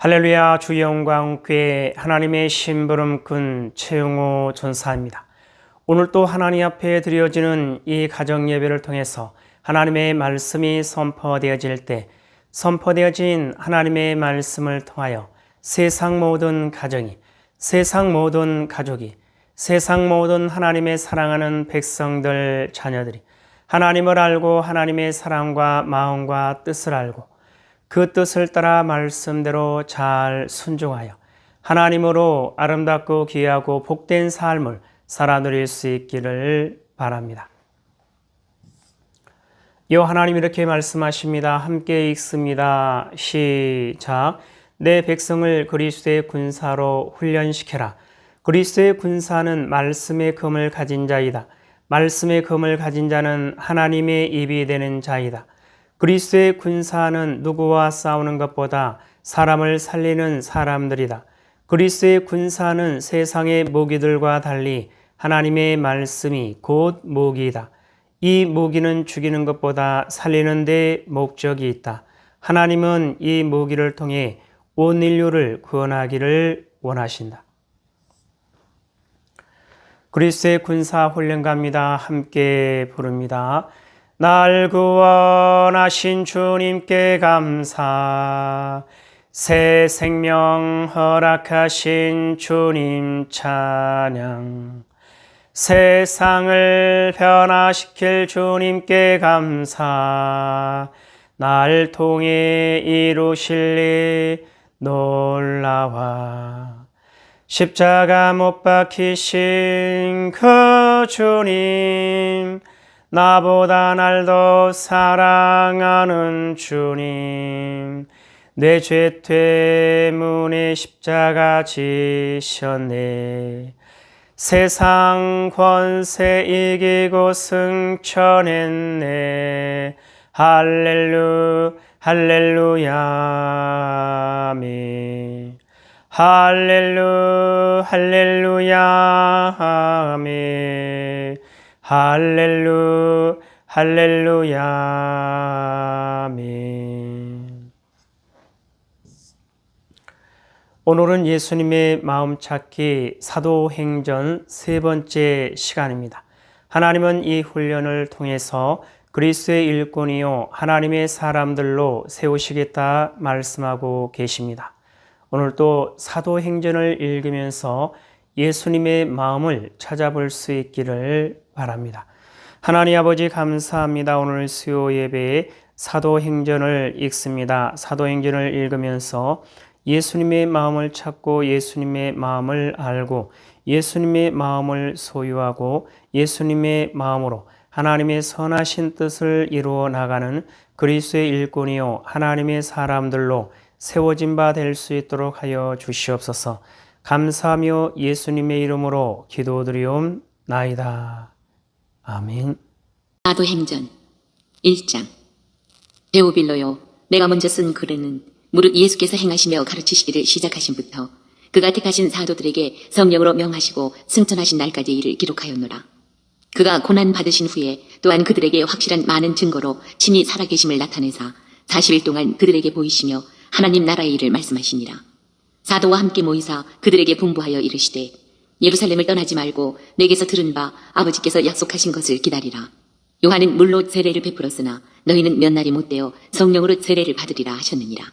할렐루야. 주의 영광께 하나님의 심부름꾼 최용호 전사입니다. 오늘 또 하나님 앞에 드려지는 이 가정 예배를 통해서 하나님의 말씀이 선포되어질 때 선포되어진 하나님의 말씀을 통하여 세상 모든 가정이, 세상 모든 가족이, 세상 모든 하나님의 사랑하는 백성들 자녀들이 하나님을 알고 하나님의 사랑과 마음과 뜻을 알고 그 뜻을 따라 말씀대로 잘 순종하여 하나님으로 아름답고 귀하고 복된 삶을 살아 누릴 수 있기를 바랍니다. 요 하나님 이렇게 말씀하십니다. 함께 읽습니다. 시작. 내 백성을 그리스도의 군사로 훈련시켜라. 그리스도의 군사는 말씀의 금을 가진 자이다. 말씀의 금을 가진 자는 하나님의 입이 되는 자이다. 그리스도의 군사는 누구와 싸우는 것보다 사람을 살리는 사람들이다. 그리스도의 군사는 세상의 무기들과 달리 하나님의 말씀이 곧 무기이다. 이 무기는 죽이는 것보다 살리는 데 목적이 있다. 하나님은 이 무기를 통해 온 인류를 구원하기를 원하신다. 그리스도의 군사 훈련가입니다. 함께 부릅니다. 날 구원하신 주님께 감사, 새 생명 허락하신 주님 찬양, 세상을 변화시킬 주님께 감사, 날 통해 이루실 일 놀라와. 십자가 못 박히신 그 주님, 나보다 날 더 사랑하는 주님, 내 죄 때문에 십자가 지셨네. 세상 권세 이기고 승천했네. 할렐루야 아멘. 할렐루야 아멘. 할렐루야 아멘. 오늘은 예수님의 마음 찾기 사도행전 세 번째 시간입니다. 하나님은 이 훈련을 통해서 그리스도의 일꾼이요 하나님의 사람들로 세우시겠다 말씀하고 계십니다. 오늘 또 사도행전을 읽으면서 예수님의 마음을 찾아볼 수 있기를 바랍니다. 하나님 아버지 감사합니다. 오늘 수요 예배에 사도행전을 읽습니다. 사도행전을 읽으면서 예수님의 마음을 찾고 예수님의 마음을 알고 예수님의 마음을 소유하고 예수님의 마음으로 하나님의 선하신 뜻을 이루어 나가는 그리스도의 일꾼이요 하나님의 사람들로 세워진 바 될 수 있도록 하여 주시옵소서. 감사하며 예수님의 이름으로 기도드리옵나이다. 아멘. 사도행전 1장. 데오빌로요, 내가 먼저 쓴 글에는 무릇 예수께서 행하시며 가르치시기를 시작하신부터 그가 택하신 사도들에게 성령으로 명하시고 승천하신 날까지 이를 기록하였노라. 그가 고난 받으신 후에 또한 그들에게 확실한 많은 증거로 친히 살아계심을 나타내사 40일 동안 그들에게 보이시며 하나님 나라의 일을 말씀하시니라. 사도와 함께 모이사 그들에게 분부하여 이르시되 예루살렘을 떠나지 말고 내게서 들은 바 아버지께서 약속하신 것을 기다리라. 요한은 물로 세례를 베풀었으나 너희는 몇 날이 못되어 성령으로 세례를 받으리라 하셨느니라.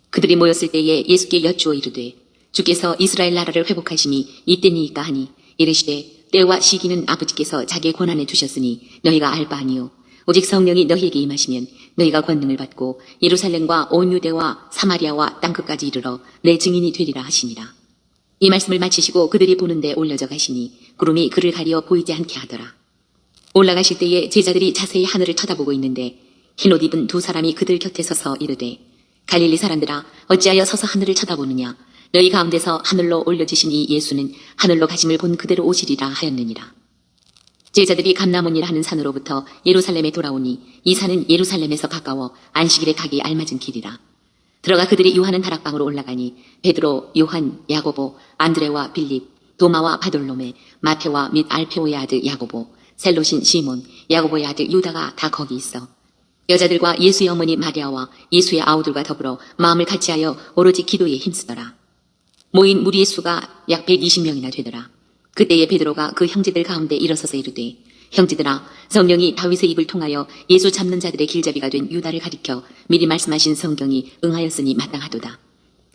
그들이 모였을 때에 예수께 여쭈어 이르되 주께서 이스라엘 나라를 회복하심이 이때니이까 하니 이르시되 때와 시기는 아버지께서 자기의 권한에 두셨으니 너희가 알 바 아니요 오직 성령이 너희에게 임하시면 너희가 권능을 받고 예루살렘과 온 유대와 사마리아와 땅끝까지 이르러 내 증인이 되리라 하시니라. 이 말씀을 마치시고 그들이 보는 데 올려져 가시니 구름이 그를 가리어 보이지 않게 하더라. 올라가실 때에 제자들이 자세히 하늘을 쳐다보고 있는데 흰옷 입은 두 사람이 그들 곁에 서서 이르되 갈릴리 사람들아 어찌하여 서서 하늘을 쳐다보느냐. 너희 가운데서 하늘로 올려지신 이 예수는 하늘로 가심을 본 그대로 오시리라 하였느니라. 제자들이 감람원이라 하는 산으로부터 예루살렘에 돌아오니 이 산은 예루살렘에서 가까워 안식일에 가기 알맞은 길이라. 들어가 그들이 요한은 다락방으로 올라가니 베드로, 요한, 야고보, 안드레와 빌립, 도마와 바돌로메, 마테와 및 알페오의 아들 야고보, 셀롯인 시몬, 야고보의 아들 유다가 다 거기 있어. 여자들과 예수의 어머니 마리아와 예수의 아우들과 더불어 마음을 같이하여 오로지 기도에 힘쓰더라. 모인 무리의 수가 약 120명이나 되더라. 그때에 베드로가 그 형제들 가운데 일어서서 이르되, 형제들아, 성령이 다윗의 입을 통하여 예수 잡는 자들의 길잡이가 된 유다를 가리켜 미리 말씀하신 성경이 응하였으니 마땅하도다.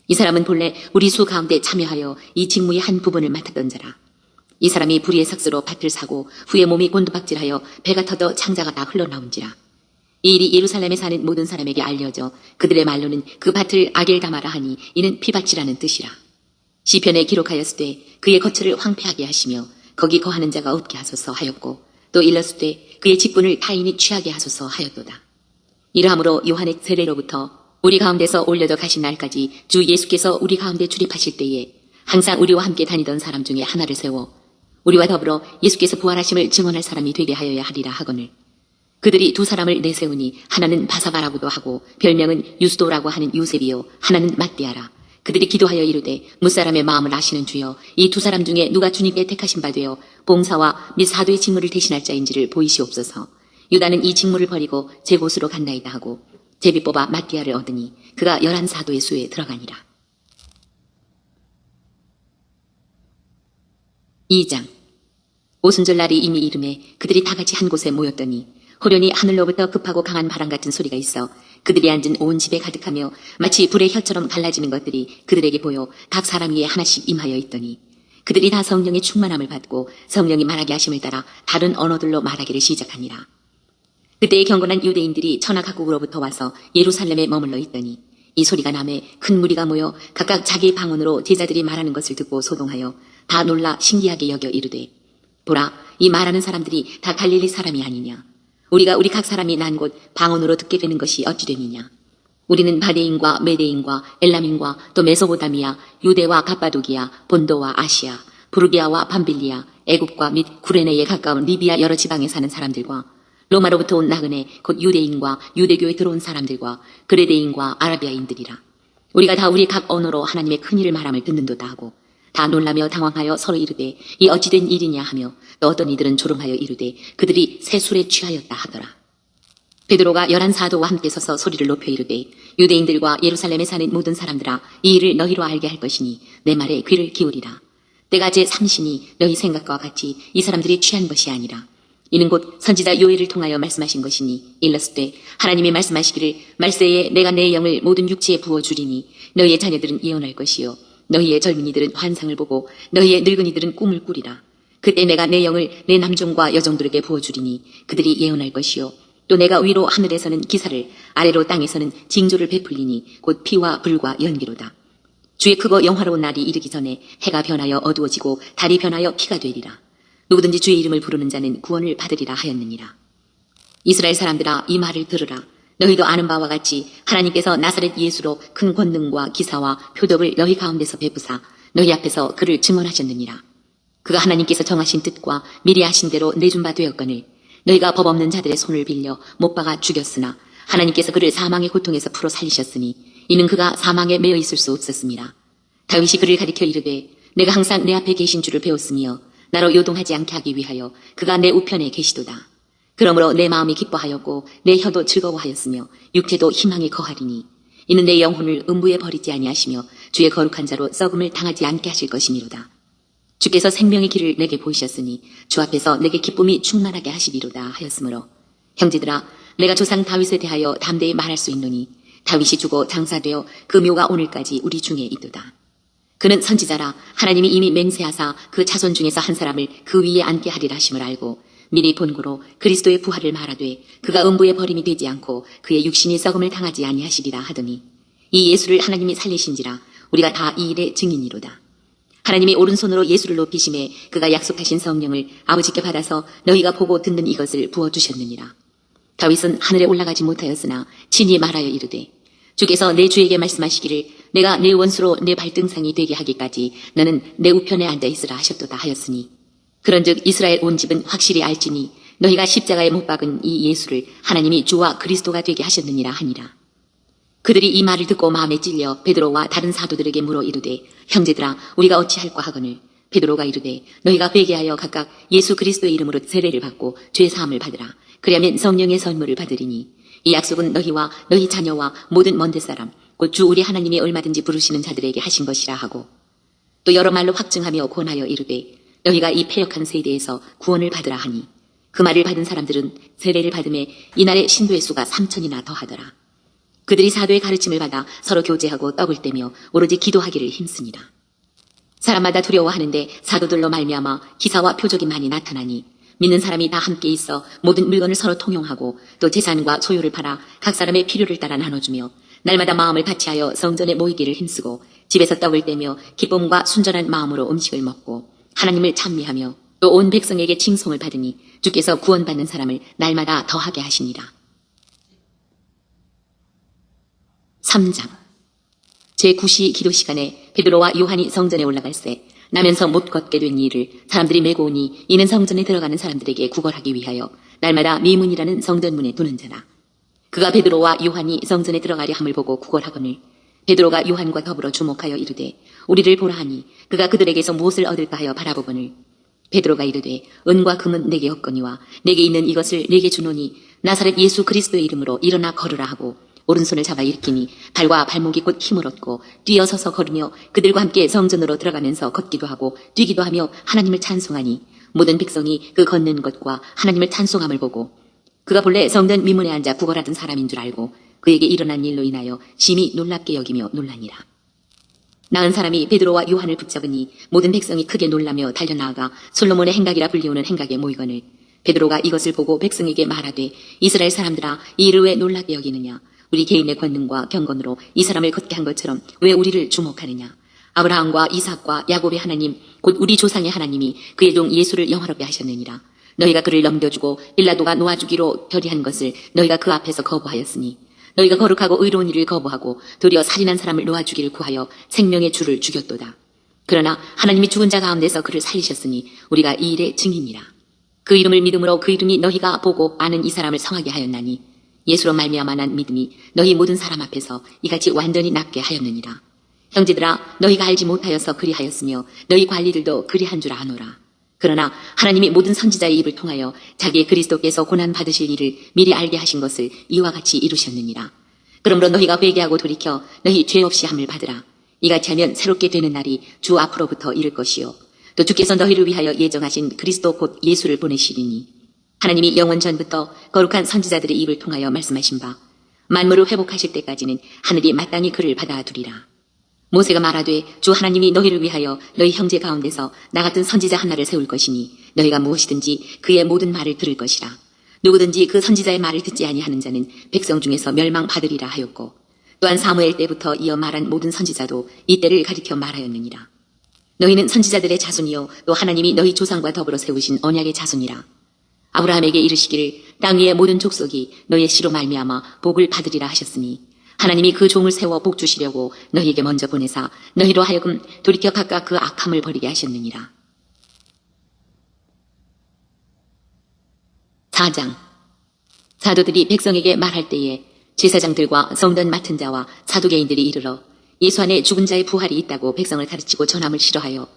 이 사람은 본래 우리 수 가운데 참여하여 이 직무의 한 부분을 맡았던 자라. 이 사람이 불의의 삭스로 밭을 사고 후에 몸이 곤두박질하여 배가 터져 창자가 다 흘러나온지라. 이 일이 예루살렘에 사는 모든 사람에게 알려져 그들의 말로는 그 밭을 아겔다마라 하니 이는 피밭이라는 뜻이라. 시편에 기록하였으되 그의 거처를 황폐하게 하시며 거기 거하는 자가 없게 하소서 하였고, 또 일렀으되 그의 직분을 타인이 취하게 하소서 하였도다. 이러함으로 요한의 세례로부터 우리 가운데서 올려져 가신 날까지 주 예수께서 우리 가운데 출입하실 때에 항상 우리와 함께 다니던 사람 중에 하나를 세워 우리와 더불어 예수께서 부활하심을 증언할 사람이 되게 하여야 하리라 하거늘, 그들이 두 사람을 내세우니 하나는 바사바라고도 하고 별명은 유스도라고 하는 요셉이요 하나는 mat대아라. 그들이 기도하여 이르되, 무사람의 마음을 아시는 주여, 이 두 사람 중에 누가 주님께 택하신 바 되어 봉사와 및 사도의 직무를 대신할 자인지를 보이시옵소서. 유다는 이 직무를 버리고 제 곳으로 간나이다 하고 제비 뽑아 mat대아를 얻으니 그가 11사도의 수에 들어가니라. 2장. 오순절 날이 이미 이름에 그들이 다 같이 한 곳에 모였더니 호련히 하늘로부터 급하고 강한 바람 같은 소리가 있어 그들이 앉은 온 집에 가득하며 마치 불의 혈처럼 갈라지는 것들이 그들에게 보여 각 사람 위에 하나씩 임하여 있더니 그들이 다 성령의 충만함을 받고 성령이 말하게 하심을 따라 다른 언어들로 말하기를 시작하니라. 그때의 경건한 유대인들이 천하 각국으로부터 와서 예루살렘에 머물러 있더니 이 소리가 남에 큰 무리가 모여 각각 자기의 방언으로 제자들이 말하는 것을 듣고 소동하여 다 놀라 신기하게 여겨 이르되, 보라, 이 말하는 사람들이 다 갈릴리 사람이 아니냐. 우리가 우리 각 사람이 난 곳 방언으로 듣게 되는 것이 어찌 됨이냐. 우리는 바데인과 메데인과 엘람인과 또 메소보다미아, 유대와 갑바도기아, 본도와 아시아, 부르기아와 밤빌리아, 애굽과 및 구레네에 가까운 리비아 여러 지방에 사는 사람들과 로마로부터 온 나그네 곧 유대인과 유대교에 들어온 사람들과 그레데인과 아라비아인들이라. 우리가 다 우리 각 언어로 하나님의 큰 일을 말함을 듣는도다 하고 다 놀라며 당황하여 서로 이르되, 이 어찌된 일이냐 하며 또 어떤 이들은 조롱하여 이르되 그들이 새 술에 취하였다 하더라. 베드로가 11사도와 함께 서서 소리를 높여 이르되, 유대인들과 예루살렘에 사는 모든 사람들아, 이 일을 너희로 알게 할 것이니 내 말에 귀를 기울이라. 때가 제 삼시니 너희 생각과 같이 이 사람들이 취한 것이 아니라 이는 곧 선지자 요엘을 통하여 말씀하신 것이니, 일렀을 하나님이 말씀하시기를 말세에 내가 내 영을 모든 육체에 부어주리니 너희의 자녀들은 예언할 것이요 너희의 젊은이들은 환상을 보고 너희의 늙은이들은 꿈을 꾸리라. 그때 내가 내 영을 내 남종과 여종들에게 부어주리니 그들이 예언할 것이요 또 내가 위로 하늘에서는 기사를 아래로 땅에서는 징조를 베풀리니 곧 피와 불과 연기로다. 주의 크고 영화로운 날이 이르기 전에 해가 변하여 어두워지고 달이 변하여 피가 되리라. 누구든지 주의 이름을 부르는 자는 구원을 받으리라 하였느니라. 이스라엘 사람들아, 이 말을 들으라. 너희도 아는 바와 같이 하나님께서 나사렛 예수로 큰 권능과 기사와 표적을 너희 가운데서 베푸사 너희 앞에서 그를 증언하셨느니라. 그가 하나님께서 정하신 뜻과 미리 하신 대로 내준 바 되었거늘 너희가 법 없는 자들의 손을 빌려 못 박아 죽였으나 하나님께서 그를 사망의 고통에서 풀어 살리셨으니 이는 그가 사망에 매여 있을 수 없었습니다. 다윗이 그를 가리켜 이르되, 내가 항상 내 앞에 계신 줄을 배웠으며 나로 요동하지 않게 하기 위하여 그가 내 우편에 계시도다. 그러므로 내 마음이 기뻐하였고 내 혀도 즐거워하였으며 육체도 희망이 거하리니 이는 내 영혼을 음부에 버리지 아니하시며 주의 거룩한 자로 썩음을 당하지 않게 하실 것이니로다. 주께서 생명의 길을 내게 보이셨으니 주 앞에서 내게 기쁨이 충만하게 하시리로다 하였으므로, 형제들아, 내가 조상 다윗에 대하여 담대히 말할 수 있노니 다윗이 죽어 장사되어 그 묘가 오늘까지 우리 중에 있도다. 그는 선지자라 하나님이 이미 맹세하사 그 자손 중에서 한 사람을 그 위에 앉게 하리라 하심을 알고 미리 본고로 그리스도의 부활을 말하되 그가 음부에 버림이 되지 않고 그의 육신이 썩음을 당하지 아니하시리라 하더니, 이 예수를 하나님이 살리신지라 우리가 다 이 일의 증인이로다. 하나님이 오른손으로 예수를 높이심에 그가 약속하신 성령을 아버지께 받아서 너희가 보고 듣는 이것을 부어주셨느니라. 다윗은 하늘에 올라가지 못하였으나 친히 말하여 이르되, 주께서 내 주에게 말씀하시기를 내가 내 원수로 내 발등상이 되게 하기까지 너는 내 우편에 앉아있으라 하셨도다 하였으니, 그런즉 이스라엘 온 집은 확실히 알지니 너희가 십자가에 못 박은 이 예수를 하나님이 주와 그리스도가 되게 하셨느니라 하니라. 그들이 이 말을 듣고 마음에 찔려 베드로와 다른 사도들에게 물어 이르되, 형제들아, 우리가 어찌할까 하거늘 베드로가 이르되, 너희가 회개하여 각각 예수 그리스도의 이름으로 세례를 받고 죄 사함을 받으라. 그리하면 성령의 선물을 받으리니 이 약속은 너희와 너희 자녀와 모든 먼 데사람 곧 주 우리 하나님이 얼마든지 부르시는 자들에게 하신 것이라 하고 또 여러 말로 확증하며 권하여 이르되 너희가 이 패역한 세대에서 구원을 받으라 하니 그 말을 받은 사람들은 세례를 받음에 이날의 신도의 수가 3,000이나 더하더라. 그들이 사도의 가르침을 받아 서로 교제하고 떡을 떼며 오로지 기도하기를 힘쓰니라. 사람마다 두려워하는데 사도들로 말미암아 기사와 표적이 많이 나타나니 믿는 사람이 다 함께 있어 모든 물건을 서로 통용하고 또 재산과 소유를 팔아 각 사람의 필요를 따라 나눠주며 날마다 마음을 같이하여 성전에 모이기를 힘쓰고 집에서 떡을 떼며 기쁨과 순전한 마음으로 음식을 먹고 하나님을 찬미하며 또 온 백성에게 칭송을 받으니 주께서 구원받는 사람을 날마다 더하게 하시니라. 3장 제9시 기도 시간에 베드로와 요한이 성전에 올라갈새 나면서 못 걷게 된 이를 사람들이 메고 오니 이는 성전에 들어가는 사람들에게 구걸하기 위하여 날마다 미문이라는 성전문에 두는 자라. 그가 베드로와 요한이 성전에 들어가려 함을 보고 구걸하거늘 베드로가 요한과 더불어 주목하여 이르되 우리를 보라 하니 그가 그들에게서 무엇을 얻을까 하여 바라보거늘 베드로가 이르되 은과 금은 내게 없거니와 내게 있는 이것을 내게 주노니 나사렛 예수 그리스도의 이름으로 일어나 걸으라 하고 오른손을 잡아 일으키니 발과 발목이 곧 힘을 얻고 뛰어서서 걸으며 그들과 함께 성전으로 들어가면서 걷기도 하고 뛰기도 하며 하나님을 찬송하니 모든 백성이 그 걷는 것과 하나님을 찬송함을 보고 그가 본래 성전 미문에 앉아 구걸하던 사람인 줄 알고 그에게 일어난 일로 인하여 심히 놀랍게 여기며 놀라니라. 나은 사람이 베드로와 요한을 붙잡으니 모든 백성이 크게 놀라며 달려나아가 솔로몬의 행각이라 불리우는 행각에 모이거늘 베드로가 이것을 보고 백성에게 말하되 이스라엘 사람들아 이 일을 왜 놀랍게 여기느냐 우리 개인의 권능과 경건으로 이 사람을 걷게 한 것처럼 왜 우리를 주목하느냐 아브라함과 이삭과 야곱의 하나님 곧 우리 조상의 하나님이 그의 종 예수를 영화롭게 하셨느니라. 너희가 그를 넘겨주고 빌라도가 놓아주기로 결의한 것을 너희가 그 앞에서 거부하였으니 너희가 거룩하고 의로운 일을 거부하고 도리어 살인한 사람을 놓아주기를 구하여 생명의 주를 죽였도다. 그러나 하나님이 죽은 자 가운데서 그를 살리셨으니 우리가 이 일의 증인이라. 그 이름을 믿음으로 그 이름이 너희가 보고 아는 이 사람을 성하게 하였나니 예수로 말미암아 난 믿음이 너희 모든 사람 앞에서 이같이 완전히 낫게 하였느니라. 형제들아 너희가 알지 못하여서 그리하였으며 너희 관리들도 그리한 줄 아노라. 그러나 하나님이 모든 선지자의 입을 통하여 자기의 그리스도께서 고난 받으실 일을 미리 알게 하신 것을 이와 같이 이루셨느니라. 그러므로 너희가 회개하고 돌이켜 너희 죄 없이 함을 받으라. 이같이 하면 새롭게 되는 날이 주 앞으로부터 이를 것이요 또 주께서 너희를 위하여 예정하신 그리스도 곧 예수를 보내시리니 하나님이 영원 전부터 거룩한 선지자들의 입을 통하여 말씀하신 바 만물을 회복하실 때까지는 하늘이 마땅히 그를 받아두리라. 모세가 말하되 주 하나님이 너희를 위하여 너희 형제 가운데서 나 같은 선지자 하나를 세울 것이니 너희가 무엇이든지 그의 모든 말을 들을 것이라. 누구든지 그 선지자의 말을 듣지 아니하는 자는 백성 중에서 멸망받으리라 하였고 또한 사무엘 때부터 이어 말한 모든 선지자도 이 때를 가리켜 말하였느니라. 너희는 선지자들의 자손이요 또 하나님이 너희 조상과 더불어 세우신 언약의 자손이라. 아브라함에게 이르시기를 땅 위의 모든 족속이 너희의 씨로 말미암아 복을 받으리라 하셨으니 하나님이 그 종을 세워 복 주시려고 너희에게 먼저 보내사 너희로 하여금 돌이켜 각각 그 악함을 버리게 하셨느니라. 4장 사도들이 백성에게 말할 때에 제사장들과 성전 맡은 자와 사두개인들이 이르러 예수 안에 죽은 자의 부활이 있다고 백성을 가르치고 전함을 싫어하여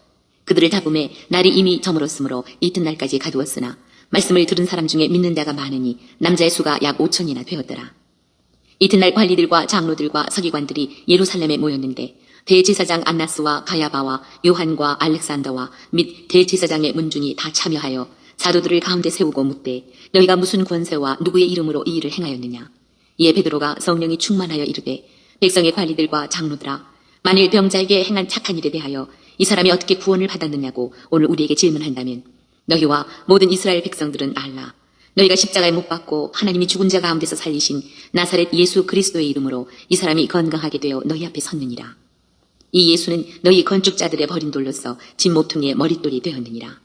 그들을 잡음에 날이 이미 저물었으므로 이튿날까지 가두었으나 말씀을 들은 사람 중에 믿는 자가 많으니 남자의 수가 약 5,000이나 되었더라. 이튿날 관리들과 장로들과 서기관들이 예루살렘에 모였는데 대제사장 안나스와 가야바와 요한과 알렉산더와 및 대제사장의 문중이 다 참여하여 사도들을 가운데 세우고 묻되 너희가 무슨 권세와 누구의 이름으로 이 일을 행하였느냐. 이에 베드로가 성령이 충만하여 이르되 백성의 관리들과 장로들아 만일 병자에게 행한 착한 일에 대하여 이 사람이 어떻게 구원을 받았느냐고 오늘 우리에게 질문한다면 너희와 모든 이스라엘 백성들은 알라. 너희가 십자가에 못 박고 하나님이 죽은 자 가운데서 살리신 나사렛 예수 그리스도의 이름으로 이 사람이 건강하게 되어 너희 앞에 섰느니라. 이 예수는 너희 건축자들의 버린 돌로서 진 모퉁이의 머릿돌이 되었느니라.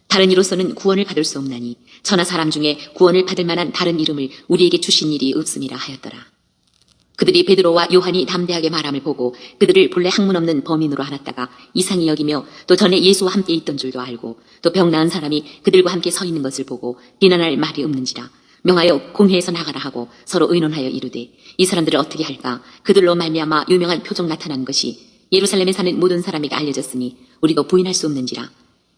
다른 이로서는 구원을 받을 수 없나니 천하 사람 중에 구원을 받을 만한 다른 이름을 우리에게 주신 일이 없음이라 하였더라. 그들이 베드로와 요한이 담대하게 말함을 보고 그들을 본래 학문 없는 범인으로 알았다가 이상히 여기며 또 전에 예수와 함께 있던 줄도 알고 또 병 나은 사람이 그들과 함께 서 있는 것을 보고 비난할 말이 없는지라 명하여 공회에서 나가라 하고 서로 의논하여 이르되 이 사람들을 어떻게 할까. 그들로 말미암아 유명한 표적 나타난 것이 예루살렘에 사는 모든 사람에게 알려졌으니 우리도 부인할 수 없는지라.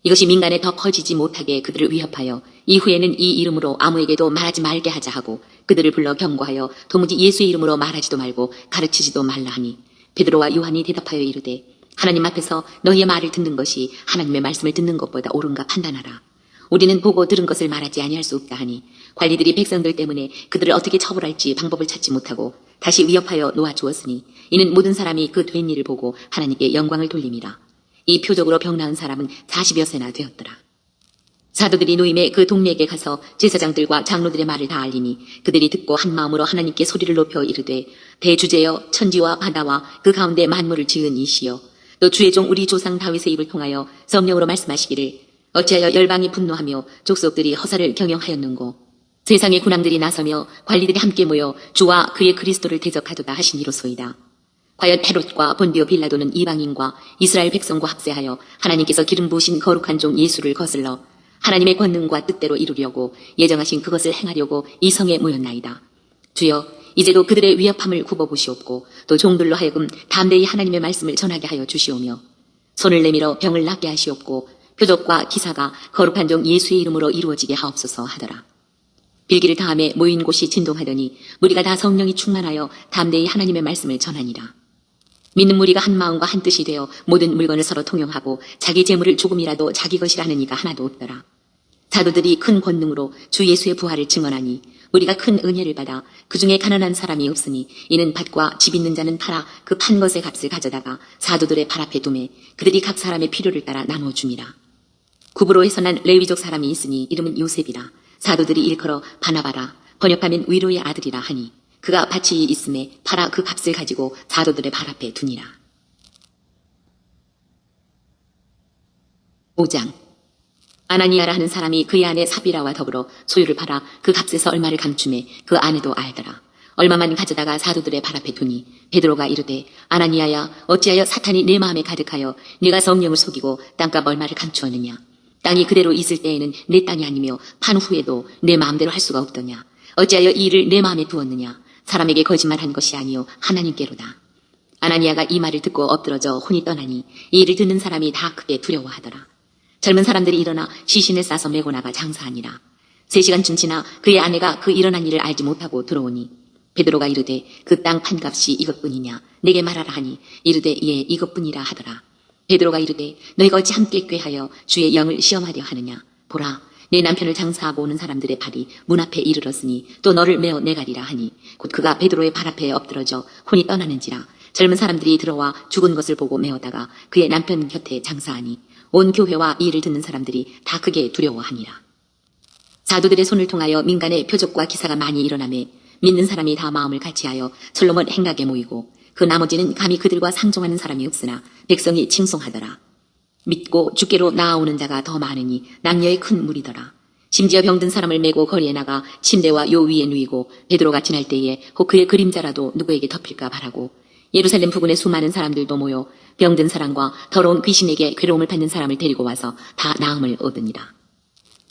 이것이 민간에 더 커지지 못하게 그들을 위협하여 이후에는 이 이름으로 아무에게도 말하지 말게 하자 하고 그들을 불러 경고하여 도무지 예수의 이름으로 말하지도 말고 가르치지도 말라 하니 베드로와 요한이 대답하여 이르되 하나님 앞에서 너희의 말을 듣는 것이 하나님의 말씀을 듣는 것보다 옳은가 판단하라. 우리는 보고 들은 것을 말하지 아니할 수 없다 하니 관리들이 백성들 때문에 그들을 어떻게 처벌할지 방법을 찾지 못하고 다시 위협하여 놓아주었으니 이는 모든 사람이 그 된 일을 보고 하나님께 영광을 돌림이라. 이 표적으로 병 나은 사람은 40여 세나 되었더라. 사도들이 노임에 그 동네에게 가서 제사장들과 장로들의 말을 다 알리니 그들이 듣고 한 마음으로 하나님께 소리를 높여 이르되 대주제여 천지와 바다와 그 가운데 만물을 지은 이시여 또 주의 종 우리 조상 다윗의 입을 통하여 성령으로 말씀하시기를 어찌하여 열방이 분노하며 족속들이 허사를 경영하였는고 세상의 군왕들이 나서며 관리들이 함께 모여 주와 그의 그리스도를 대적하도다 하시니로소이다. 과연 헤롯과 본디오 빌라도는 이방인과 이스라엘 백성과 합세하여 하나님께서 기름 부으신 거룩한 종 예수를 거슬러 하나님의 권능과 뜻대로 이루려고 예정하신 그것을 행하려고 이 성에 모였나이다. 주여 이제도 그들의 위협함을 굽어보시옵고 또 종들로 하여금 담대히 하나님의 말씀을 전하게 하여 주시오며 손을 내밀어 병을 낫게 하시옵고 표적과 기사가 거룩한 종 예수의 이름으로 이루어지게 하옵소서 하더라. 빌기를 다음에 모인 곳이 진동하더니 무리가 다 성령이 충만하여 담대히 하나님의 말씀을 전하니라. 믿는 무리가 한 마음과 한 뜻이 되어 모든 물건을 서로 통용하고 자기 재물을 조금이라도 자기 것이라 하는 이가 하나도 없더라. 사도들이 큰 권능으로 주 예수의 부활을 증언하니 우리가 큰 은혜를 받아 그 중에 가난한 사람이 없으니 이는 밭과 집 있는 자는 팔아 그 판 것의 값을 가져다가 사도들의 발 앞에 두매 그들이 각 사람의 필요를 따라 나누어 줍니다. 구브로에서 난 레위족 사람이 있으니 이름은 요셉이라. 사도들이 일컬어 바나바라 번역하면 위로의 아들이라 하니 그가 밭이 있음에 팔아 그 값을 가지고 사도들의 발 앞에 두니라. 5장 아나니아라 하는 사람이 그의 아내 사비라와 더불어 소유를 팔아 그 값에서 얼마를 감춤해 그 아내도 알더라. 얼마만 가져다가 사도들의 발 앞에 두니 베드로가 이르되 아나니아야 어찌하여 사탄이 내 마음에 가득하여 네가 성령을 속이고 땅값 얼마를 감추었느냐. 땅이 그대로 있을 때에는 내 땅이 아니며 판 후에도 내 마음대로 할 수가 없더냐. 어찌하여 이 일을 내 마음에 두었느냐. 사람에게 거짓말한 것이 아니요 하나님께로다. 아나니아가 이 말을 듣고 엎드러져 혼이 떠나니 이 일을 듣는 사람이 다 크게 두려워하더라. 젊은 사람들이 일어나 시신을 싸서 메고 나가 장사하니라. 3시간쯤 지나 그의 아내가 그 일어난 일을 알지 못하고 들어오니 베드로가 이르되 그 땅 판값이 이것뿐이냐 내게 말하라 하니 이르되 예 이것뿐이라 하더라. 베드로가 이르되 너희가 어찌 함께 꾀하여 주의 영을 시험하려 하느냐. 보라 내 남편을 장사하고 오는 사람들의 발이 문 앞에 이르렀으니 또 너를 메어 내가리라 하니 곧 그가 베드로의 발 앞에 엎드러져 혼이 떠나는지라. 젊은 사람들이 들어와 죽은 것을 보고 메어다가 그의 남편 곁에 장사하니 온 교회와 이 일을 듣는 사람들이 다 크게 두려워하니라. 사도들의 손을 통하여 민간의 표적과 기사가 많이 일어나매 믿는 사람이 다 마음을 같이하여 솔로몬 행각에 모이고 그 나머지는 감히 그들과 상종하는 사람이 없으나 백성이 칭송하더라. 믿고 주께로 나아오는 자가 더 많으니 남녀의 큰 무리더라. 심지어 병든 사람을 메고 거리에 나가 침대와 요 위에 누이고 베드로가 지날 때에 혹 그의 그림자라도 누구에게 덮일까 바라고 예루살렘 부근의 수많은 사람들도 모여 병든 사람과 더러운 귀신에게 괴로움을 받는 사람을 데리고 와서 다 나음을 얻으니라.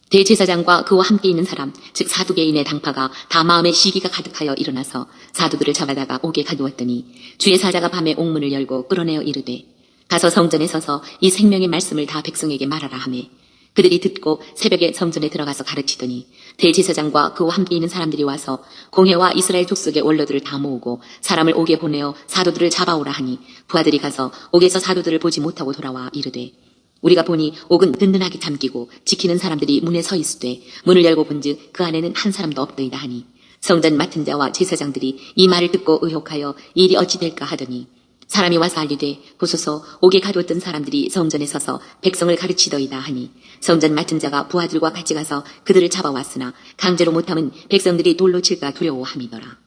대제사장과 그와 함께 있는 사람 즉 사두개인의 당파가 다 마음에 시기가 가득하여 일어나서 사도들을 잡아다가 옥에 가두었더니 주의 사자가 밤에 옥문을 열고 끌어내어 이르되 가서 성전에 서서 이 생명의 말씀을 다 백성에게 말하라 하매 그들이 듣고 새벽에 성전에 들어가서 가르치더니 대제사장과 그와 함께 있는 사람들이 와서 공회와 이스라엘 족속의 원로들을 다 모으고 사람을 옥에 보내어 사도들을 잡아오라 하니 부하들이 가서 옥에서 사도들을 보지 못하고 돌아와 이르되 우리가 보니 옥은 든든하게 잠기고 지키는 사람들이 문에 서 있으되 문을 열고 본즉 그 안에는 한 사람도 없더이다 하니 성전 맡은 자와 제사장들이 이 말을 듣고 의혹하여 이 일이 어찌 될까 하더니 사람이 와서 알리되 보소서 옥에 가두었던 사람들이 성전에 서서 백성을 가르치더이다 하니 성전 맡은 자가 부하들과 같이 가서 그들을 잡아왔으나 강제로 못하면 백성들이 돌로 칠까 두려워함이더라.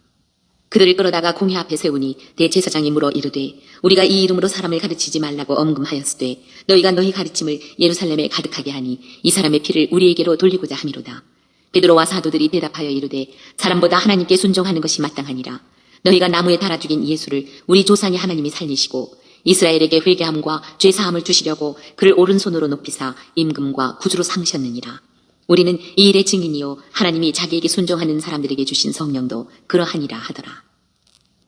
그들을 끌어다가 공회 앞에 세우니 대제사장이 물어 이르되 우리가 이 이름으로 사람을 가르치지 말라고 엄금하였으되 너희가 너희 가르침을 예루살렘에 가득하게 하니 이 사람의 피를 우리에게로 돌리고자 함이로다. 베드로와 사도들이 대답하여 이르되 사람보다 하나님께 순종하는 것이 마땅하니라. 너희가 나무에 달아 죽인 예수를 우리 조상의 하나님이 살리시고 이스라엘에게 회개함과 죄사함을 주시려고 그를 오른손으로 높이사 임금과 구주로 삼으셨느니라. 우리는 이 일의 증인이요 하나님이 자기에게 순종하는 사람들에게 주신 성령도 그러하니라 하더라.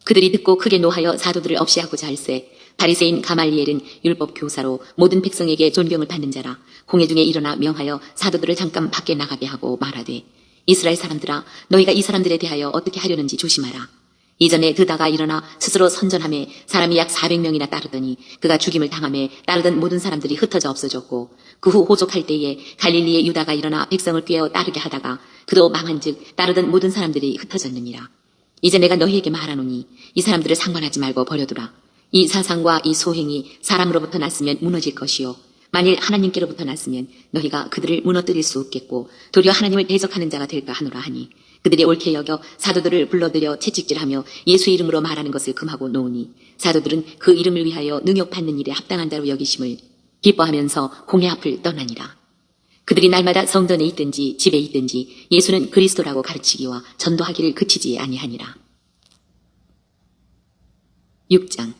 그들이 듣고 크게 노하여 사도들을 없이 하고자 할세 바리새인 가말리엘은 율법 교사로 모든 백성에게 존경을 받는 자라 공회 중에 일어나 명하여 사도들을 잠깐 밖에 나가게 하고 말하되 이스라엘 사람들아, 너희가 이 사람들에 대하여 어떻게 하려는지 조심하라. 이전에 드다가 일어나 스스로 선전함에 사람이 약 400명이나 따르더니 그가 죽임을 당함에 따르던 모든 사람들이 흩어져 없어졌고, 그 후 호족할 때에 갈릴리의 유다가 일어나 백성을 꾀어 따르게 하다가 그도 망한즉 따르던 모든 사람들이 흩어졌느니라. 이제 내가 너희에게 말하노니 이 사람들을 상관하지 말고 버려두라. 이 사상과 이 소행이 사람으로부터 났으면 무너질 것이요, 만일 하나님께로부터 났으면 너희가 그들을 무너뜨릴 수 없겠고 도리어 하나님을 대적하는 자가 될까 하노라 하니, 그들이 옳게 여겨 사도들을 불러들여 채찍질하며 예수 이름으로 말하는 것을 금하고 놓으니, 사도들은 그 이름을 위하여 능욕받는 일에 합당한 자로 여기심을 기뻐하면서 공회 앞을 떠나니라. 그들이 날마다 성전에 있든지 집에 있든지 예수는 그리스도라고 가르치기와 전도하기를 그치지 아니하니라. 6장.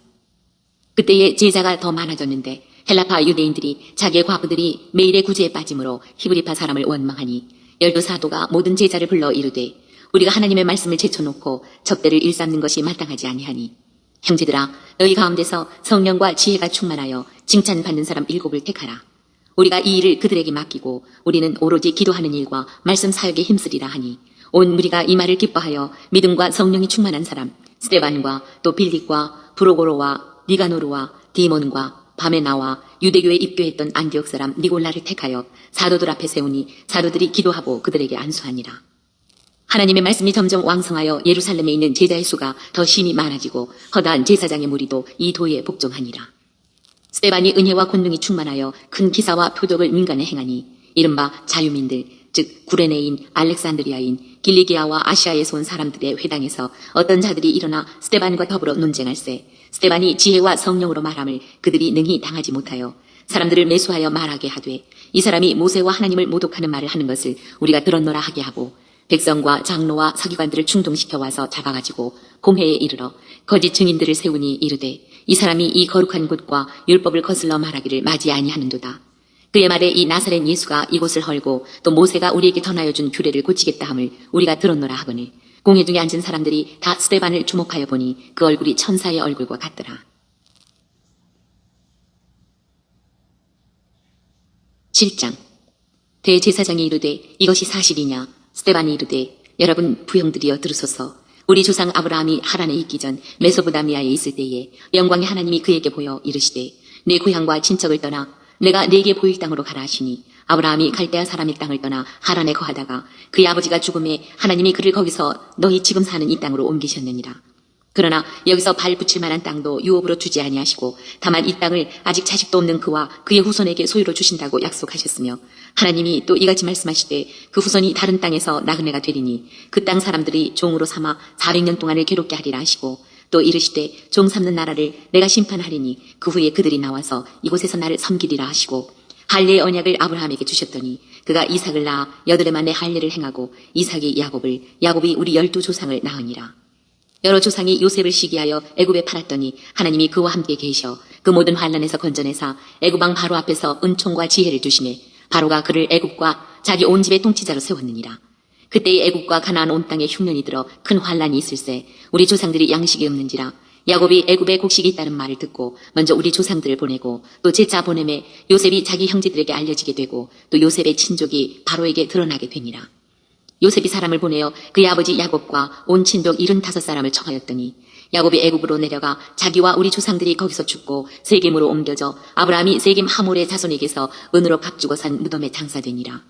그때에 제자가 더 많아졌는데 헬라파 유대인들이 자기의 과부들이 매일의 구제에 빠짐으로 히브리파 사람을 원망하니, 12사도가 모든 제자를 불러 이르되, 우리가 하나님의 말씀을 제쳐놓고 적대를 일삼는 것이 마땅하지 아니하니, 형제들아, 너희 가운데서 성령과 지혜가 충만하여 칭찬받는 사람 7을 택하라. 우리가 이 일을 그들에게 맡기고 우리는 오로지 기도하는 일과 말씀 사역에 힘쓰리라 하니, 온 무리가 이 말을 기뻐하여 믿음과 성령이 충만한 사람 스데반과 또 빌립과 브로고로와 니가노르와 디몬과 밤에 나와 유대교에 입교했던 안디옥 사람 니골라를 택하여 사도들 앞에 세우니, 사도들이 기도하고 그들에게 안수하니라. 하나님의 말씀이 점점 왕성하여 예루살렘에 있는 제자의 수가 더 심히 많아지고 허다한 제사장의 무리도 이 도에 복종하니라. 스데반이 은혜와 권능이 충만하여 큰 기사와 표적을 민간에 행하니, 이른바 자유민들 즉 구레네인, 알렉산드리아인, 길리기아와 아시아에서 온 사람들의 회당에서 어떤 자들이 일어나 스데반과 더불어 논쟁할세, 스데반이 지혜와 성령으로 말함을 그들이 능히 당하지 못하여 사람들을 매수하여 말하게 하되, 이 사람이 모세와 하나님을 모독하는 말을 하는 것을 우리가 들었노라 하게 하고, 백성과 장로와 서기관들을 충동시켜 와서 잡아가지고 공회에 이르러 거짓 증인들을 세우니 이르되, 이 사람이 이 거룩한 곳과 율법을 거슬러 말하기를 맞이 아니하는도다. 그의 말에 이 나사렛 예수가 이곳을 헐고 또 모세가 우리에게 전하여 준 규례를 고치겠다 함을 우리가 들었노라 하거늘, 공회 중에 앉은 사람들이 다 스데반을 주목하여 보니 그 얼굴이 천사의 얼굴과 같더라. 7장. 대제사장이 이르되, 이것이 사실이냐? 스데반이 이르되, 여러분 부형들이여 들으소서. 우리 조상 아브라함이 하란에 있기 전 메소포다미아에 있을 때에 영광의 하나님이 그에게 보여 이르시되, 내 고향과 친척을 떠나 내가 네게 보일 땅으로 가라 하시니, 아브라함이 갈대아 사람의 땅을 떠나 하란에 거하다가 그의 아버지가 죽음에 하나님이 그를 거기서 너희 지금 사는 이 땅으로 옮기셨느니라. 그러나 여기서 발 붙일 만한 땅도 유업으로 주지 아니하시고 다만 이 땅을 아직 자식도 없는 그와 그의 후손에게 소유로 주신다고 약속하셨으며, 하나님이 또 이같이 말씀하시되 그 후손이 다른 땅에서 나그네가 되리니 그 땅 사람들이 종으로 삼아 400년 동안을 괴롭게 하리라 하시고, 또 이르시되 종 삼는 나라를 내가 심판하리니 그 후에 그들이 나와서 이곳에서 나를 섬기리라 하시고, 할례의 언약을 아브라함에게 주셨더니 그가 이삭을 낳아 8해 만에 할례를 행하고 이삭이 야곱을, 야곱이 우리 12조상을 낳으니라. 여러 조상이 요셉을 시기하여 애굽에 팔았더니 하나님이 그와 함께 계셔 그 모든 환난에서 건져내사 애굽 왕 바로 앞에서 은총과 지혜를 주시매, 바로가 그를 애굽과 자기 온 집의 통치자로 세웠느니라. 그때의 애굽과 가나안 온 땅에 흉년이 들어 큰 환난이 있을세 우리 조상들이 양식이 없는지라, 야곱이 애굽의 곡식이 있다는 말을 듣고 먼저 우리 조상들을 보내고 또 제자 보내매 요셉이 자기 형제들에게 알려지게 되고 또 요셉의 친족이 바로에게 드러나게 되니라. 요셉이 사람을 보내어 그의 아버지 야곱과 온 친족 75사람을 청하였더니, 야곱이 애굽으로 내려가 자기와 우리 조상들이 거기서 죽고 세겜으로 옮겨져 아브라함이 세겜 하몰의 자손에게서 은으로 값주고 산 무덤에 장사되니라.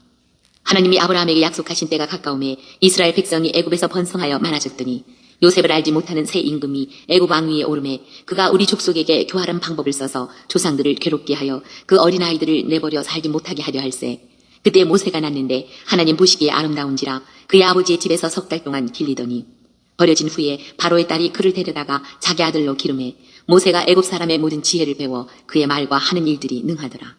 하나님이 아브라함에게 약속하신 때가 가까움에 이스라엘 백성이 애굽에서 번성하여 많아졌더니, 요셉을 알지 못하는 새 임금이 애굽 왕 위에 오르매 그가 우리 족속에게 교활한 방법을 써서 조상들을 괴롭게 하여 그 어린아이들을 내버려 살지 못하게 하려 할세. 그때 모세가 났는데 하나님 보시기에 아름다운지라 그의 아버지의 집에서 3달 동안 길리더니, 버려진 후에 바로의 딸이 그를 데려다가 자기 아들로 기름해 모세가 애굽 사람의 모든 지혜를 배워 그의 말과 하는 일들이 능하더라.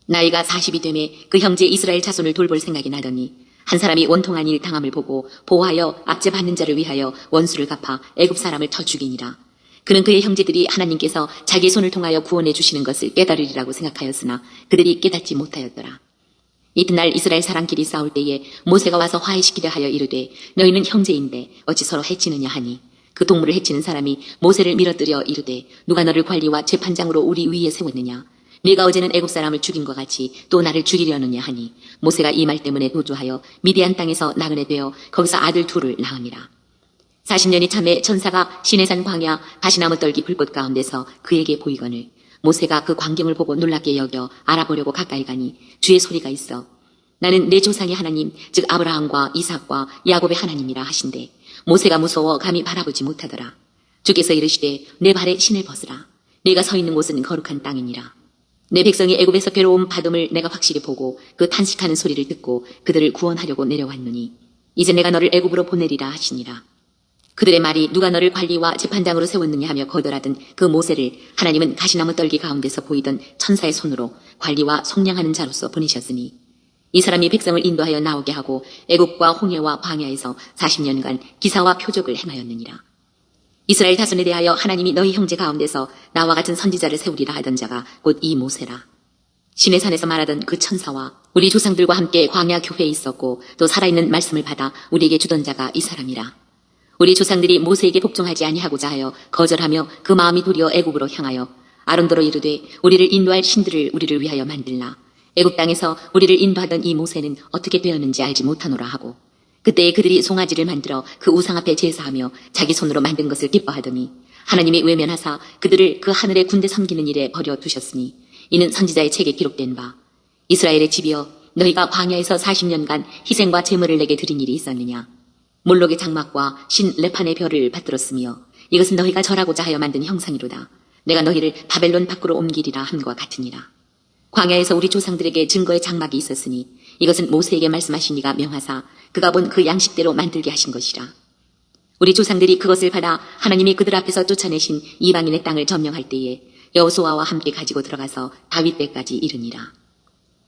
나이가 40이 되매 그 형제 이스라엘 자손을 돌볼 생각이 나더니, 한 사람이 원통한 일 당함을 보고 보호하여 압제 받는 자를 위하여 원수를 갚아 애굽 사람을 터 죽이니라. 그는 그의 형제들이 하나님께서 자기의 손을 통하여 구원해 주시는 것을 깨달으리라고 생각하였으나 그들이 깨닫지 못하였더라. 이튿날 이스라엘 사람끼리 싸울 때에 모세가 와서 화해시키려 하여 이르되, 너희는 형제인데 어찌 서로 해치느냐 하니, 그 동물을 해치는 사람이 모세를 밀어뜨려 이르되, 누가 너를 관리와 재판장으로 우리 위에 세웠느냐? 네가 어제는 애굽 사람을 죽인 것 같이 또 나를 죽이려느냐 하니 모세가 이 말 때문에 도주하여 미디안 땅에서 나그네 되어 거기서 아들 둘을 낳으니라. 40년이 참에 천사가 시내산 광야 가시나무 떨기 불꽃 가운데서 그에게 보이거늘 모세가 그 광경을 보고 놀랍게 여겨 알아보려고 가까이 가니 주의 소리가 있어 나는 내 조상의 하나님 즉 아브라함과 이삭과 야곱의 하나님이라 하신대 모세가 무서워 감히 바라보지 못하더라. 주께서 이르시되 내 발에 신을 벗으라. 내가 서 있는 곳은 거룩한 땅이니라. 내 백성이 애굽에서 괴로움 받음을 내가 확실히 보고 그 탄식하는 소리를 듣고 그들을 구원하려고 내려왔노니 이제 내가 너를 애굽으로 보내리라 하시니라. 그들의 말이 누가 너를 관리와 재판장으로 세웠느냐 하며 거절하던 그 모세를 하나님은 가시나무 떨기 가운데서 보이던 천사의 손으로 관리와 속량하는 자로서 보내셨으니 이 사람이 백성을 인도하여 나오게 하고 애굽과 홍해와 광야에서 40년간 기사와 표적을 행하였느니라. 이스라엘 자손에 대하여 하나님이 너희 형제 가운데서 나와 같은 선지자를 세우리라 하던 자가 곧 이 모세라. 시내산에서 말하던 그 천사와 우리 조상들과 함께 광야 교회에 있었고 또 살아있는 말씀을 받아 우리에게 주던 자가 이 사람이라. 우리 조상들이 모세에게 복종하지 아니하고자 하여 거절하며 그 마음이 도리어 애굽으로 향하여 아론더러 이르되 우리를 인도할 신들을 우리를 위하여 만들라. 애굽 땅에서 우리를 인도하던 이 모세는 어떻게 되었는지 알지 못하노라 하고 그때에 그들이 송아지를 만들어 그 우상 앞에 제사하며 자기 손으로 만든 것을 기뻐하더니 하나님이 외면하사 그들을 그 하늘의 군대 섬기는 일에 버려 두셨으니 이는 선지자의 책에 기록된 바 이스라엘의 집이여 너희가 광야에서 40년간 희생과 제물을 내게 드린 일이 있었느냐. 몰록의 장막과 신 레판의 별을 받들었으며 이것은 너희가 절하고자 하여 만든 형상이로다. 내가 너희를 바벨론 밖으로 옮기리라 함과 같으니라. 광야에서 우리 조상들에게 증거의 장막이 있었으니 이것은 모세에게 말씀하신 이가 명하사 그가 본 그 양식대로 만들게 하신 것이라. 우리 조상들이 그것을 받아 하나님이 그들 앞에서 쫓아내신 이방인의 땅을 점령할 때에 여호수아와 함께 가지고 들어가서 다윗 때까지 이르니라.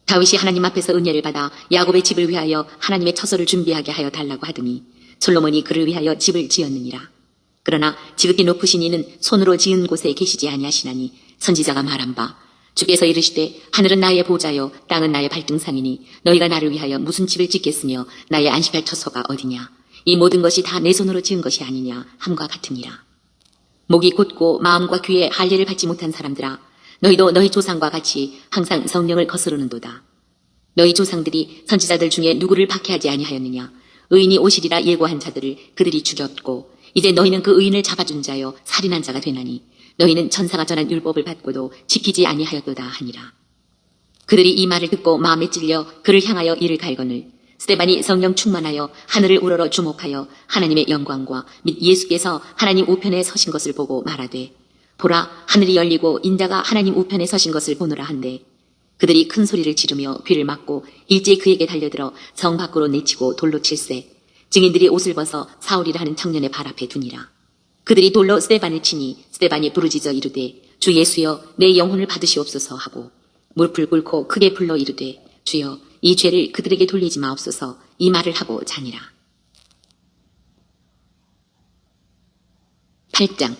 다윗이 하나님 앞에서 은혜를 받아 야곱의 집을 위하여 하나님의 처소를 준비하게 하여 달라고 하더니 솔로몬이 그를 위하여 집을 지었느니라. 그러나 지극히 높으신 이는 손으로 지은 곳에 계시지 아니하시나니 선지자가 말한 바 주께서 이르시되 하늘은 나의 보좌요 땅은 나의 발등상이니 너희가 나를 위하여 무슨 집을 짓겠으며 나의 안식할 처소가 어디냐. 이 모든 것이 다 내 손으로 지은 것이 아니냐 함과 같으니라. 목이 곧고 마음과 귀에 할례를 받지 못한 사람들아 너희도 너희 조상과 같이 항상 성령을 거스르는도다. 너희 조상들이 선지자들 중에 누구를 박해하지 아니하였느냐. 의인이 오시리라 예고한 자들을 그들이 죽였고 이제 너희는 그 의인을 잡아준 자여 살인한 자가 되나니 너희는 천사가 전한 율법을 받고도 지키지 아니하였도다 하니라. 그들이 이 말을 듣고 마음에 찔려 그를 향하여 이를 갈거늘 스데반이 성령 충만하여 하늘을 우러러 주목하여 하나님의 영광과 및 예수께서 하나님 우편에 서신 것을 보고 말하되 보라 하늘이 열리고 인자가 하나님 우편에 서신 것을 보노라 한데 그들이 큰 소리를 지르며 귀를 막고 일제히 그에게 달려들어 성 밖으로 내치고 돌로 칠세 증인들이 옷을 벗어 사울이라 하는 청년의 발 앞에 두니라. 그들이 돌로 스데반을 치니 스데반이 부르짖어 이르되 주 예수여 내 영혼을 받으시옵소서 하고 무릎을 꿇고 크게 불러 이르되 주여 이 죄를 그들에게 돌리지 마옵소서 이 말을 하고 자니라. 8장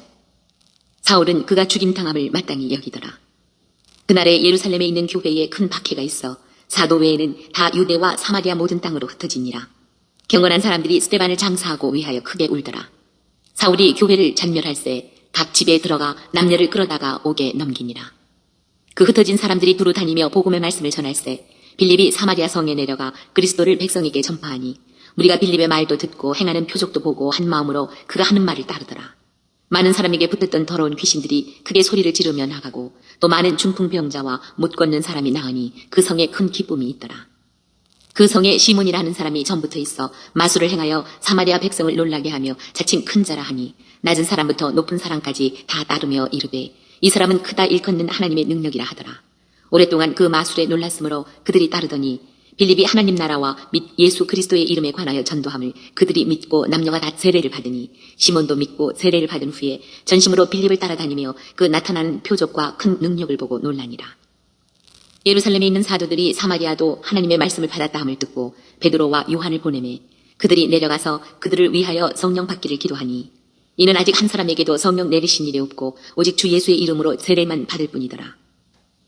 사울은 그가 죽임당함을 마땅히 여기더라. 그날에 예루살렘에 있는 교회에 큰 박해가 있어 사도 외에는 다 유대와 사마리아 모든 땅으로 흩어지니라. 경건한 사람들이 스데반을 장사하고 위하여 크게 울더라. 사울이 교회를 잔멸할새 각 집에 들어가 남녀를 끌어다가 옥에 넘기니라. 그 흩어진 사람들이 두루 다니며 복음의 말씀을 전할새 빌립이 사마리아 성에 내려가 그리스도를 백성에게 전파하니 우리가 빌립의 말도 듣고 행하는 표적도 보고 한 마음으로 그가 하는 말을 따르더라. 많은 사람에게 붙었던 더러운 귀신들이 크게 소리를 지르며 나가고 또 많은 중풍병자와 못 걷는 사람이 나으니 그 성에 큰 기쁨이 있더라. 그 성에 시몬이라는 사람이 전부터 있어 마술을 행하여 사마리아 백성을 놀라게 하며 자칭 큰 자라 하니 낮은 사람부터 높은 사람까지 다 따르며 이르되 이 사람은 크다 일컫는 하나님의 능력이라 하더라. 오랫동안 그 마술에 놀랐으므로 그들이 따르더니 빌립이 하나님 나라와 및 예수 그리스도의 이름에 관하여 전도함을 그들이 믿고 남녀가 다 세례를 받으니 시몬도 믿고 세례를 받은 후에 전심으로 빌립을 따라다니며 그 나타나는 표적과 큰 능력을 보고 놀라니라. 예루살렘에 있는 사도들이 사마리아도 하나님의 말씀을 받았다 함을 듣고 베드로와 요한을 보내매 그들이 내려가서 그들을 위하여 성령 받기를 기도하니 이는 아직 한 사람에게도 성령 내리신 일이 없고 오직 주 예수의 이름으로 세례만 받을 뿐이더라.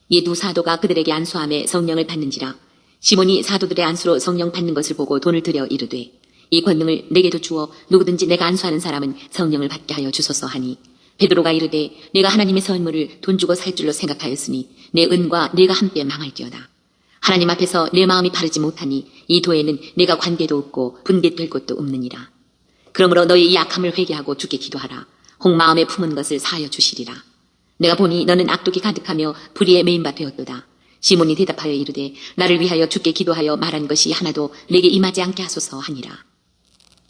이 두 사도가 그들에게 안수함에 성령을 받는지라. 시몬이 사도들의 안수로 성령 받는 것을 보고 돈을 들여 이르되 이 권능을 내게도 주어 누구든지 내가 안수하는 사람은 성령을 받게 하여 주소서 하니 베드로가 이르되 내가 하나님의 선물을 돈 주고 살 줄로 생각하였으니 내 은과 내가 함께 망할지어다. 하나님 앞에서 내 마음이 바르지 못하니 이 도에는 내가 관계도 없고 분別될 것도 없느니라. 그러므로 너의 이 약함을 회개하고 주께 기도하라. 혹 마음에 품은 것을 사하여 주시리라. 내가 보니 너는 악독이 가득하며 불의에 메인 바 되었도다. 시몬이 대답하여 이르되 나를 위하여 주께 기도하여 말한 것이 하나도 내게 임하지 않게 하소서 하니라.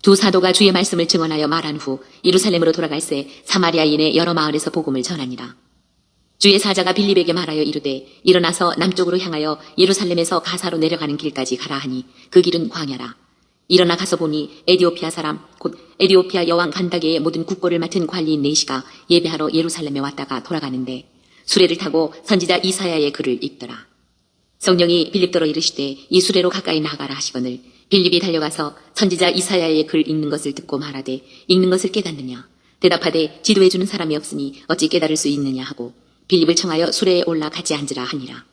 두 사도가 주의 말씀을 증언하여 말한 후 예루살렘으로 돌아갈새 사마리아인의 여러 마을에서 복음을 전하니라. 주의 사자가 빌립에게 말하여 이르되 일어나서 남쪽으로 향하여 예루살렘에서 가사로 내려가는 길까지 가라 하니 그 길은 광야라. 일어나 가서 보니 에디오피아 사람 곧 에디오피아 여왕 간다게의 모든 국고를 맡은 관리인 네시가 예배하러 예루살렘에 왔다가 돌아가는데 수레를 타고 선지자 이사야의 글을 읽더라. 성령이 빌립더러 이르시되 이 수레로 가까이 나가라 하시거늘 빌립이 달려가서 선지자 이사야의 글 읽는 것을 듣고 말하되 읽는 것을 깨닫느냐. 대답하되 지도해주는 사람이 없으니 어찌 깨달을 수 있느냐 하고 빌립을 청하여 수레에 올라 같이 앉으라 하니라.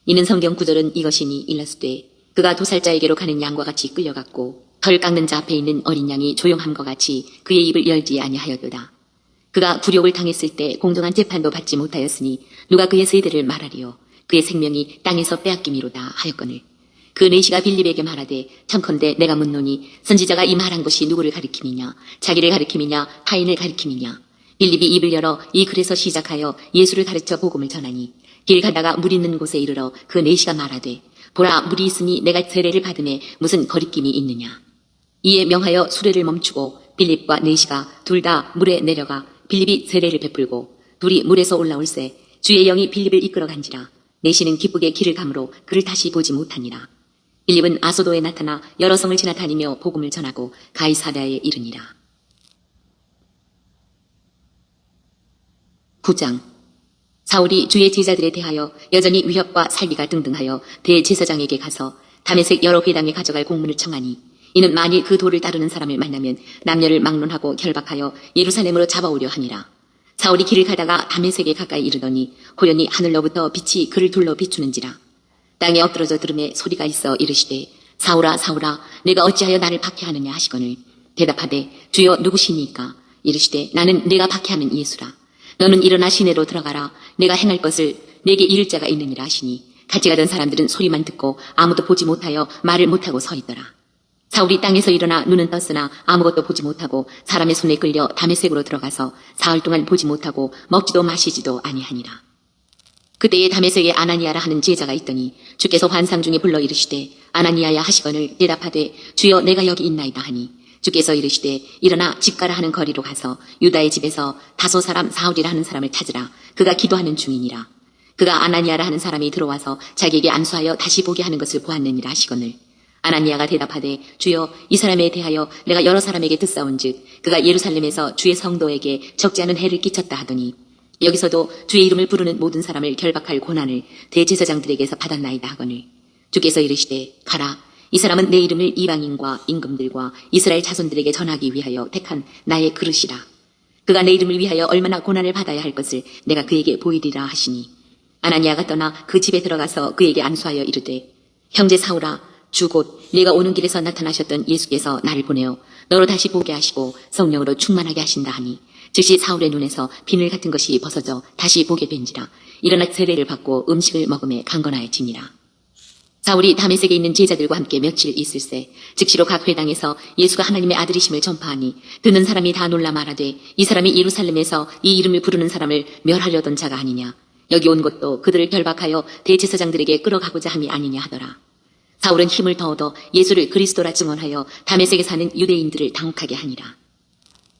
이는 성경 구절은 이것이니 일렀으되 그가 도살자에게로 가는 양과 같이 끌려갔고 털 깎는 자 앞에 있는 어린 양이 조용함과 같이 그의 입을 열지 아니하였도다. 그가 굴욕을 당했을 때 공정한 재판도 받지 못하였으니 누가 그의 세대를 말하리요. 그의 생명이 땅에서 빼앗김이로다 하였거늘 그 네시가 빌립에게 말하되 청컨대 내가 묻노니 선지자가 이 말한 것이 누구를 가리킴이냐 자기를 가리킴이냐 타인을 가리킴이냐. 빌립이 입을 열어 이 글에서 시작하여 예수를 가르쳐 복음을 전하니 길 가다가 물 있는 곳에 이르러 그 네시가 말하되 보라 물이 있으니 내가 세례를 받음에 무슨 거리낌이 있느냐. 이에 명하여 수레를 멈추고 빌립과 네시가 둘 다 물에 내려가 빌립이 세례를 베풀고 둘이 물에서 올라올새 주의 영이 빌립을 이끌어 간지라. 네시는 기쁘게 길을 가므로 그를 다시 보지 못하니라. 빌립은 아소도에 나타나 여러 성을 지나 다니며 복음을 전하고 가이사랴에 이르니라. 9장. 사울이 주의 제자들에 대하여 여전히 위협과 살기가 등등하여 대제사장에게 가서 다메섹 여러 회당에 가져갈 공문을 청하니 이는 만일 그 도를 따르는 사람을 만나면 남녀를 막론하고 결박하여 예루살렘으로 잡아오려 하니라. 사울이 길을 가다가 다메섹에 가까이 이르더니 호련히 하늘로부터 빛이 그를 둘러 비추는지라. 땅에 엎드러져 들음에 소리가 있어 이르시되 사울아 사울아 내가 어찌하여 나를 박해하느냐 하시거늘 대답하되 주여 누구시니까. 이르시되 나는 내가 박해하는 예수라. 너는 일어나 시내로 들어가라. 내가 행할 것을 내게 이를 자가 있느니라 하시니 같이 가던 사람들은 소리만 듣고 아무도 보지 못하여 말을 못하고 서 있더라. 사울이 땅에서 일어나 눈은 떴으나 아무것도 보지 못하고 사람의 손에 끌려 다메섹으로 들어가서 사흘 동안 보지 못하고 먹지도 마시지도 아니하니라. 그때에 다메섹에 아나니아라 하는 제자가 있더니 주께서 환상 중에 불러 이르시되 아나니아야 하시거늘 대답하되 주여 내가 여기 있나이다 하니 주께서 이르시되 일어나 집 가라 하는 거리로 가서 유다의 집에서 다소 사람 사울이라 하는 사람을 찾으라. 그가 기도하는 중이니라. 그가 아나니아라 하는 사람이 들어와서 자기에게 안수하여 다시 보게 하는 것을 보았느니라 하시거늘 아나니아가 대답하되 주여 이 사람에 대하여 내가 여러 사람에게 듣사온즉 그가 예루살렘에서 주의 성도에게 적지 않은 해를 끼쳤다 하더니 여기서도 주의 이름을 부르는 모든 사람을 결박할 고난을 대제사장들에게서 받았나이다 하거늘 주께서 이르시되 가라. 이 사람은 내 이름을 이방인과 임금들과 이스라엘 자손들에게 전하기 위하여 택한 나의 그릇이라. 그가 내 이름을 위하여 얼마나 고난을 받아야 할 것을 내가 그에게 보이리라 하시니 아나니아가 떠나 그 집에 들어가서 그에게 안수하여 이르되 형제 사울아 주 곧 네가 오는 길에서 나타나셨던 예수께서 나를 보내어 너로 다시 보게 하시고 성령으로 충만하게 하신다 하니 즉시 사울의 눈에서 비늘 같은 것이 벗어져 다시 보게 된지라. 일어나 세례를 받고 음식을 먹음에 강건하여지니라. 사울이 다메섹에 있는 제자들과 함께 며칠 있을새 즉시로 각 회당에서 예수가 하나님의 아들이심을 전파하니 듣는 사람이 다 놀라 말하되 이 사람이 예루살렘에서 이 이름을 부르는 사람을 멸하려던 자가 아니냐. 여기 온 것도 그들을 결박하여 대제사장들에게 끌어가고자 함이 아니냐 하더라. 사울은 힘을 더 얻어 예수를 그리스도라 증언하여 다메섹에 사는 유대인들을 당혹하게 하니라.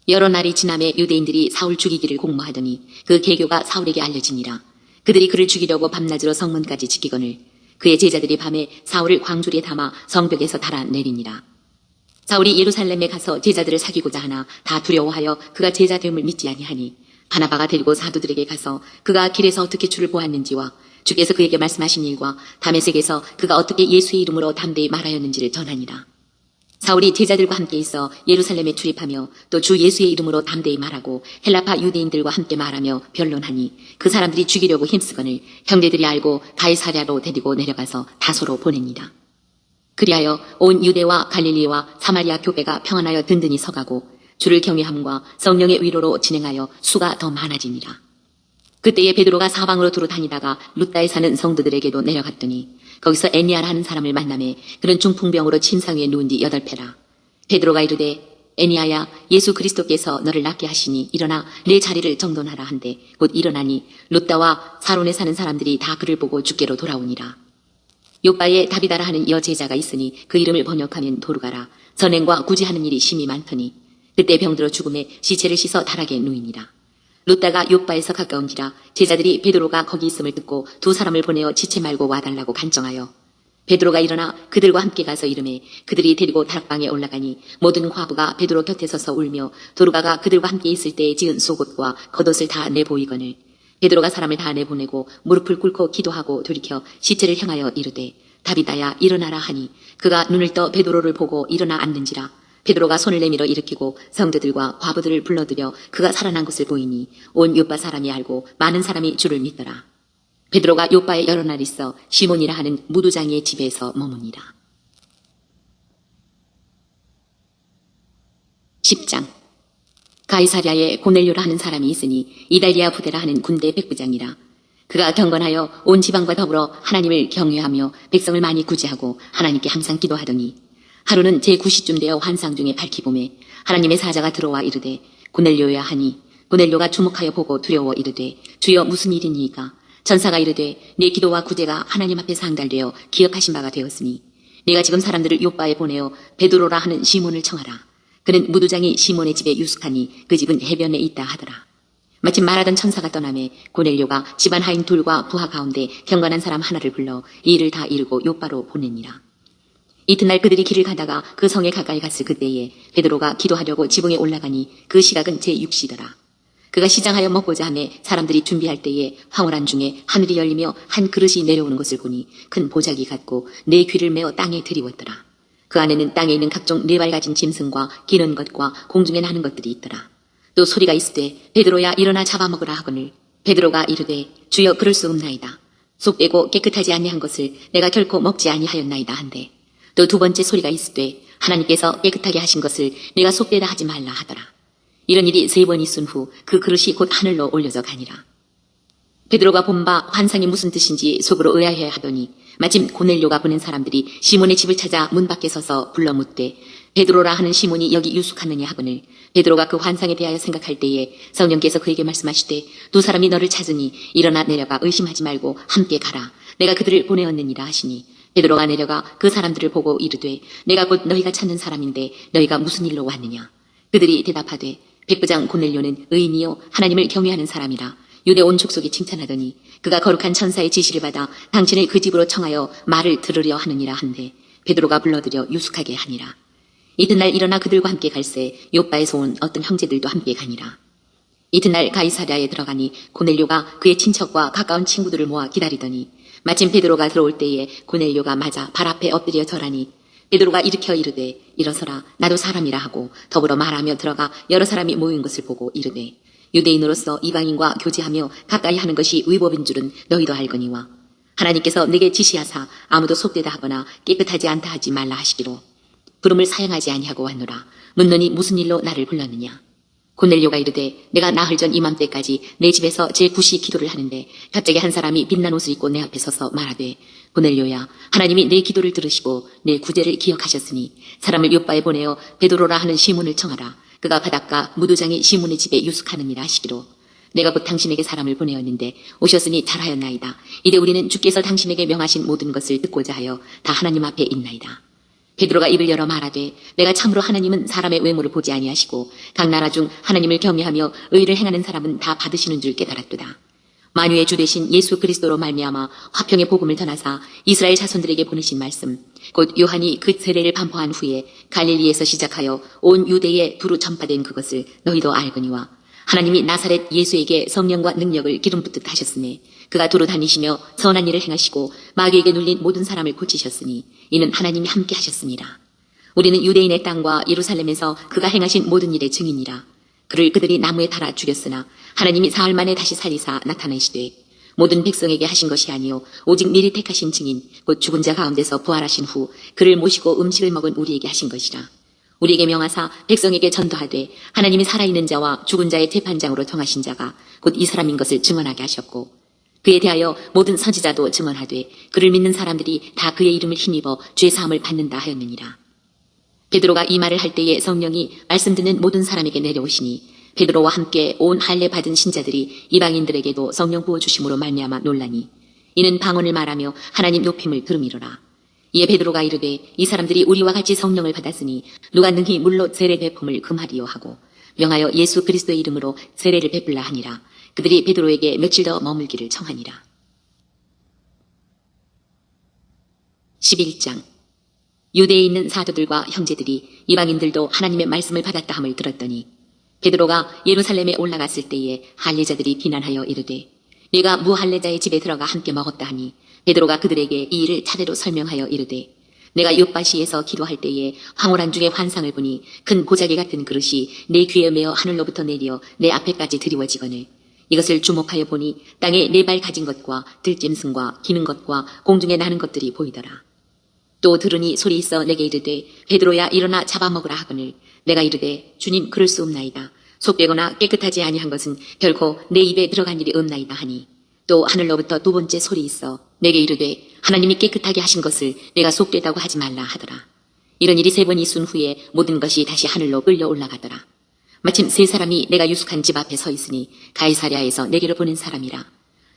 여러 날이 지남에 유대인들이 사울 죽이기를 공모하더니 그 계교가 사울에게 알려지니라. 그들이 그를 죽이려고 밤낮으로 성문까지 지키거늘 그의 제자들이 밤에 사울을 광주리에 담아 성벽에서 달아내리니라. 사울이 예루살렘에 가서 제자들을 사귀고자 하나 다 두려워하여 그가 제자됨을 믿지 아니하니 바나바가 데리고 사도들에게 가서 그가 길에서 어떻게 주를 보았는지와 주께서 그에게 말씀하신 일과 다메섹에서 그가 어떻게 예수의 이름으로 담대히 말하였는지를 전하니라. 사울이 제자들과 함께 있어 예루살렘에 출입하며 또 주 예수의 이름으로 담대히 말하고 헬라파 유대인들과 함께 말하며 변론하니 그 사람들이 죽이려고 힘쓰거늘 형제들이 알고 가이사랴로 데리고 내려가서 다소로 보냅니다. 그리하여 온 유대와 갈릴리와 사마리아 교회가 평안하여 든든히 서가고 주를 경외함과 성령의 위로로 진행하여 수가 더 많아지니라. 그때에 베드로가 사방으로 두루 다니다가 룻다에 사는 성도들에게도 내려갔더니 거기서 애니아라 하는 사람을 만나매 그는 중풍병으로 침상 위에 누운 지 8패라. 베드로가 이르되 애니아야, 예수 그리스도께서 너를 낫게 하시니 일어나 내 자리를 정돈하라 한데 곧 일어나니 룻다와 사론에 사는 사람들이 다 그를 보고 주께로 돌아오니라. 요바에 다비다라 하는 여제자가 있으니 그 이름을 번역하면 도르가라. 선행과 구제하는 일이 심히 많더니 그때 병들어 죽음에 시체를 씻어 다락에 누이니라. 룻다가 요바에서 가까운지라 제자들이 베드로가 거기 있음을 듣고 두 사람을 보내어 지체 말고 와달라고 간청하여 베드로가 일어나 그들과 함께 가서 이르매 그들이 데리고 다락방에 올라가니 모든 과부가 베드로 곁에 서서 울며 도르가가 그들과 함께 있을 때에 지은 속옷과 겉옷을 다 내보이거늘 베드로가 사람을 다 내보내고 무릎을 꿇고 기도하고 돌이켜 시체를 향하여 이르되 다비다야 일어나라 하니 그가 눈을 떠 베드로를 보고 일어나 앉는지라. 베드로가 손을 내밀어 일으키고 성도들과 과부들을 불러들여 그가 살아난 것을 보이니 온 요빠 사람이 알고 많은 사람이 주를 믿더라. 베드로가 요빠에 여러 날 있어 시몬이라 하는 무두장이의 집에서 머무니라. 10장. 가이사랴에 고넬료라 하는 사람이 있으니 이달리아 부대라 하는 군대 백부장이라. 그가 경건하여 온 지방과 더불어 하나님을 경외하며 백성을 많이 구제하고 하나님께 항상 기도하더니 하루는 제9시쯤 되어 환상 중에 밝히 보매 하나님의 사자가 들어와 이르되 고넬료야 하니 고넬료가 주목하여 보고 두려워 이르되 주여 무슨 일이니이까. 전사가 이르되 내 기도와 구제가 하나님 앞에 상달되어 기억하신 바가 되었으니 내가 지금 사람들을 요바에 보내어 베드로라 하는 시몬을 청하라. 그는 무두장이 시몬의 집에 유숙하니 그 집은 해변에 있다 하더라. 마침 말하던 천사가 떠나매 고넬료가 집안 하인 둘과 부하 가운데 경건한 사람 하나를 불러 이 일을 다 이루고 요바로 보내니라. 이튿날 그들이 길을 가다가 그 성에 가까이 갔을 그때에 베드로가 기도하려고 지붕에 올라가니 그 시각은 제6시더라. 그가 시장하여 먹고자 하며 사람들이 준비할 때에 황홀한 중에 하늘이 열리며 한 그릇이 내려오는 것을 보니 큰 보자기 같고 네 귀를 메어 땅에 들이웠더라. 그 안에는 땅에 있는 각종 네 발 가진 짐승과 기는 것과 공중에 나는 것들이 있더라. 또 소리가 있으되 베드로야 일어나 잡아먹으라 하거늘 베드로가 이르되 주여 그럴 수 없나이다. 속되고 깨끗하지 아니한 것을 내가 결코 먹지 아니하였나이다 한데 또 두 번째 소리가 있으되 하나님께서 깨끗하게 하신 것을 내가 속되다 하지 말라 하더라. 이런 일이 3번 있은 후 그 그릇이 곧 하늘로 올려져 가니라. 베드로가 본 바 환상이 무슨 뜻인지 속으로 의아해 하더니 마침 고넬료가 보낸 사람들이 시몬의 집을 찾아 문 밖에 서서 불러 묻되 베드로라 하는 시몬이 여기 유숙하느냐 하거늘 베드로가 그 환상에 대하여 생각할 때에 성령께서 그에게 말씀하시되 두 사람이 너를 찾으니 일어나 내려가 의심하지 말고 함께 가라. 내가 그들을 보내었느니라 하시니 베드로가 내려가 그 사람들을 보고 이르되 내가 곧 너희가 찾는 사람인데 너희가 무슨 일로 왔느냐. 그들이 대답하되 백부장 고넬료는 의인이요 하나님을 경외하는 사람이라. 유대 온 족속이 칭찬하더니 그가 거룩한 천사의 지시를 받아 당신을 그 집으로 청하여 말을 들으려 하느니라 한데 베드로가 불러들여 유숙하게 하니라. 이튿날 일어나 그들과 함께 갈새 요바에서 온 어떤 형제들도 함께 가니라. 이튿날 가이사랴에 들어가니 고넬료가 그의 친척과 가까운 친구들을 모아 기다리더니 마침 베드로가 들어올 때에 고넬료가 맞아 발 앞에 엎드려 절하니 베드로가 일으켜 이르되 일어서라 나도 사람이라 하고 더불어 말하며 들어가 여러 사람이 모인 것을 보고 이르되 유대인으로서 이방인과 교제하며 가까이 하는 것이 위법인 줄은 너희도 알거니와 하나님께서 내게 지시하사 아무도 속되다 하거나 깨끗하지 않다 하지 말라 하시기로 부름을 사양하지 아니하고 왔노라. 묻노니 무슨 일로 나를 불렀느냐. 고넬료가 이르되 내가 나흘 전 이맘때까지 내 집에서 제9시 기도를 하는데 갑자기 한 사람이 빛난 옷을 입고 내 앞에 서서 말하되 고넬료야 하나님이 내 기도를 들으시고 내 구제를 기억하셨으니 사람을 요바에 보내어 베드로라 하는 시몬을 청하라. 그가 바닷가 무두장이 시몬의 집에 유숙하느니라 하시기로 내가 곧 당신에게 사람을 보내었는데 오셨으니 잘하였나이다. 이제 우리는 주께서 당신에게 명하신 모든 것을 듣고자 하여 다 하나님 앞에 있나이다. 베드로가 입을 열어 말하되 내가 참으로 하나님은 사람의 외모를 보지 아니하시고 각 나라 중 하나님을 경외하며 의를 행하는 사람은 다 받으시는 줄 깨달았도다. 만유의 주 되신 예수 그리스도로 말미암아 화평의 복음을 전하사 이스라엘 자손들에게 보내신 말씀 곧 요한이 그 세례를 반포한 후에 갈릴리에서 시작하여 온 유대에 두루 전파된 그것을 너희도 알거니와 하나님이 나사렛 예수에게 성령과 능력을 기름 붓듯 하셨으니 그가 두루 다니시며 선한 일을 행하시고 마귀에게 눌린 모든 사람을 고치셨으니 이는 하나님이 함께 하셨습니다. 우리는 유대인의 땅과 예루살렘에서 그가 행하신 모든 일의 증인이라. 그를 그들이 나무에 달아 죽였으나 하나님이 사흘 만에 다시 살리사 나타내시되 모든 백성에게 하신 것이 아니요 오직 미리 택하신 증인 곧 죽은 자 가운데서 부활하신 후 그를 모시고 음식을 먹은 우리에게 하신 것이라. 우리에게 명하사 백성에게 전도하되 하나님이 살아있는 자와 죽은 자의 재판장으로 정하신 자가 곧 이 사람인 것을 증언하게 하셨고 그에 대하여 모든 선지자도 증언하되 그를 믿는 사람들이 다 그의 이름을 힘입어 죄 사함을 받는다 하였느니라. 베드로가 이 말을 할 때에 성령이 말씀 듣는 모든 사람에게 내려오시니 베드로와 함께 온 할례 받은 신자들이 이방인들에게도 성령 부어 주심으로 말미암아 놀라니 이는 방언을 말하며 하나님 높임을 들음이로라. 이에 베드로가 이르되 이 사람들이 우리와 같이 성령을 받았으니 누가 능히 물로 세례 베품을 금하리요 하고 명하여 예수 그리스도의 이름으로 세례를 베풀라 하니라. 그들이 베드로에게 며칠 더 머물기를 청하니라. 11장. 유대에 있는 사도들과 형제들이 이방인들도 하나님의 말씀을 받았다 함을 들었더니 베드로가 예루살렘에 올라갔을 때에 할례자들이 비난하여 이르되 네가 무할례자의 집에 들어가 함께 먹었다 하니 베드로가 그들에게 이 일을 차례로 설명하여 이르되 내가 욥바시에서 기도할 때에 황홀한 중에 환상을 보니 큰 보자기 같은 그릇이 내 귀에 매어 하늘로부터 내려 내 앞에까지 드리워지거늘 이것을 주목하여 보니 땅에 네 발 가진 것과 들짐승과 기는 것과 공중에 나는 것들이 보이더라. 또 들으니 소리 있어 내게 이르되 베드로야 일어나 잡아먹으라 하거늘 내가 이르되 주님 그럴 수 없나이다. 속되거나 깨끗하지 아니한 것은 결코 내 입에 들어간 일이 없나이다 하니 또 하늘로부터 두 번째 소리 있어 내게 이르되 하나님이 깨끗하게 하신 것을 내가 속되다고 하지 말라 하더라. 이런 일이 세 번 있은 후에 모든 것이 다시 하늘로 끌려 올라가더라. 마침 세 사람이 내가 유숙한 집 앞에 서 있으니 가이사랴에서 내게로 보낸 사람이라.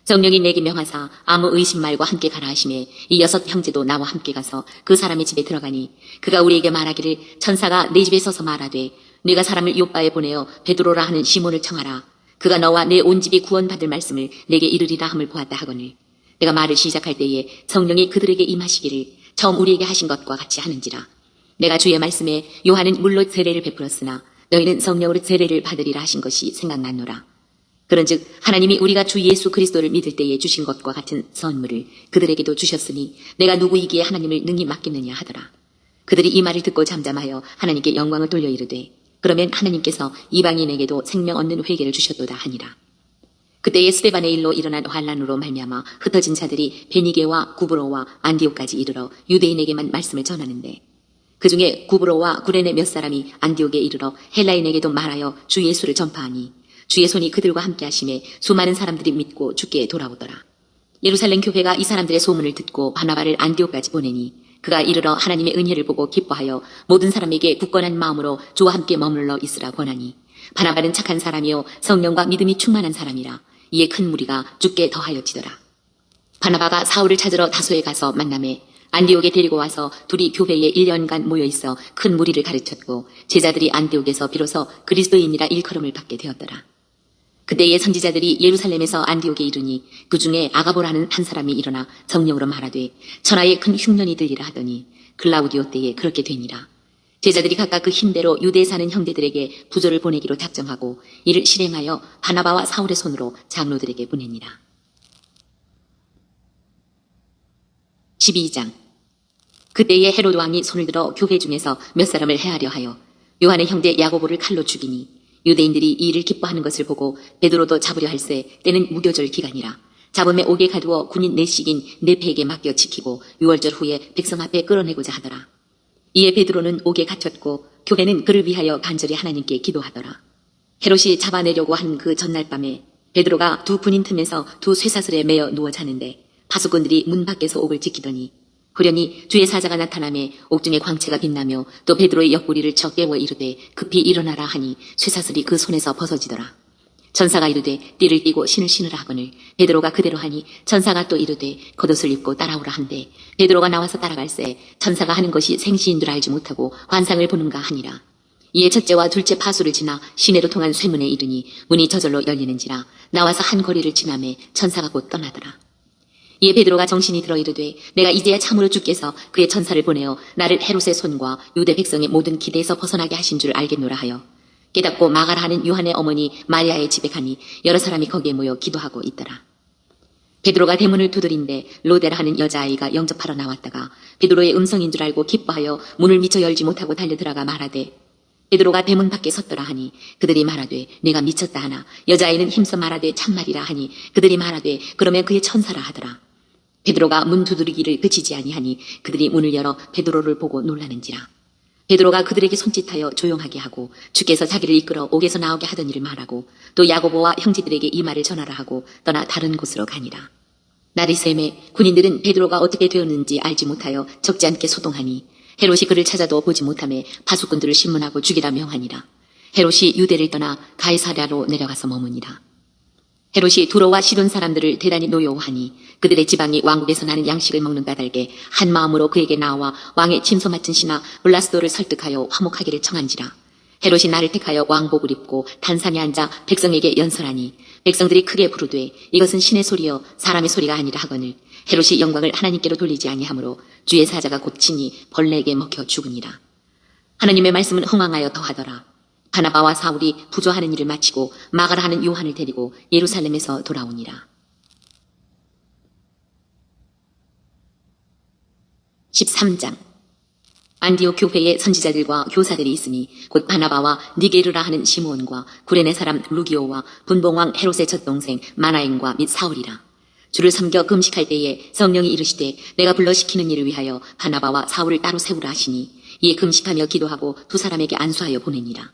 성령이 내게 명하사 아무 의심 말고 함께 가라 하시매 이 6 형제도 나와 함께 가서 그 사람의 집에 들어가니 그가 우리에게 말하기를 천사가 내 집에 서서 말하되 네가 사람을 요바에 보내어 베드로라 하는 시몬을 청하라. 그가 너와 내 온 집이 구원받을 말씀을 내게 이르리라 함을 보았다 하거늘 내가 말을 시작할 때에 성령이 그들에게 임하시기를 처음 우리에게 하신 것과 같이 하는지라. 내가 주의 말씀에 요한은 물로 세례를 베풀었으나 너희는 성령으로 세례를 받으리라 하신 것이 생각났노라. 그런즉 하나님이 우리가 주 예수 그리스도를 믿을 때에 주신 것과 같은 선물을 그들에게도 주셨으니 내가 누구이기에 하나님을 능히 맡겠느냐 하더라. 그들이 이 말을 듣고 잠잠하여 하나님께 영광을 돌려 이르되 그러면 하나님께서 이방인에게도 생명 얻는 회개를 주셨도다 하니라. 그때에 스데반의 일로 일어난 환란으로 말미암아 흩어진 자들이 베니게와 구브로와 안디옥까지 이르러 유대인에게만 말씀을 전하는데 그 중에 구브로와 구레네 몇 사람이 안디옥에 이르러 헬라인에게도 말하여 주 예수를 전파하니 주의 손이 그들과 함께 하심에 수많은 사람들이 믿고 주께 돌아오더라. 예루살렘 교회가 이 사람들의 소문을 듣고 바나바를 안디옥까지 보내니 그가 이르러 하나님의 은혜를 보고 기뻐하여 모든 사람에게 굳건한 마음으로 주와 함께 머물러 있으라 권하니 바나바는 착한 사람이요 성령과 믿음이 충만한 사람이라. 이에 큰 무리가 주께 더하여지더라. 바나바가 사울을 찾으러 다소에 가서 만남에 안디옥에 데리고 와서 둘이 교회에 1년간 모여있어 큰 무리를 가르쳤고 제자들이 안디옥에서 비로소 그리스도인이라 일컬음을 받게 되었더라. 그때의 선지자들이 예루살렘에서 안디옥에 이르니 그 중에 아가보라는 한 사람이 일어나 성령으로 말하되 천하에 큰 흉년이 들리라 하더니 글라우디오 때에 그렇게 되니라. 제자들이 각각 그 힘대로 유대에 사는 형제들에게 부조를 보내기로 작정하고 이를 실행하여 바나바와 사울의 손으로 장로들에게 보냅니다. 12장. 그때에 헤로드 왕이 손을 들어 교회 중에서 몇 사람을 해하려 하여 요한의 형제 야고보를 칼로 죽이니 유대인들이 이 일을 기뻐하는 것을 보고 베드로도 잡으려 할세 때는 무교절 기간이라. 잡음에 옥에 가두어 군인 4씩인 네페에게 맡겨 지키고 6월절 후에 백성 앞에 끌어내고자 하더라. 이에 베드로는 옥에 갇혔고 교회는 그를 위하여 간절히 하나님께 기도하더라. 헤롯이 잡아내려고 한 그 전날 밤에 베드로가 두 군인 틈에서 두 쇠사슬에 매어 누워 자는데 파수꾼들이 문 밖에서 옥을 지키더니 후련히 주의 사자가 나타나매 옥중에 광채가 빛나며 또 베드로의 옆구리를 쳐 깨워 이르되 급히 일어나라 하니 쇠사슬이 그 손에서 벗어지더라. 천사가 이르되 띠를 띠고 신을 신으라 하거늘 베드로가 그대로 하니 천사가 또 이르되 겉옷을 입고 따라오라 한데 베드로가 나와서 따라갈새 천사가 하는 것이 생시인 줄 알지 못하고 환상을 보는가 하니라. 이에 첫째와 둘째 파수를 지나 시내로 통한 쇠문에 이르니 문이 저절로 열리는지라. 나와서 한 거리를 지나매 천사가 곧 떠나더라. 이에 베드로가 정신이 들어 이르되 내가 이제야 참으로 주께서 그의 천사를 보내어 나를 헤롯의 손과 유대 백성의 모든 기대에서 벗어나게 하신 줄 알겠노라 하여 깨닫고 마가라 하는 요한의 어머니 마리아의 집에 가니 여러 사람이 거기에 모여 기도하고 있더라. 베드로가 대문을 두드린데 로데라 하는 여자아이가 영접하러 나왔다가 베드로의 음성인 줄 알고 기뻐하여 문을 미처 열지 못하고 달려들어가 말하되 베드로가 대문 밖에 섰더라 하니 그들이 말하되 내가 미쳤다 하나 여자아이는 힘써 말하되 참말이라 하니 그들이 말하되 그러면 그의 천사라 하더라. 베드로가 문 두드리기를 그치지 아니하니 그들이 문을 열어 베드로를 보고 놀라는지라. 베드로가 그들에게 손짓하여 조용하게 하고 주께서 자기를 이끌어 옥에서 나오게 하던 일을 말하고 또 야고보와 형제들에게 이 말을 전하라 하고 떠나 다른 곳으로 가니라. 날이 새매 군인들은 베드로가 어떻게 되었는지 알지 못하여 적지 않게 소동하니 헤롯이 그를 찾아도 보지 못하매 파수꾼들을 신문하고 죽이라 명하니라. 헤롯이 유대를 떠나 가이사랴로 내려가서 머무니라. 헤롯이 두로와 시돈 사람들을 대단히 노여워하니 그들의 지방이 왕국에서 나는 양식을 먹는 까닭에 한 마음으로 그에게 나와 왕의 침소 맡은 신하 블라스도를 설득하여 화목하기를 청한지라. 헤롯이 나를 택하여 왕복을 입고 단상에 앉아 백성에게 연설하니 백성들이 크게 부르되 이것은 신의 소리여 사람의 소리가 아니라 하거늘 헤롯이 영광을 하나님께로 돌리지 아니하므로 주의 사자가 곧 친히 벌레에게 먹혀 죽으니라. 하나님의 말씀은 흥왕하여 더하더라. 바나바와 사울이 부조하는 일을 마치고 마가라 하는 요한을 데리고 예루살렘에서 돌아오니라. 13장. 안디옥 교회에 선지자들과 교사들이 있으니 곧 바나바와 니게르라 하는 시므온과 구레네 사람 루기오와 분봉왕 헤롯의 젖동생 마나엔과 및 사울이라. 주를 섬겨 금식할 때에 성령이 이르시되 내가 불러 시키는 일을 위하여 바나바와 사울을 따로 세우라 하시니 이에 금식하며 기도하고 두 사람에게 안수하여 보내니라.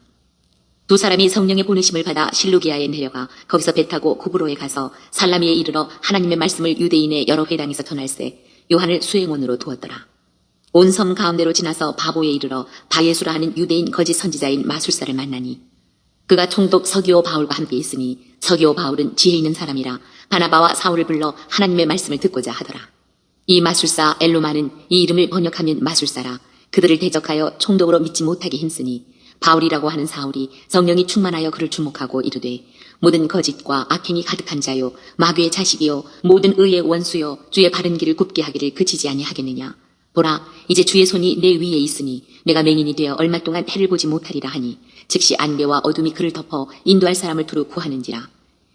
두 사람이 성령의 보내심을 받아 실루기아에 내려가 거기서 배 타고 구브로에 가서 살라미에 이르러 하나님의 말씀을 유대인의 여러 회당에서 전할세 요한을 수행원으로 두었더라. 온 섬 가운데로 지나서 바보에 이르러 바예수라 하는 유대인 거짓 선지자인 마술사를 만나니 그가 총독 서기오 바울과 함께 있으니 서기오 바울은 지혜 있는 사람이라 바나바와 사울을 불러 하나님의 말씀을 듣고자 하더라. 이 마술사 엘로마는 이 이름을 번역하면 마술사라 그들을 대적하여 총독으로 믿지 못하게 힘쓰니 바울이라고 하는 사울이 성령이 충만하여 그를 주목하고 이르되 모든 거짓과 악행이 가득한 자요 마귀의 자식이요 모든 의의 원수요 주의 바른 길을 굽게 하기를 그치지 아니하겠느냐. 보라 이제 주의 손이 내 위에 있으니 내가 맹인이 되어 얼마 동안 해를 보지 못하리라 하니 즉시 안개와 어둠이 그를 덮어 인도할 사람을 두루 구하는지라.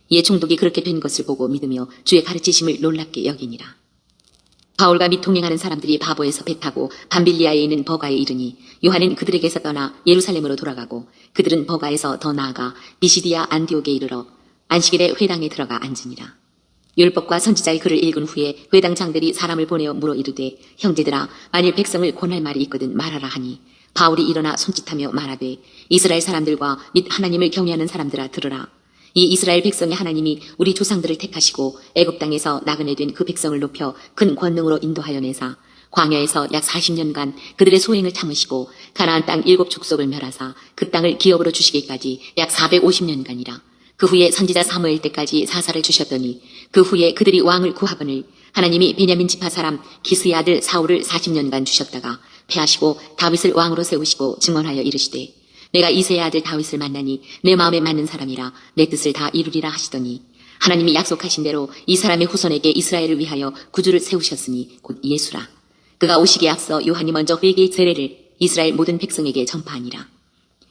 이에 총독이 그렇게 된 것을 보고 믿으며 주의 가르치심을 놀랍게 여기니라. 바울과 및 동행하는 사람들이 바보에서 배 타고 밤빌리아에 있는 버가에 이르니 요한은 그들에게서 떠나 예루살렘으로 돌아가고 그들은 버가에서 더 나아가 비시디아 안디옥에 이르러 안식일에 회당에 들어가 앉으니라. 율법과 선지자의 글을 읽은 후에 회당 장들이 사람을 보내어 물어 이르되 형제들아 만일 백성을 권할 말이 있거든 말하라 하니 바울이 일어나 손짓하며 말하되 이스라엘 사람들과 및 하나님을 경외하는 사람들아 들으라. 이 이스라엘 백성의 하나님이 우리 조상들을 택하시고 애굽 땅에서 나그네 된 그 백성을 높여 큰 권능으로 인도하여 내사 광야에서 약 40년간 그들의 소행을 참으시고 가나안 땅 7 족속을 멸하사 그 땅을 기업으로 주시기까지 약 450년간이라. 그 후에 선지자 사무엘 때까지 사사를 주셨더니 그 후에 그들이 왕을 구하거늘 하나님이 베냐민 지파 사람 기스의 아들 사울을 40년간 주셨다가 패하시고 다윗을 왕으로 세우시고 증언하여 이르시되 내가 이새의 아들 다윗을 만나니 내 마음에 맞는 사람이라 내 뜻을 다 이루리라 하시더니 하나님이 약속하신 대로 이 사람의 후손에게 이스라엘을 위하여 구주를 세우셨으니 곧 예수라. 그가 오시기에 앞서 요한이 먼저 회개의 세례를 이스라엘 모든 백성에게 전파하니라.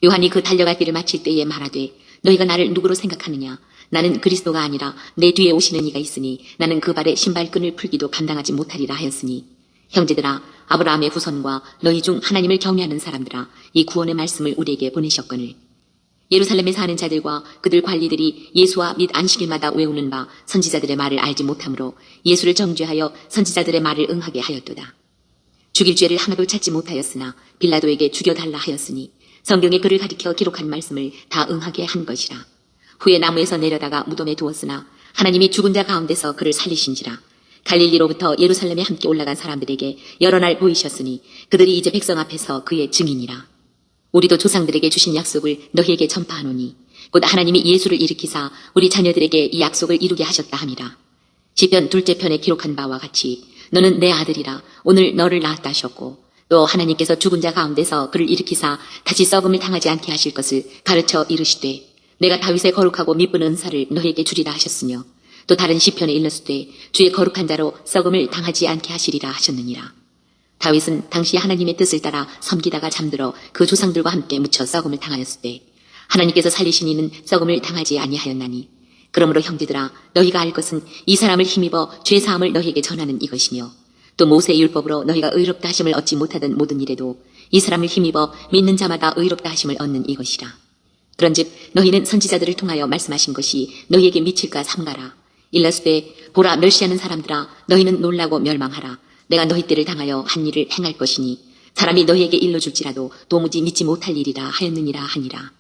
요한이 그 달려갈 길을 마칠 때에 말하되 너희가 나를 누구로 생각하느냐. 나는 그리스도가 아니라 내 뒤에 오시는 이가 있으니 나는 그 발에 신발끈을 풀기도 감당하지 못하리라 하였으니 형제들아 아브라함의 후손과 너희 중 하나님을 경외하는 사람들아 이 구원의 말씀을 우리에게 보내셨거늘 예루살렘에 사는 자들과 그들 관리들이 예수와 및 안식일마다 외우는 바 선지자들의 말을 알지 못하므로 예수를 정죄하여 선지자들의 말을 응하게 하였도다. 죽일 죄를 하나도 찾지 못하였으나 빌라도에게 죽여달라 하였으니 성경에 그를 가리켜 기록한 말씀을 다 응하게 한 것이라. 후에 나무에서 내려다가 무덤에 두었으나 하나님이 죽은 자 가운데서 그를 살리신지라. 갈릴리로부터 예루살렘에 함께 올라간 사람들에게 여러 날 보이셨으니 그들이 이제 백성 앞에서 그의 증인이라. 우리도 조상들에게 주신 약속을 너희에게 전파하노니 곧 하나님이 예수를 일으키사 우리 자녀들에게 이 약속을 이루게 하셨다 함이라. 시편 2째 편에 기록한 바와 같이 너는 내 아들이라 오늘 너를 낳았다 하셨고 또 하나님께서 죽은 자 가운데서 그를 일으키사 다시 썩음을 당하지 않게 하실 것을 가르쳐 이르시되 내가 다윗의 거룩하고 미쁜 은사를 너희에게 주리라 하셨으며 또 다른 시편에 일렀으되 주의 거룩한 자로 썩음을 당하지 않게 하시리라 하셨느니라. 다윗은 당시 하나님의 뜻을 따라 섬기다가 잠들어 그 조상들과 함께 묻혀 썩음을 당하였을 때 하나님께서 살리신 이는 썩음을 당하지 아니하였나니 그러므로 형제들아 너희가 알 것은 이 사람을 힘입어 죄사함을 너희에게 전하는 이것이며 또 모세의 율법으로 너희가 의롭다 하심을 얻지 못하던 모든 일에도 이 사람을 힘입어 믿는 자마다 의롭다 하심을 얻는 이것이라. 그런즉 너희는 선지자들을 통하여 말씀하신 것이 너희에게 미칠까 삼가라. 일렀으되 보라 멸시하는 사람들아 너희는 놀라고 멸망하라. 내가 너희 때를 당하여 한 일을 행할 것이니 사람이 너희에게 일러줄지라도 도무지 믿지 못할 일이라 하였느니라 하니라.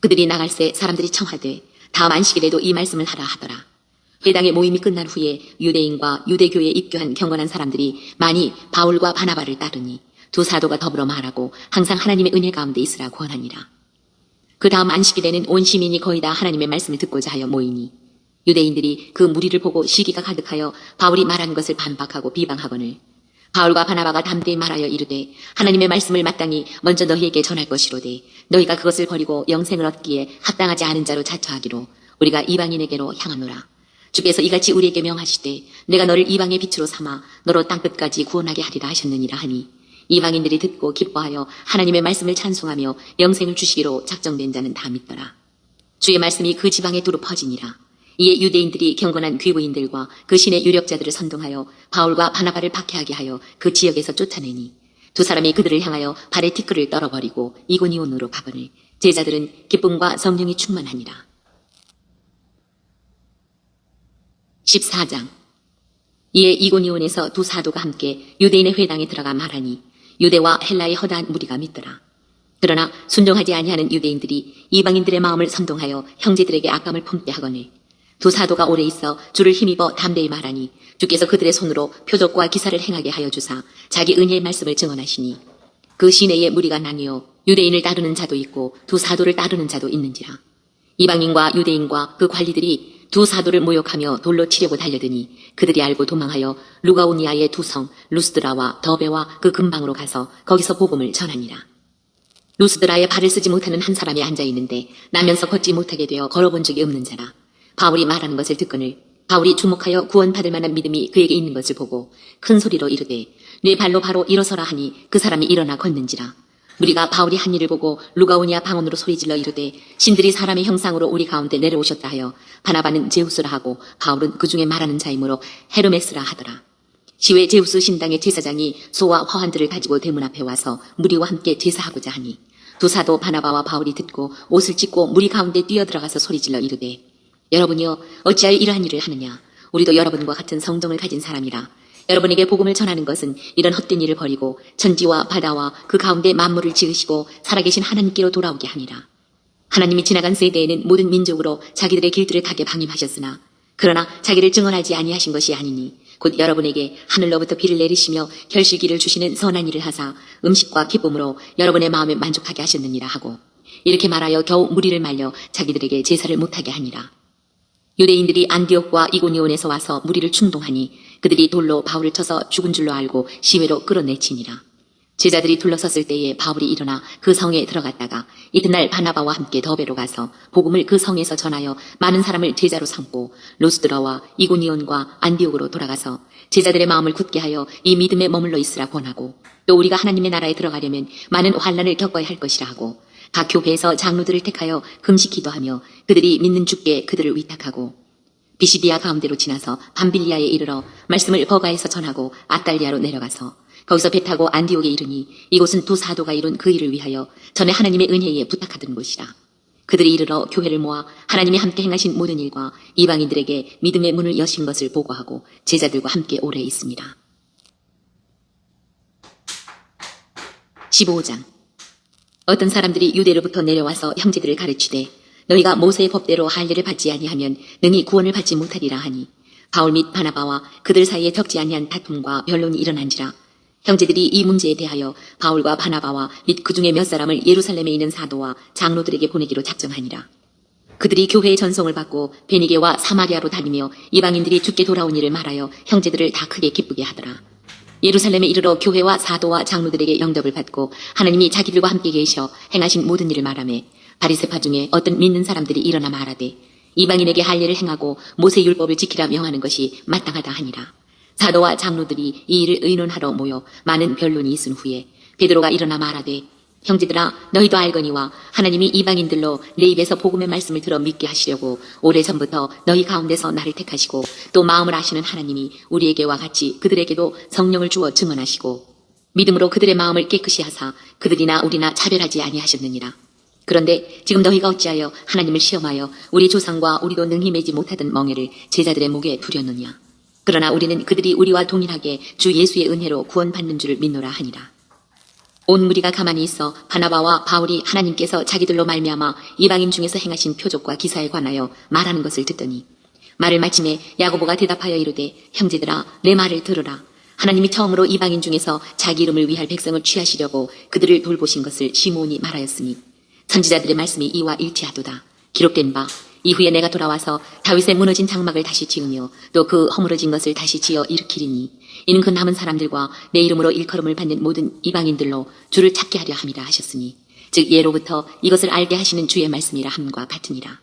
그들이 나갈새 사람들이 청하되 다음 안식일에도 이 말씀을 하라 하더라. 회당의 모임이 끝난 후에 유대인과 유대교에 입교한 경건한 사람들이 많이 바울과 바나바를 따르니 두 사도가 더불어 말하고 항상 하나님의 은혜 가운데 있으라 권하니라. 그 다음 안식일에는 온 시민이 거의 다 하나님의 말씀을 듣고자 하여 모이니 유대인들이 그 무리를 보고 시기가 가득하여 바울이 말한 것을 반박하고 비방하거늘 바울과 바나바가 담대히 말하여 이르되 하나님의 말씀을 마땅히 먼저 너희에게 전할 것이로되 너희가 그것을 버리고 영생을 얻기에 합당하지 않은 자로 자처하기로 우리가 이방인에게로 향하노라. 주께서 이같이 우리에게 명하시되 내가 너를 이방의 빛으로 삼아 너로 땅끝까지 구원하게 하리라 하셨느니라 하니 이방인들이 듣고 기뻐하여 하나님의 말씀을 찬송하며 영생을 주시기로 작정된 자는 다 믿더라. 주의 말씀이 그 지방에 두루 퍼지니라. 이에 유대인들이 경건한 귀부인들과 그 신의 유력자들을 선동하여 바울과 바나바를 박해하게 하여 그 지역에서 쫓아내니 두 사람이 그들을 향하여 발에 티끌을 떨어버리고 이고니온으로 가거늘 제자들은 기쁨과 성령이 충만하니라. 14장. 이에 이고니온에서 두 사도가 함께 유대인의 회당에 들어가 말하니 유대와 헬라의 허다한 무리가 믿더라. 그러나 순종하지 아니하는 유대인들이 이방인들의 마음을 선동하여 형제들에게 악감을 품게 하거늘 두 사도가 오래 있어 주를 힘입어 담대히 말하니 주께서 그들의 손으로 표적과 기사를 행하게 하여 주사 자기 은혜의 말씀을 증언하시니 그 시내에 무리가 나뉘어 유대인을 따르는 자도 있고 두 사도를 따르는 자도 있는지라. 이방인과 유대인과 그 관리들이 두 사도를 모욕하며 돌로 치려고 달려드니 그들이 알고 도망하여 루가오니아의 두 성 루스드라와 더베와 그 근방으로 가서 거기서 복음을 전하니라. 루스드라에 발을 쓰지 못하는 한 사람이 앉아있는데 나면서 걷지 못하게 되어 걸어본 적이 없는 자라. 바울이 말하는 것을 듣거늘 바울이 주목하여 구원받을 만한 믿음이 그에게 있는 것을 보고 큰 소리로 이르되 네 발로 바로 일어서라 하니 그 사람이 일어나 걷는지라. 우리가 바울이 한 일을 보고 루가오니아 방언으로 소리질러 이르되 신들이 사람의 형상으로 우리 가운데 내려오셨다 하여 바나바는 제우스라 하고 바울은 그 중에 말하는 자이므로 헤르메스라 하더라. 시외 제우스 신당의 제사장이 소와 화환들을 가지고 대문 앞에 와서 무리와 함께 제사하고자 하니 두 사도 바나바와 바울이 듣고 옷을 찢고 무리 가운데 뛰어들어가서 소리질러 이르되 여러분이여 어찌하여 이러한 일을 하느냐. 우리도 여러분과 같은 성정을 가진 사람이라. 여러분에게 복음을 전하는 것은 이런 헛된 일을 버리고 천지와 바다와 그 가운데 만물을 지으시고 살아계신 하나님께로 돌아오게 하니라. 하나님이 지나간 세대에는 모든 민족으로 자기들의 길들을 가게 방임하셨으나 그러나 자기를 증언하지 아니하신 것이 아니니 곧 여러분에게 하늘로부터 비를 내리시며 결실기를 주시는 선한 일을 하사 음식과 기쁨으로 여러분의 마음에 만족하게 하셨느니라 하고 이렇게 말하여 겨우 무리를 말려 자기들에게 제사를 못하게 하니라. 유대인들이 안디옥과 이고니온에서 와서 무리를 충동하니 그들이 돌로 바울을 쳐서 죽은 줄로 알고 시외로 끌어내치니라. 제자들이 둘러섰을 때에 바울이 일어나 그 성에 들어갔다가 이튿날 바나바와 함께 더베로 가서 복음을 그 성에서 전하여 많은 사람을 제자로 삼고 루스드라와 이고니온과 안디옥으로 돌아가서 제자들의 마음을 굳게 하여 이 믿음에 머물러 있으라 권하고 또 우리가 하나님의 나라에 들어가려면 많은 환난을 겪어야 할 것이라 하고 각 교회에서 장로들을 택하여 금식 기도하며 그들이 믿는 주께 그들을 위탁하고 비시디아 가운데로 지나서 밤빌리아에 이르러 말씀을 버가에서 전하고 아탈리아로 내려가서 거기서 배 타고 안디옥에 이르니 이곳은 두 사도가 이룬 그 일을 위하여 전에 하나님의 은혜에 부탁하던 곳이라. 그들이 이르러 교회를 모아 하나님이 함께 행하신 모든 일과 이방인들에게 믿음의 문을 여신 것을 보고하고 제자들과 함께 오래 있습니다. 15장. 어떤 사람들이 유대로부터 내려와서 형제들을 가르치되 너희가 모세의 법대로 할례를 받지 아니하면 능히 구원을 받지 못하리라 하니 바울 및 바나바와 그들 사이에 적지 아니한 다툼과 변론이 일어난지라. 형제들이 이 문제에 대하여 바울과 바나바와 및 그 중에 몇 사람을 예루살렘에 있는 사도와 장로들에게 보내기로 작정하니라. 그들이 교회의 전송을 받고 베니게와 사마리아로 다니며 이방인들이 주께 돌아온 일을 말하여 형제들을 다 크게 기쁘게 하더라. 예루살렘에 이르러 교회와 사도와 장로들에게 영접을 받고 하나님이 자기들과 함께 계셔 행하신 모든 일을 말하며 바리새파 중에 어떤 믿는 사람들이 일어나 말하되 이방인에게 할례를 행하고 모세 율법을 지키라 명하는 것이 마땅하다 하니라. 사도와 장로들이 이 일을 의논하러 모여 많은 변론이 있은 후에 베드로가 일어나 말하되 형제들아 너희도 알거니와 하나님이 이방인들로 내 입에서 복음의 말씀을 들어 믿게 하시려고 오래전부터 너희 가운데서 나를 택하시고 또 마음을 아시는 하나님이 우리에게와 같이 그들에게도 성령을 주어 증언하시고 믿음으로 그들의 마음을 깨끗이 하사 그들이나 우리나 차별하지 아니하셨느니라. 그런데 지금 너희가 어찌하여 하나님을 시험하여 우리 조상과 우리도 능히 매지 못하던 멍에를 제자들의 목에 두려느냐. 그러나 우리는 그들이 우리와 동일하게 주 예수의 은혜로 구원받는 줄을 믿노라 하니라. 온 무리가 가만히 있어 바나바와 바울이 하나님께서 자기들로 말미암아 이방인 중에서 행하신 표적과 기사에 관하여 말하는 것을 듣더니 말을 마침에 야고보가 대답하여 이르되 형제들아 내 말을 들으라. 하나님이 처음으로 이방인 중에서 자기 이름을 위할 백성을 취하시려고 그들을 돌보신 것을 시므온이 말하였으니 선지자들의 말씀이 이와 일치하도다. 기록된 바 이후에 내가 돌아와서 다윗의 무너진 장막을 다시 지으며 또 그 허물어진 것을 다시 지어 일으키리니 이는 그 남은 사람들과 내 이름으로 일컬음을 받는 모든 이방인들로 주를 찾게 하려 함이라 하셨으니 즉 예로부터 이것을 알게 하시는 주의 말씀이라 함과 같으니라.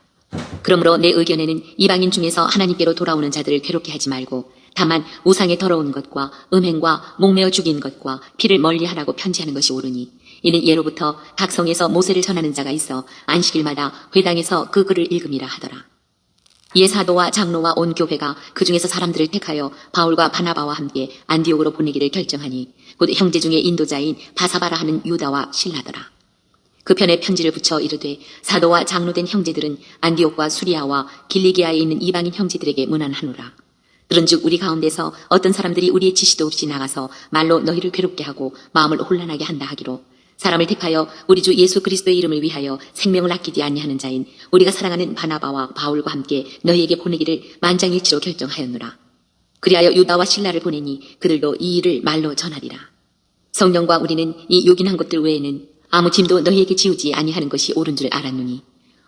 그러므로 내 의견에는 이방인 중에서 하나님께로 돌아오는 자들을 괴롭게 하지 말고 다만 우상의 더러운 것과 음행과 목매어 죽인 것과 피를 멀리하라고 편지하는 것이 옳으니 이는 예로부터 각 성에서 모세를 전하는 자가 있어 안식일마다 회당에서 그 글을 읽음이라 하더라. 이에 사도와 장로와 온 교회가 그 중에서 사람들을 택하여 바울과 바나바와 함께 안디옥으로 보내기를 결정하니 곧 형제 중에 인도자인 바사바라 하는 유다와 실라더라. 그 편에 편지를 붙여 이르되 사도와 장로된 형제들은 안디옥과 수리아와 길리기아에 있는 이방인 형제들에게 문안하노라. 그런즉 우리 가운데서 어떤 사람들이 우리의 지시도 없이 나가서 말로 너희를 괴롭게 하고 마음을 혼란하게 한다 하기로 사람을 택하여 우리 주 예수 그리스도의 이름을 위하여 생명을 아끼지 아니하는 자인 우리가 사랑하는 바나바와 바울과 함께 너희에게 보내기를 만장일치로 결정하였노라. 그리하여 유다와 실라를 보내니 그들도 이 일을 말로 전하리라. 성령과 우리는 이 요긴한 것들 외에는 아무 짐도 너희에게 지우지 아니하는 것이 옳은 줄 알았노니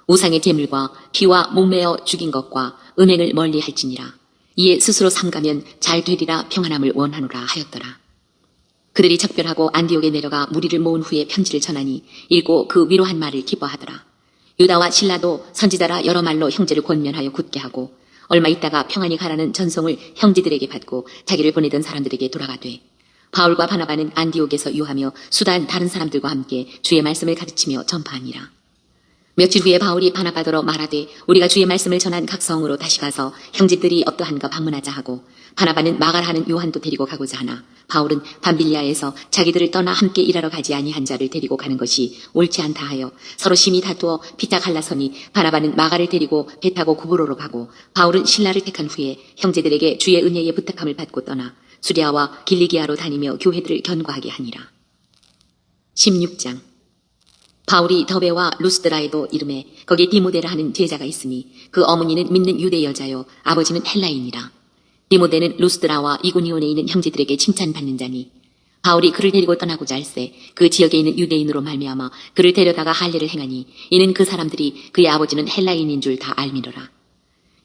우상의 제물과 피와 목매어 죽인 것과 음행을 멀리할지니라. 이에 스스로 삼가면 잘 되리라 평안함을 원하노라 하였더라. 그들이 작별하고 안디옥에 내려가 무리를 모은 후에 편지를 전하니 읽고 그 위로한 말을 기뻐하더라. 유다와 실라도 선지자라 여러 말로 형제를 권면하여 굳게 하고 얼마 있다가 평안히 가라는 전송을 형제들에게 받고 자기를 보내던 사람들에게 돌아가되 바울과 바나바는 안디옥에서 유하며 수단 다른 사람들과 함께 주의 말씀을 가르치며 전파하니라. 며칠 후에 바울이 바나바더러 말하되 우리가 주의 말씀을 전한 각 성으로 다시 가서 형제들이 어떠한가 방문하자 하고 바나바는 마가라 하는 요한도 데리고 가고자 하나 바울은 밤빌리아에서 자기들을 떠나 함께 일하러 가지 아니한 자를 데리고 가는 것이 옳지 않다 하여 서로 심히 다투어 피차 갈라서니 바나바는 마가를 데리고 배 타고 구브로로 가고 바울은 실라를 택한 후에 형제들에게 주의 은혜에 부탁함을 받고 떠나 수리아와 길리기아로 다니며 교회들을 견고하게 하니라. 16장 바울이 더베와 루스드라에도 이름에 거기 디모데라 하는 제자가 있으니 그 어머니는 믿는 유대 여자요 아버지는 헬라인이라. 디모데는 루스드라와 이고니온에 있는 형제들에게 칭찬받는 자니 바울이 그를 데리고 떠나고자 할세 그 지역에 있는 유대인으로 말미암아 그를 데려다가 할례를 행하니 이는 그 사람들이 그의 아버지는 헬라인인 줄 다 알미더라.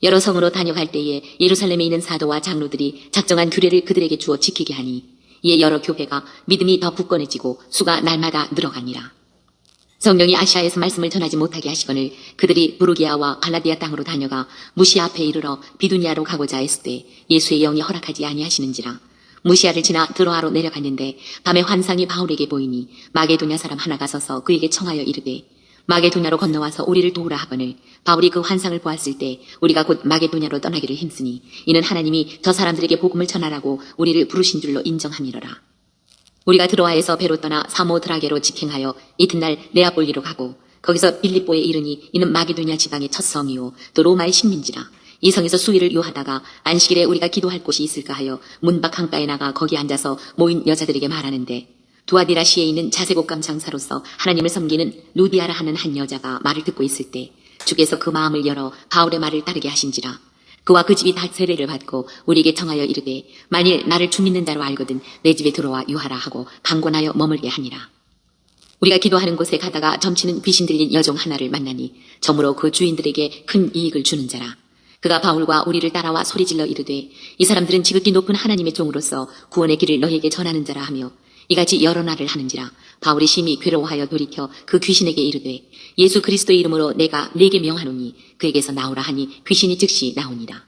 여러 성으로 다녀갈 때에 예루살렘에 있는 사도와 장로들이 작정한 규례를 그들에게 주어 지키게 하니 이에 여러 교회가 믿음이 더 굳건해지고 수가 날마다 늘어가니라. 성령이 아시아에서 말씀을 전하지 못하게 하시거늘 그들이 부르기아와 갈라디아 땅으로 다녀가 무시아 앞에 이르러 비두니아로 가고자 했을 때 예수의 영이 허락하지 아니하시는지라. 무시아를 지나 드로아로 내려갔는데 밤에 환상이 바울에게 보이니 마게도냐 사람 하나가 서서 그에게 청하여 이르되 마게도냐로 건너와서 우리를 도우라 하거늘 바울이 그 환상을 보았을 때 우리가 곧 마게도냐로 떠나기를 힘쓰니 이는 하나님이 저 사람들에게 복음을 전하라고 우리를 부르신 줄로 인정함이로라. 우리가 드로아에서 배로 떠나 사모드라게로 직행하여 이튿날 네아폴리로 가고 거기서 빌립보에 이르니 이는 마게도냐 지방의 첫 성이요 또 로마의 식민지라. 이 성에서 수일을 요하다가 안식일에 우리가 기도할 곳이 있을까 하여 문밖 강가에 나가 거기 앉아서 모인 여자들에게 말하는데 두아디라시에 있는 자색옷감 장사로서 하나님을 섬기는 루디아라 하는 한 여자가 말을 듣고 있을 때 주께서 그 마음을 열어 바울의 말을 따르게 하신지라. 그와 그 집이 다 세례를 받고 우리에게 청하여 이르되 만일 나를 주 믿는 자로 알거든 내 집에 들어와 유하라 하고 강권하여 머물게 하니라. 우리가 기도하는 곳에 가다가 점치는 귀신 들린 여종 하나를 만나니 점으로 그 주인들에게 큰 이익을 주는 자라. 그가 바울과 우리를 따라와 소리질러 이르되 이 사람들은 지극히 높은 하나님의 종으로서 구원의 길을 너희에게 전하는 자라 하며 이같이 여러 날을 하는지라. 바울이 심히 괴로워하여 돌이켜 그 귀신에게 이르되 예수 그리스도의 이름으로 내가 네게 명하노니 그에게서 나오라 하니 귀신이 즉시 나오니라.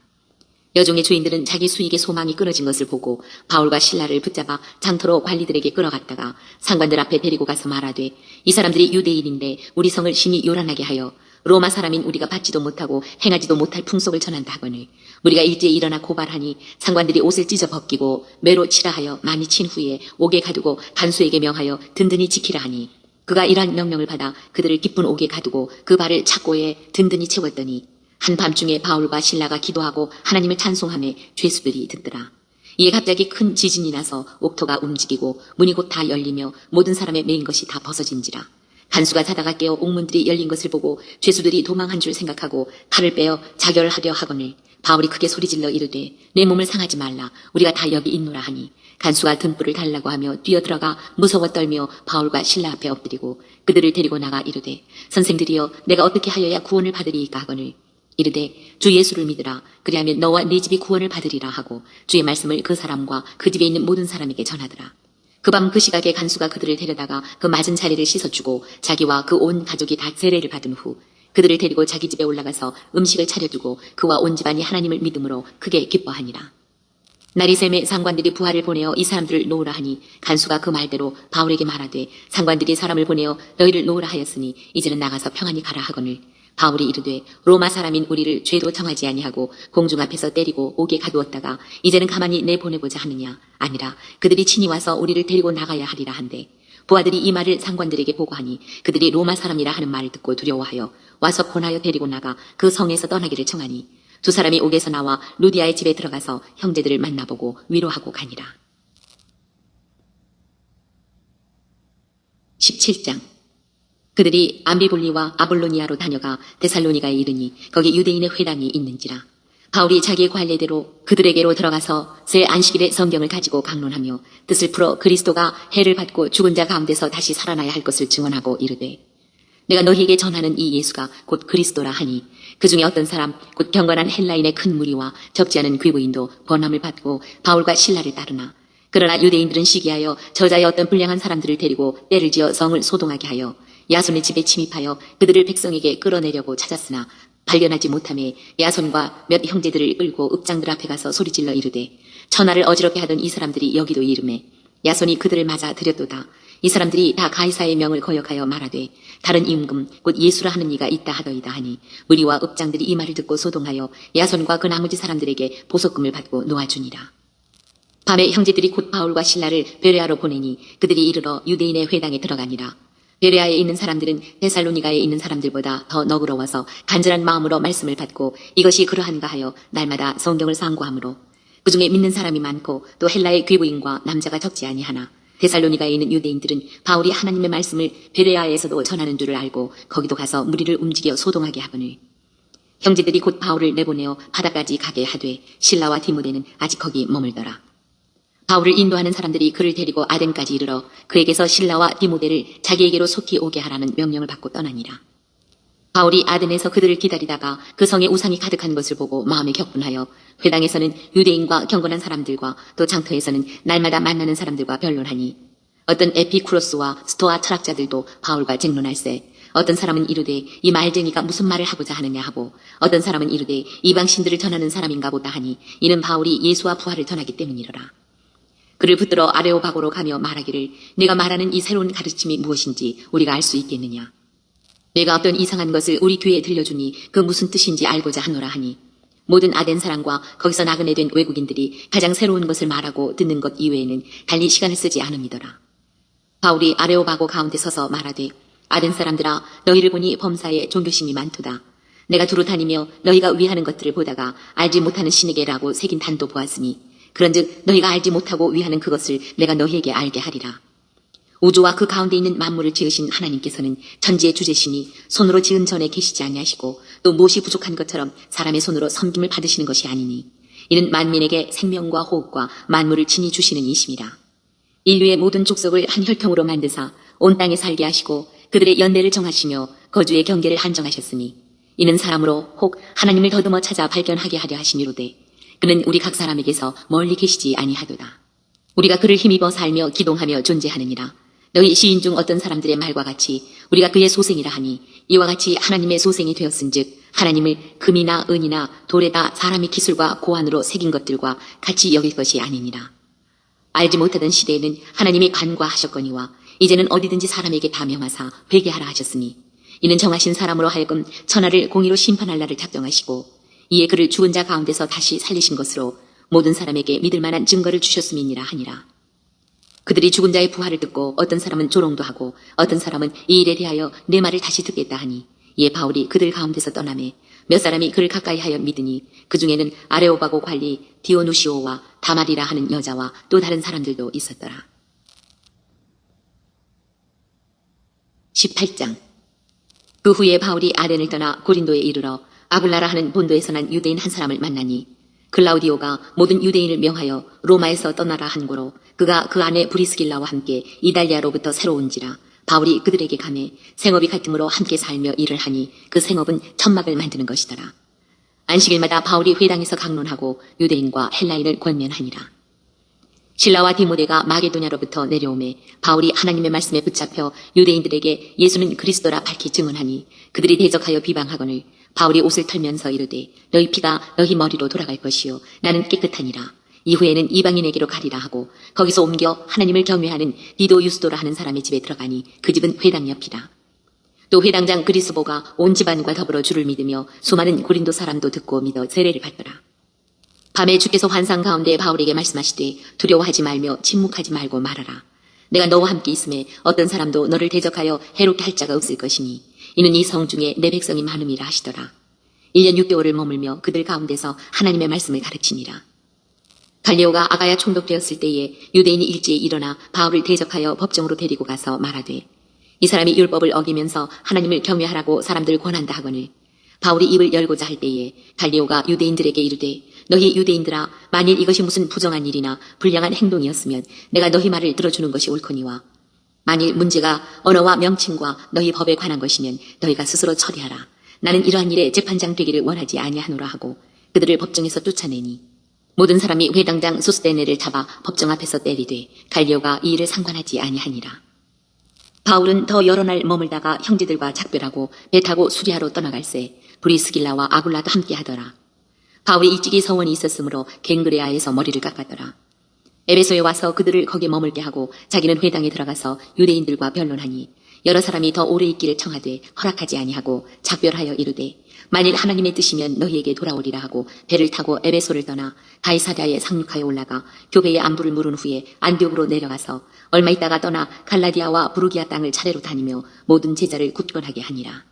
여종의 주인들은 자기 수익의 소망이 끊어진 것을 보고 바울과 실라를 붙잡아 장터로 관리들에게 끌어갔다가 상관들 앞에 데리고 가서 말하되 이 사람들이 유대인인데 우리 성을 심히 요란하게 하여 로마 사람인 우리가 받지도 못하고 행하지도 못할 풍속을 전한다 하거늘 우리가 일제히 일어나 고발하니 상관들이 옷을 찢어 벗기고 매로 치라 하여 많이 친 후에 옥에 가두고 간수에게 명하여 든든히 지키라 하니 그가 이러한 명령을 받아 그들을 깊은 옥에 가두고 그 발을 착고에 든든히 채웠더니 한밤중에 바울과 실라가 기도하고 하나님을 찬송하며 죄수들이 듣더라. 이에 갑자기 큰 지진이 나서 옥토가 움직이고 문이 곧 다 열리며 모든 사람의 메인 것이 다 벗어진지라. 간수가 자다가 깨어 옥문들이 열린 것을 보고 죄수들이 도망한 줄 생각하고 칼을 빼어 자결하려 하거늘 바울이 크게 소리질러 이르되 내 몸을 상하지 말라 우리가 다 여기 있노라 하니 간수가 등불을 달라고 하며 뛰어들어가 무서워 떨며 바울과 신라 앞에 엎드리고 그들을 데리고 나가 이르되 선생들이여 내가 어떻게 하여야 구원을 받으리이까 하거늘 이르되 주 예수를 믿으라 그리하면 너와 네 집이 구원을 받으리라 하고 주의 말씀을 그 사람과 그 집에 있는 모든 사람에게 전하더라. 그 밤 그 시각에 간수가 그들을 데려다가 그 맞은 자리를 씻어주고 자기와 그 온 가족이 다 세례를 받은 후 그들을 데리고 자기 집에 올라가서 음식을 차려두고 그와 온 집안이 하나님을 믿음으로 크게 기뻐하니라. 날이 샘에 상관들이 부하를 보내어 이 사람들을 놓으라 하니 간수가 그 말대로 바울에게 말하되 상관들이 사람을 보내어 너희를 놓으라 하였으니 이제는 나가서 평안히 가라 하거늘 바울이 이르되 로마 사람인 우리를 죄도 정하지 아니하고 공중 앞에서 때리고 옥에 가두었다가 이제는 가만히 내보내고자 하느냐 아니라 그들이 친히 와서 우리를 데리고 나가야 하리라 한데 부하들이 이 말을 상관들에게 보고하니 그들이 로마 사람이라 하는 말을 듣고 두려워하여 와서 권하여 데리고 나가 그 성에서 떠나기를 청하니 두 사람이 옥에서 나와 루디아의 집에 들어가서 형제들을 만나보고 위로하고 가니라. 17장 그들이 암비볼리와 아볼로니아로 다녀가 데살로니가에 이르니 거기 유대인의 회당이 있는지라. 바울이 자기의 관례대로 그들에게로 들어가서 새 안식일에 성경을 가지고 강론하며 뜻을 풀어 그리스도가 해를 받고 죽은 자 가운데서 다시 살아나야 할 것을 증언하고 이르되 내가 너희에게 전하는 이 예수가 곧 그리스도라 하니 그 중에 어떤 사람 곧 경건한 헬라인의 큰 무리와 적지 않은 귀부인도 번함을 받고 바울과 신라를 따르나 그러나 유대인들은 시기하여 저자의 어떤 불량한 사람들을 데리고 때를 지어 성을 소동하게 하여 야손의 집에 침입하여 그들을 백성에게 끌어내려고 찾았으나 발견하지 못하매 야손과 몇 형제들을 끌고 읍장들 앞에 가서 소리질러 이르되 천하를 어지럽게 하던 이 사람들이 여기도 이르매 야손이 그들을 맞아 들였도다. 이 사람들이 다 가이사의 명을 거역하여 말하되 다른 임금 곧 예수라 하는 이가 있다 하더이다 하니 무리와 읍장들이 이 말을 듣고 소동하여 야손과 그 나머지 사람들에게 보석금을 받고 놓아주니라. 밤에 형제들이 곧 바울과 신라를 베레아로 보내니 그들이 이르러 유대인의 회당에 들어가니라. 베레아에 있는 사람들은 데살로니가에 있는 사람들보다 더 너그러워서 간절한 마음으로 말씀을 받고 이것이 그러한가 하여 날마다 성경을 상고하므로 그중에 믿는 사람이 많고 또 헬라의 귀부인과 남자가 적지 아니하나 데살로니가에 있는 유대인들은 바울이 하나님의 말씀을 베레아에서도 전하는 줄을 알고 거기도 가서 무리를 움직여 소동하게 하거늘 형제들이 곧 바울을 내보내어 바다까지 가게 하되 실라와 디모데는 아직 거기 머물더라. 바울을 인도하는 사람들이 그를 데리고 아덴까지 이르러 그에게서 실라와 디모데를 자기에게로 속히 오게 하라는 명령을 받고 떠나니라. 바울이 아덴에서 그들을 기다리다가 그 성에 우상이 가득한 것을 보고 마음에 격분하여 회당에서는 유대인과 경건한 사람들과 또 장터에서는 날마다 만나는 사람들과 변론하니 어떤 에피쿠로스와 스토아 철학자들도 바울과 쟁론할세 어떤 사람은 이르되 이 말쟁이가 무슨 말을 하고자 하느냐 하고 어떤 사람은 이르되 이방 신들을 전하는 사람인가 보다 하니 이는 바울이 예수와 부활을 전하기 때문이로라. 그를 붙들어 아레오바고로 가며 말하기를 내가 말하는 이 새로운 가르침이 무엇인지 우리가 알 수 있겠느냐. 내가 어떤 이상한 것을 우리 교회에 들려주니 그 무슨 뜻인지 알고자 하노라 하니 모든 아덴 사람과 거기서 나그네 된 외국인들이 가장 새로운 것을 말하고 듣는 것 이외에는 달리 시간을 쓰지 않음이더라. 바울이 아레오바고 가운데 서서 말하되 아덴 사람들아 너희를 보니 범사에 종교심이 많도다. 내가 두루 다니며 너희가 위하는 것들을 보다가 알지 못하는 신에게라고 새긴 단도 보았으니 그런즉 너희가 알지 못하고 위하는 그것을 내가 너희에게 알게 하리라. 우주와 그 가운데 있는 만물을 지으신 하나님께서는 천지의 주제시니 손으로 지은 전에 계시지 아니하시고 또 무엇이 부족한 것처럼 사람의 손으로 섬김을 받으시는 것이 아니니 이는 만민에게 생명과 호흡과 만물을 친히 주시는 이심이라. 인류의 모든 족속을 한 혈통으로 만드사 온 땅에 살게 하시고 그들의 연대를 정하시며 거주의 경계를 한정하셨으니 이는 사람으로 혹 하나님을 더듬어 찾아 발견하게 하려 하심이로되 그는 우리 각 사람에게서 멀리 계시지 아니하도다. 우리가 그를 힘입어 살며 기동하며 존재하느니라. 너희 시인 중 어떤 사람들의 말과 같이 우리가 그의 소생이라 하니 이와 같이 하나님의 소생이 되었은즉 하나님을 금이나 은이나 돌에다 사람의 기술과 고안으로 새긴 것들과 같이 여길 것이 아니니라. 알지 못하던 시대에는 하나님이 간과하셨거니와 이제는 어디든지 사람에게 다 명하사 회개하라 하셨으니 이는 정하신 사람으로 하여금 천하를 공의로 심판할 날을 작정하시고 이에 그를 죽은 자 가운데서 다시 살리신 것으로 모든 사람에게 믿을 만한 증거를 주셨음이니라 하니라. 그들이 죽은 자의 부활을 듣고 어떤 사람은 조롱도 하고 어떤 사람은 이 일에 대하여 내 말을 다시 듣겠다 하니 이에 바울이 그들 가운데서 떠나매 몇 사람이 그를 가까이 하여 믿으니 그 중에는 아레오바고 관리 디오누시오와 다말이라 하는 여자와 또 다른 사람들도 있었더라. 18장. 그 후에 바울이 아렌을 떠나 고린도에 이르러 아굴라라 하는 본도에서 난 유대인 한 사람을 만나니 글라우디오가 모든 유대인을 명하여 로마에서 떠나라 한 고로 그가 그 아내 브리스길라와 함께 이달리아로부터 새로 온지라 바울이 그들에게 가매 생업이 같음으로 함께 살며 일을 하니 그 생업은 천막을 만드는 것이더라. 안식일마다 바울이 회당에서 강론하고 유대인과 헬라인을 권면하니라. 실라와 디모데가 마게도냐로부터 내려오매 바울이 하나님의 말씀에 붙잡혀 유대인들에게 예수는 그리스도라 밝히 증언하니 그들이 대적하여 비방하거늘 바울이 옷을 털면서 이르되 너희 피가 너희 머리로 돌아갈 것이요 나는 깨끗하니라. 이후에는 이방인에게로 가리라 하고 거기서 옮겨 하나님을 경외하는 디도 유스도라 하는 사람의 집에 들어가니 그 집은 회당 옆이라. 또 회당장 그리스보가 온 집안과 더불어 주를 믿으며 수많은 고린도 사람도 듣고 믿어 세례를 받더라. 밤에 주께서 환상 가운데 바울에게 말씀하시되 두려워하지 말며 침묵하지 말고 말하라. 내가 너와 함께 있음에 어떤 사람도 너를 대적하여 해롭게 할 자가 없을 것이니 이는 이 성 중에 내 백성이 많음이라 하시더라. 1년 6개월을 머물며 그들 가운데서 하나님의 말씀을 가르치니라. 갈리오가 아가야 총독되었을 때에 유대인이 일제히 일어나 바울을 대적하여 법정으로 데리고 가서 말하되 이 사람이 율법을 어기면서 하나님을 경외하라고 사람들 권한다 하거늘 바울이 입을 열고자 할 때에 갈리오가 유대인들에게 이르되 너희 유대인들아 만일 이것이 무슨 부정한 일이나 불량한 행동이었으면 내가 너희 말을 들어주는 것이 옳거니와 만일 문제가 언어와 명칭과 너희 법에 관한 것이면 너희가 스스로 처리하라. 나는 이러한 일에 재판장 되기를 원하지 아니하노라 하고 그들을 법정에서 쫓아내니 모든 사람이 회당장 소스데네를 잡아 법정 앞에서 때리되 갈리오가 이 일을 상관하지 아니하니라. 바울은 더 여러 날 머물다가 형제들과 작별하고 배 타고 수리아로 떠나갈새 브리스길라와 아굴라도 함께 하더라. 바울이 일찍이 서원이 있었으므로 갱그레아에서 머리를 깎았더라. 에베소에 와서 그들을 거기에 머물게 하고 자기는 회당에 들어가서 유대인들과 변론하니 여러 사람이 더 오래 있기를 청하되 허락하지 아니하고 작별하여 이르되 만일 하나님의 뜻이면 너희에게 돌아오리라 하고 배를 타고 에베소를 떠나 가이사랴에 상륙하여 올라가 교배에 안부를 물은 후에 안디옥으로 내려가서 얼마 있다가 떠나 갈라디아와 부르기아 땅을 차례로 다니며 모든 제자를 굳건하게 하니라.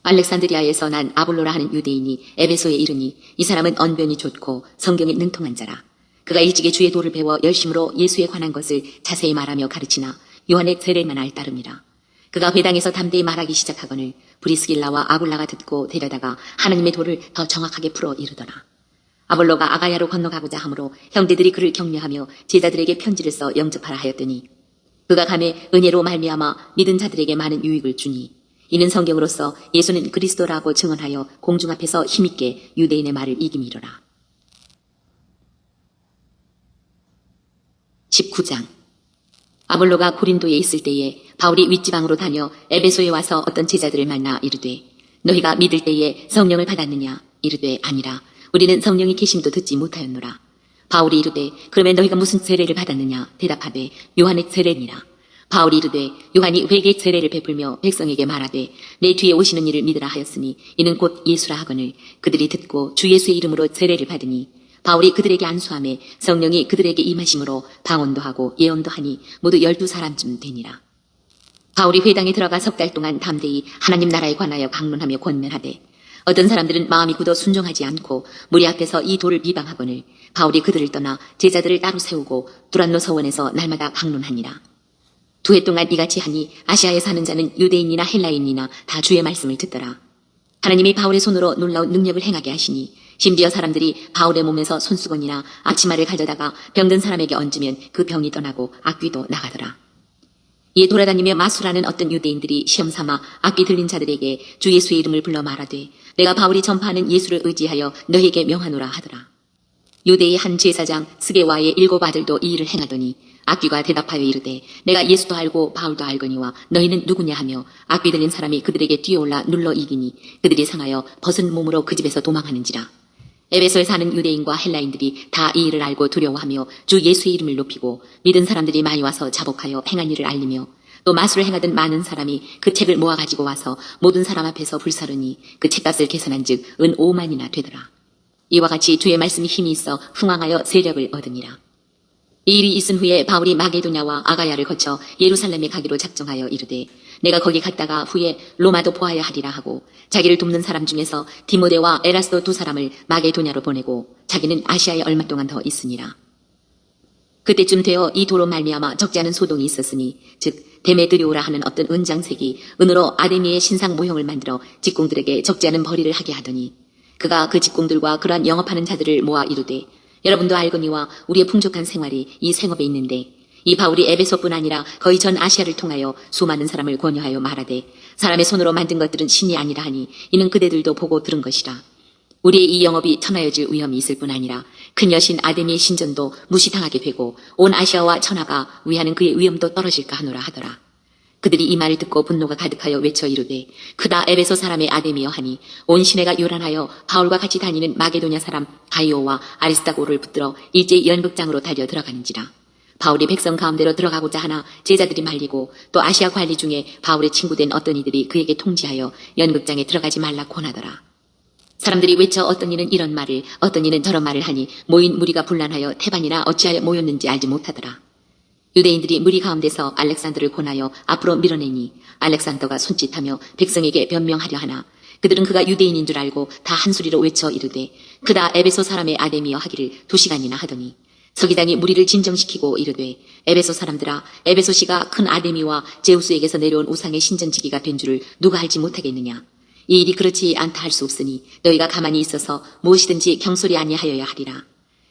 알렉산드리아에서 난 아볼로라 하는 유대인이 에베소에 이르니 이 사람은 언변이 좋고 성경에 능통한 자라. 그가 일찍이 주의 도를 배워 열심으로 예수에 관한 것을 자세히 말하며 가르치나 요한의 세례만 알 따름이라. 그가 회당에서 담대히 말하기 시작하거늘 브리스길라와 아굴라가 듣고 데려다가 하나님의 도를 더 정확하게 풀어 이르더라. 아볼로가 아가야로 건너가고자 하므로 형제들이 그를 격려하며 제자들에게 편지를 써 영접하라 하였더니 그가 감에 은혜로 말미암아 믿은 자들에게 많은 유익을 주니 이는 성경으로서 예수는 그리스도라고 증언하여 공중 앞에서 힘있게 유대인의 말을 이김이로라. 19장. 아볼로가 고린도에 있을 때에 바울이 윗지방으로 다녀 에베소에 와서 어떤 제자들을 만나 이르되 너희가 믿을 때에 성령을 받았느냐? 이르되 아니라 우리는 성령이 계심도 듣지 못하였노라. 바울이 이르되 그러면 너희가 무슨 세례를 받았느냐? 대답하되 요한의 세례니라. 바울이 이르되 요한이 회개 세례를 베풀며 백성에게 말하되 내 뒤에 오시는 이를 믿으라 하였으니 이는 곧 예수라 하거늘 그들이 듣고 주 예수의 이름으로 세례를 받으니 바울이 그들에게 안수하매 성령이 그들에게 임하심으로 방언도 하고 예언도 하니 모두 12사람쯤 되니라. 바울이 회당에 들어가 석 달 동안 담대히 하나님 나라에 관하여 강론하며 권면하되 어떤 사람들은 마음이 굳어 순종하지 않고 무리 앞에서 이 도를 비방하거늘 바울이 그들을 떠나 제자들을 따로 세우고 두란노 서원에서 날마다 강론하니라. 2해 동안 이같이 하니 아시아에 사는 자는 유대인이나 헬라인이나 다 주의 말씀을 듣더라. 하나님이 바울의 손으로 놀라운 능력을 행하게 하시니 심지어 사람들이 바울의 몸에서 손수건이나 앞치마를 가져다가 병든 사람에게 얹으면 그 병이 떠나고 악귀도 나가더라. 이에 돌아다니며 마수라는 어떤 유대인들이 시험삼아 악귀 들린 자들에게 주 예수의 이름을 불러 말하되 내가 바울이 전파하는 예수를 의지하여 너희에게 명하노라 하더라. 유대의 한 제사장 스게와의 7 아들도 이 일을 행하더니 악귀가 대답하여 이르되 내가 예수도 알고 바울도 알거니와 너희는 누구냐 하며 악귀 들린 사람이 그들에게 뛰어올라 눌러 이기니 그들이 상하여 벗은 몸으로 그 집에서 도망하는지라. 에베소에 사는 유대인과 헬라인들이 다 이 일을 알고 두려워하며 주 예수의 이름을 높이고 믿은 사람들이 많이 와서 자복하여 행한 일을 알리며 또 마술을 행하던 많은 사람이 그 책을 모아 가지고 와서 모든 사람 앞에서 불사르니 그 책값을 계산한 즉 은 5만이나 되더라. 이와 같이 주의 말씀이 힘이 있어 흥왕하여 세력을 얻으니라. 이 일이 있은 후에 바울이 마게도냐와 아가야를 거쳐 예루살렘에 가기로 작정하여 이르되 내가 거기 갔다가 후에 로마도 보아야 하리라 하고 자기를 돕는 사람 중에서 디모데와 에라스도 두 사람을 마게도냐로 보내고 자기는 아시아에 얼마 동안 더 있으니라. 그때쯤 되어 이 도로 말미암아 적지 않은 소동이 있었으니 즉 데메드리오라 하는 어떤 은장색이 은으로 아데미의 신상 모형을 만들어 직공들에게 적지 않은 벌이를 하게 하더니 그가 그 직공들과 그러한 영업하는 자들을 모아 이르되 여러분도 알거니와 우리의 풍족한 생활이 이 생업에 있는데 이 바울이 에베소뿐 아니라 거의 전 아시아를 통하여 수많은 사람을 권유하여 말하되 사람의 손으로 만든 것들은 신이 아니라 하니 이는 그대들도 보고 들은 것이라. 우리의 이 영업이 천하여질 위험이 있을 뿐 아니라 큰 여신 아데미의 신전도 무시당하게 되고 온 아시아와 천하가 위하는 그의 위엄도 떨어질까 하노라 하더라. 그들이 이 말을 듣고 분노가 가득하여 외쳐 이르되 크다 에베소 사람의 아데미여 하니 온 시내가 요란하여 바울과 같이 다니는 마게도냐 사람 가이오와 아리스타고를 붙들어 일제히 연극장으로 달려 들어가는지라. 바울이 백성 가운데로 들어가고자 하나 제자들이 말리고 또 아시아 관리 중에 바울의 친구된 어떤 이들이 그에게 통지하여 연극장에 들어가지 말라 권하더라. 사람들이 외쳐 어떤 이는 이런 말을 어떤 이는 저런 말을 하니 모인 무리가 분란하여 태반이나 어찌하여 모였는지 알지 못하더라. 유대인들이 무리 가운데서 알렉산더를 권하여 앞으로 밀어내니 알렉산더가 손짓하며 백성에게 변명하려 하나 그들은 그가 유대인인 줄 알고 다 한소리로 외쳐 이르되 그다 에베소 사람의 아데미여 하기를 2시간이나 하더니 서기장이 무리를 진정시키고 이르되 에베소 사람들아 에베소시가 큰 아데미와 제우스에게서 내려온 우상의 신전지기가 된 줄을 누가 알지 못하겠느냐. 이 일이 그렇지 않다 할 수 없으니 너희가 가만히 있어서 무엇이든지 경솔이 아니하여야 하리라.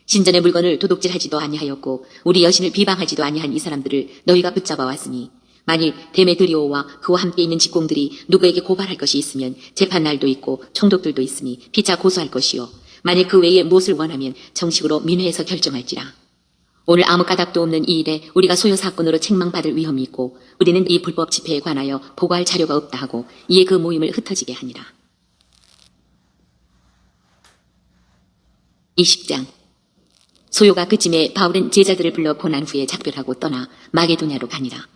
신전의 물건을 도둑질하지도 아니하였고 우리 여신을 비방하지도 아니한 이 사람들을 너희가 붙잡아 왔으니 만일 데메드리오와 그와 함께 있는 직공들이 누구에게 고발할 것이 있으면 재판날도 있고 총독들도 있으니 피차 고소할 것이요 만일 그 외에 무엇을 원하면 정식으로 민회에서 결정할지라. 오늘 아무 까닭도 없는 이 일에 우리가 소요 사건으로 책망받을 위험이 있고 우리는 이 불법 집회에 관하여 보고할 자료가 없다 하고 이에 그 모임을 흩어지게 하니라. 20장 소요가 그쯤에 바울은 제자들을 불러 보난 후에 작별하고 떠나 마게도냐로 가니라.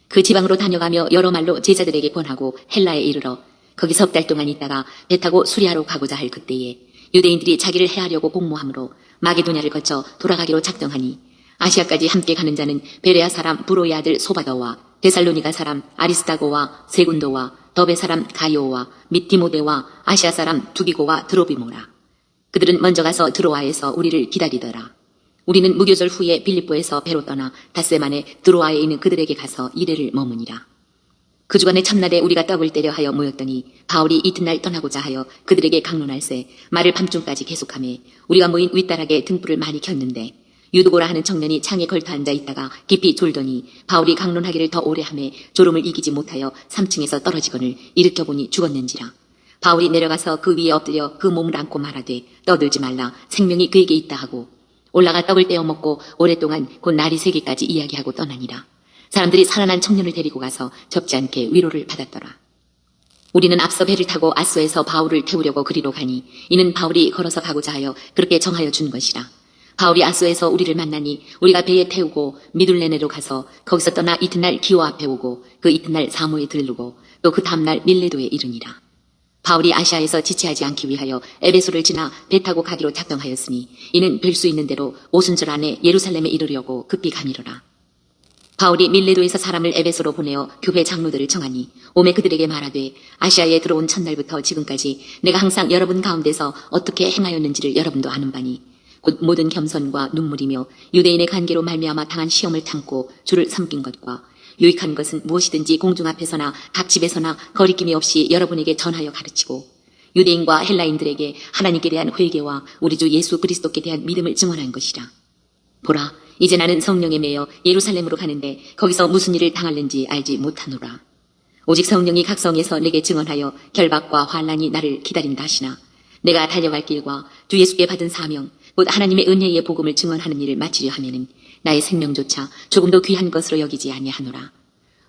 그 지방으로 다녀가며 여러 말로 제자들에게 권하고 헬라에 이르러 거기 석 달 동안 있다가 배 타고 수리아로 가고자 할 그때에 유대인들이 자기를 해하려고 공모함으로 마게도냐를 거쳐 돌아가기로 작정하니 아시아까지 함께 가는 자는 베레아 사람 브로의 아들 소바더와 데살로니가 사람 아리스타고와 세군도와 더베 사람 가이오와 및 디모데와 아시아 사람 두기고와 드로비모라. 그들은 먼저 가서 드로아에서 우리를 기다리더라. 우리는 무교절 후에 빌립보에서 배로 떠나 닷새 만에 드로아에 있는 그들에게 가서 이래를 머무니라. 그 주간의 첫날에 우리가 떡을 때려 하여 모였더니 바울이 이튿날 떠나고자 하여 그들에게 강론할세 말을 밤중까지 계속하며 우리가 모인 윗다락에 등불을 많이 켰는데 유두고라 하는 청년이 창에 걸터 앉아 있다가 깊이 졸더니 바울이 강론하기를 더 오래 하며 졸음을 이기지 못하여 3층에서 떨어지거늘 일으켜보니 죽었는지라. 바울이 내려가서 그 위에 엎드려 그 몸을 안고 말하되 떠들지 말라 생명이 그에게 있다 하고 올라가 떡을 떼어 먹고 오랫동안 곧 날이 새기까지 이야기하고 떠나니라. 사람들이 살아난 청년을 데리고 가서 접지 않게 위로를 받았더라. 우리는 앞서 배를 타고 아소에서 바울을 태우려고 그리로 가니 이는 바울이 걸어서 가고자 하여 그렇게 정하여 준 것이라. 바울이 아소에서 우리를 만나니 우리가 배에 태우고 미둘레네로 가서 거기서 떠나 이튿날 기오 앞에 오고 그 이튿날 사모에 들르고 또 그 다음날 밀레도에 이르니라. 바울이 아시아에서 지체하지 않기 위하여 에베소를 지나 배 타고 가기로 작정하였으니 이는 뵐 수 있는 대로 오순절 안에 예루살렘에 이르려고 급히 가미로라. 바울이 밀레도에서 사람을 에베소로 보내어 교회 장로들을 청하니 오매 그들에게 말하되 아시아에 들어온 첫날부터 지금까지 내가 항상 여러분 가운데서 어떻게 행하였는지를 여러분도 아는 바니 곧 모든 겸손과 눈물이며 유대인의 관계로 말미암아 당한 시험을 참고 주를 섬긴 것과 유익한 것은 무엇이든지 공중 앞에서나 각 집에서나 거리낌이 없이 여러분에게 전하여 가르치고 유대인과 헬라인들에게 하나님께 대한 회개와 우리 주 예수 그리스도께 대한 믿음을 증언한 것이라. 보라, 이제 나는 성령에 매여 예루살렘으로 가는데 거기서 무슨 일을 당할는지 알지 못하노라. 오직 성령이 각 성에서 내게 증언하여 결박과 환난이 나를 기다린다 하시나 내가 달려갈 길과 주 예수께 받은 사명 곧 하나님의 은혜의 복음을 증언하는 일을 마치려 하면은 나의 생명조차 조금도 귀한 것으로 여기지 아니하노라.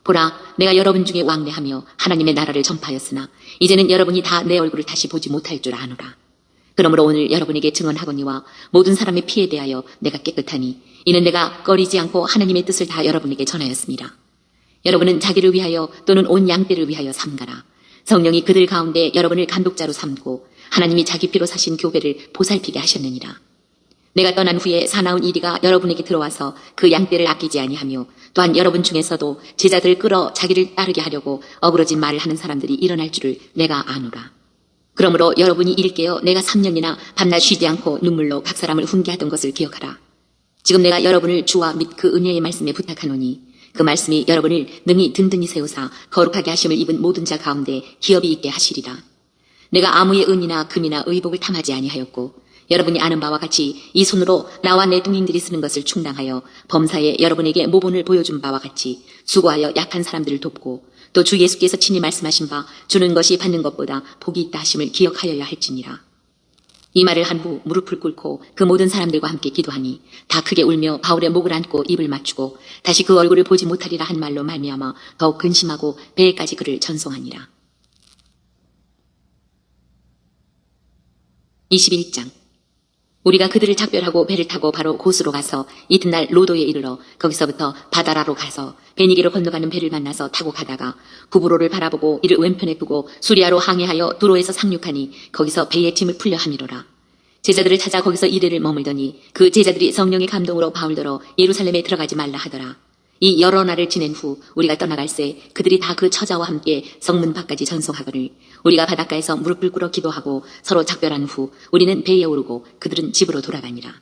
보라, 내가 여러분 중에 왕래하며 하나님의 나라를 전파하였으나 이제는 여러분이 다 내 얼굴을 다시 보지 못할 줄 아노라. 그러므로 오늘 여러분에게 증언하거니와 모든 사람의 피에 대하여 내가 깨끗하니 이는 내가 꺼리지 않고 하나님의 뜻을 다 여러분에게 전하였습니다. 여러분은 자기를 위하여 또는 온 양떼를 위하여 삼가라. 성령이 그들 가운데 여러분을 감독자로 삼고 하나님이 자기 피로 사신 교회를 보살피게 하셨느니라. 내가 떠난 후에 사나운 이리가 여러분에게 들어와서 그 양떼를 아끼지 아니하며 또한 여러분 중에서도 제자들을 끌어 자기를 따르게 하려고 어그러진 말을 하는 사람들이 일어날 줄을 내가 아노라. 그러므로 여러분이 이를 깨어 내가 3년이나 밤낮 쉬지 않고 눈물로 각 사람을 훈계하던 것을 기억하라. 지금 내가 여러분을 주와 및 그 은혜의 말씀에 부탁하노니 그 말씀이 여러분을 능히 든든히 세우사 거룩하게 하심을 입은 모든 자 가운데 기업이 있게 하시리라. 내가 아무의 은이나 금이나 의복을 탐하지 아니하였고 여러분이 아는 바와 같이 이 손으로 나와 내 동행들이 쓰는 것을 충당하여 범사에 여러분에게 모본을 보여준 바와 같이 수고하여 약한 사람들을 돕고 또 주 예수께서 친히 말씀하신 바 주는 것이 받는 것보다 복이 있다 하심을 기억하여야 할지니라. 이 말을 한 후 무릎을 꿇고 그 모든 사람들과 함께 기도하니 다 크게 울며 바울의 목을 안고 입을 맞추고 다시 그 얼굴을 보지 못하리라 한 말로 말미암아 더욱 근심하고 배에까지 그를 전송하니라. 21장. 우리가 그들을 작별하고 배를 타고 바로 고스로 가서 이튿날 로도에 이르러 거기서부터 바다라로 가서 베니게로 건너가는 배를 만나서 타고 가다가 구브로를 바라보고 이를 왼편에 두고 수리아로 항해하여 두로에서 상륙하니 거기서 배의 짐을 풀려 함이로라. 제자들을 찾아 거기서 이래를 머물더니 그 제자들이 성령의 감동으로 바울더러 예루살렘에 들어가지 말라 하더라. 이 여러 날을 지낸 후 우리가 떠나갈새 그들이 다 그 처자와 함께 성문 밖까지 전송하거늘 우리가 바닷가에서 무릎을 꿇어 기도하고 서로 작별한 후 우리는 배에 오르고 그들은 집으로 돌아가니라.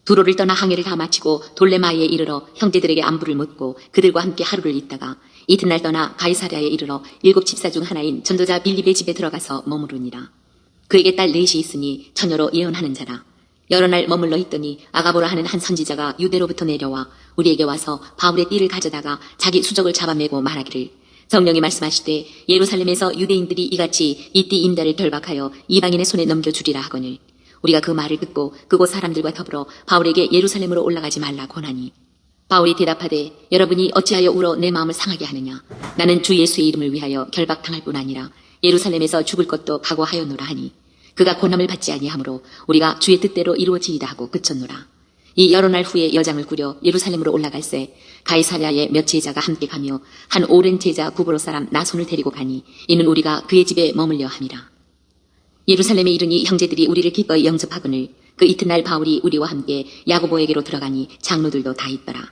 두로를 떠나 항해를 다 마치고 돌레마이에 이르러 형제들에게 안부를 묻고 그들과 함께 하루를 있다가 이튿날 떠나 가이사랴에 이르러 7 집사 중 하나인 전도자 빌립의 집에 들어가서 머무르니라. 그에게 딸 넷이 있으니 처녀로 예언하는 자라. 여러 날 머물러 있더니 아가보라 하는 한 선지자가 유대로부터 내려와 우리에게 와서 바울의 띠를 가져다가 자기 수적을 잡아매고 말하기를 성령이 말씀하시되 예루살렘에서 유대인들이 이같이 이 띠 임자를 결박하여 이방인의 손에 넘겨주리라 하거늘 우리가 그 말을 듣고 그곳 사람들과 더불어 바울에게 예루살렘으로 올라가지 말라 권하니 바울이 대답하되 여러분이 어찌하여 울어 내 마음을 상하게 하느냐 나는 주 예수의 이름을 위하여 결박당할 뿐 아니라 예루살렘에서 죽을 것도 각오하였노라 하니 그가 고난을 받지 아니하므로 우리가 주의 뜻대로 이루어지이다 하고 그쳤노라. 이 여러 날 후에 여장을 꾸려 예루살렘으로 올라갈새 가이사랴에 몇 제자가 함께 가며 한 오랜 제자 구브로 사람 나손을 데리고 가니 이는 우리가 그의 집에 머물려 함이라. 예루살렘에 이르니 형제들이 우리를 기꺼이 영접하거늘 그 이튿날 바울이 우리와 함께 야고보에게로 들어가니 장로들도 다 있더라.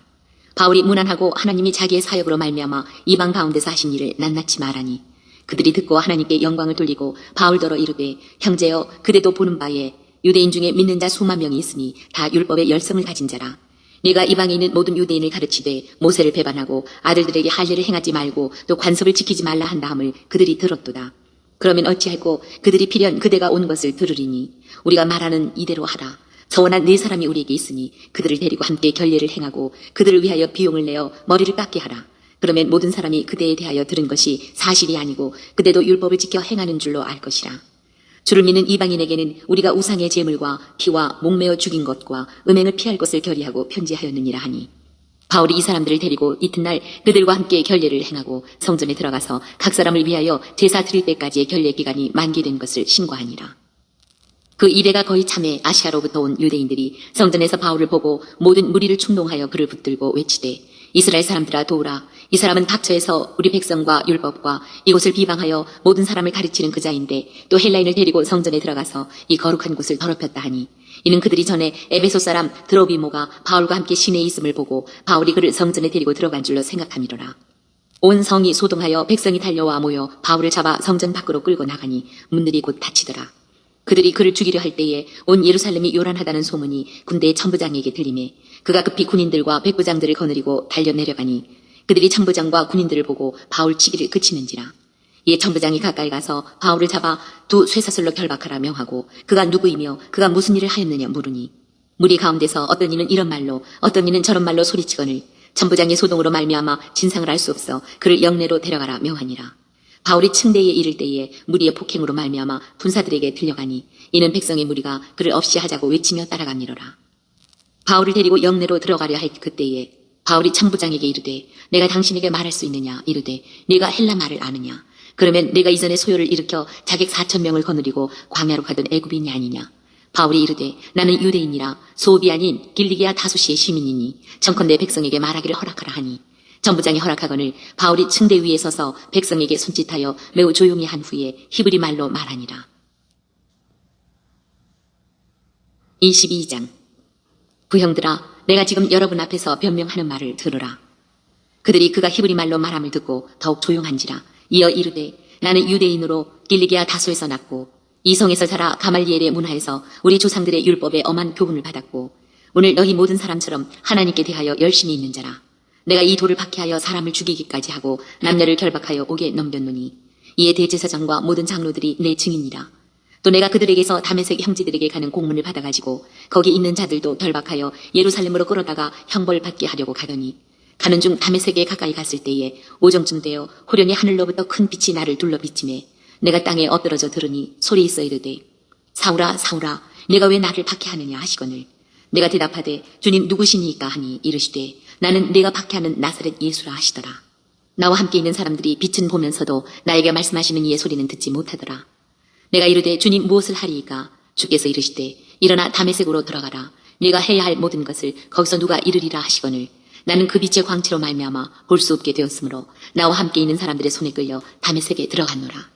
바울이 무난하고 하나님이 자기의 사역으로 말미암아 이방 가운데서 하신 일을 낱낱이 말하니 그들이 듣고 하나님께 영광을 돌리고 바울더러 이르되 형제여 그대도 보는 바에 유대인 중에 믿는 자 수만 명이 있으니 다 율법의 열성을 가진 자라. 네가 이방에 있는 모든 유대인을 가르치되 모세를 배반하고 아들들에게 할례를 행하지 말고 또 관습을 지키지 말라 한다 함을 그들이 들었도다. 그러면 어찌할꼬 그들이 필연 그대가 온 것을 들으리니 우리가 말하는 이대로 하라. 서원한 4사람이 우리에게 있으니 그들을 데리고 함께 결례를 행하고 그들을 위하여 비용을 내어 머리를 깎게 하라. 그러면 모든 사람이 그대에 대하여 들은 것이 사실이 아니고 그대도 율법을 지켜 행하는 줄로 알 것이라. 주를 믿는 이방인에게는 우리가 우상의 제물과 피와 목매어 죽인 것과 음행을 피할 것을 결의하고 편지하였느니라 하니 바울이 이 사람들을 데리고 이튿날 그들과 함께 결례를 행하고 성전에 들어가서 각 사람을 위하여 제사 드릴 때까지의 결례 기간이 만기된 것을 신고하니라. 그 이래가 거의 참에 아시아로부터 온 유대인들이 성전에서 바울을 보고 모든 무리를 충동하여 그를 붙들고 외치되 이스라엘 사람들아 도우라. 이 사람은 각처에서 우리 백성과 율법과 이곳을 비방하여 모든 사람을 가르치는 그자인데 또 헬라인을 데리고 성전에 들어가서 이 거룩한 곳을 더럽혔다 하니 이는 그들이 전에 에베소 사람 드로비모가 바울과 함께 시내에 있음을 보고 바울이 그를 성전에 데리고 들어간 줄로 생각함이로라. 온 성이 소동하여 백성이 달려와 모여 바울을 잡아 성전 밖으로 끌고 나가니 문들이 곧 닫히더라. 그들이 그를 죽이려 할 때에 온 예루살렘이 요란하다는 소문이 군대의 천부장에게 들리매 그가 급히 군인들과 백부장들을 거느리고 달려 내려가니 그들이 천부장과 군인들을 보고 바울 치기를 그치는지라. 이에 천부장이 가까이 가서 바울을 잡아 2 쇠사슬로 결박하라 명하고 그가 누구이며 그가 무슨 일을 하였느냐 물으니 무리 가운데서 어떤 이는 이런 말로 어떤 이는 저런 말로 소리치거늘 천부장의 소동으로 말미암아 진상을 알 수 없어 그를 영내로 데려가라 명하니라. 바울이 층대에 이를 때에 무리의 폭행으로 말미암아 군사들에게 들려가니 이는 백성의 무리가 그를 없이 하자고 외치며 따라가니로라. 바울을 데리고 영내로 들어가려 할 그때에 바울이 천부장에게 이르되 내가 당신에게 말할 수 있느냐 이르되 네가 헬라 말을 아느냐 그러면 내가 이전에 소요를 일으켜 자객 4,000명을 거느리고 광야로 가던 애굽인이 아니냐. 바울이 이르되 나는 유대인이라 소읍이 아닌 길리기아 다소시의 시민이니 청컨대 백성에게 말하기를 허락하라 하니 천부장이 허락하거늘 바울이 층대 위에 서서 백성에게 손짓하여 매우 조용히 한 후에 히브리 말로 말하니라. 22장. 부형들아, 내가 지금 여러분 앞에서 변명하는 말을 들으라. 그들이 그가 히브리 말로 말함을 듣고 더욱 조용한지라. 이어 이르되 나는 유대인으로 길리기아 다소에서 났고 이성에서 자라 가말리엘의 문화에서 우리 조상들의 율법에 엄한 교훈을 받았고 오늘 너희 모든 사람처럼 하나님께 대하여 열심히 있는 자라. 내가 이 돌을 박해하여 사람을 죽이기까지 하고 남녀를 결박하여 옥에 넘겼노니 이에 대제사장과 모든 장로들이 내 증인이라. 또 내가 그들에게서 다메섹 형제들에게 가는 공문을 받아가지고 거기 있는 자들도 결박하여 예루살렘으로 끌어다가 형벌 받게 하려고 가더니 가는 중 다메섹에 가까이 갔을 때에 오정쯤 되어 호련히 하늘로부터 큰 빛이 나를 둘러 비치매 내가 땅에 엎드러져 들으니 소리 있어 이르되 사울아 사울아 내가 왜 나를 박해하느냐 하시거늘 내가 대답하되 주님 누구시니까 하니 이르시되 나는 내가 박해하는 나사렛 예수라 하시더라. 나와 함께 있는 사람들이 빛은 보면서도 나에게 말씀하시는 이의 소리는 듣지 못하더라. 내가 이르되 주님 무엇을 하리이까? 주께서 이르시되 일어나 다메섹으로 들어가라. 네가 해야 할 모든 것을 거기서 누가 이르리라 하시거늘 나는 그 빛의 광채로 말미암아 볼 수 없게 되었으므로 나와 함께 있는 사람들의 손에 끌려 다메섹에 들어갔노라.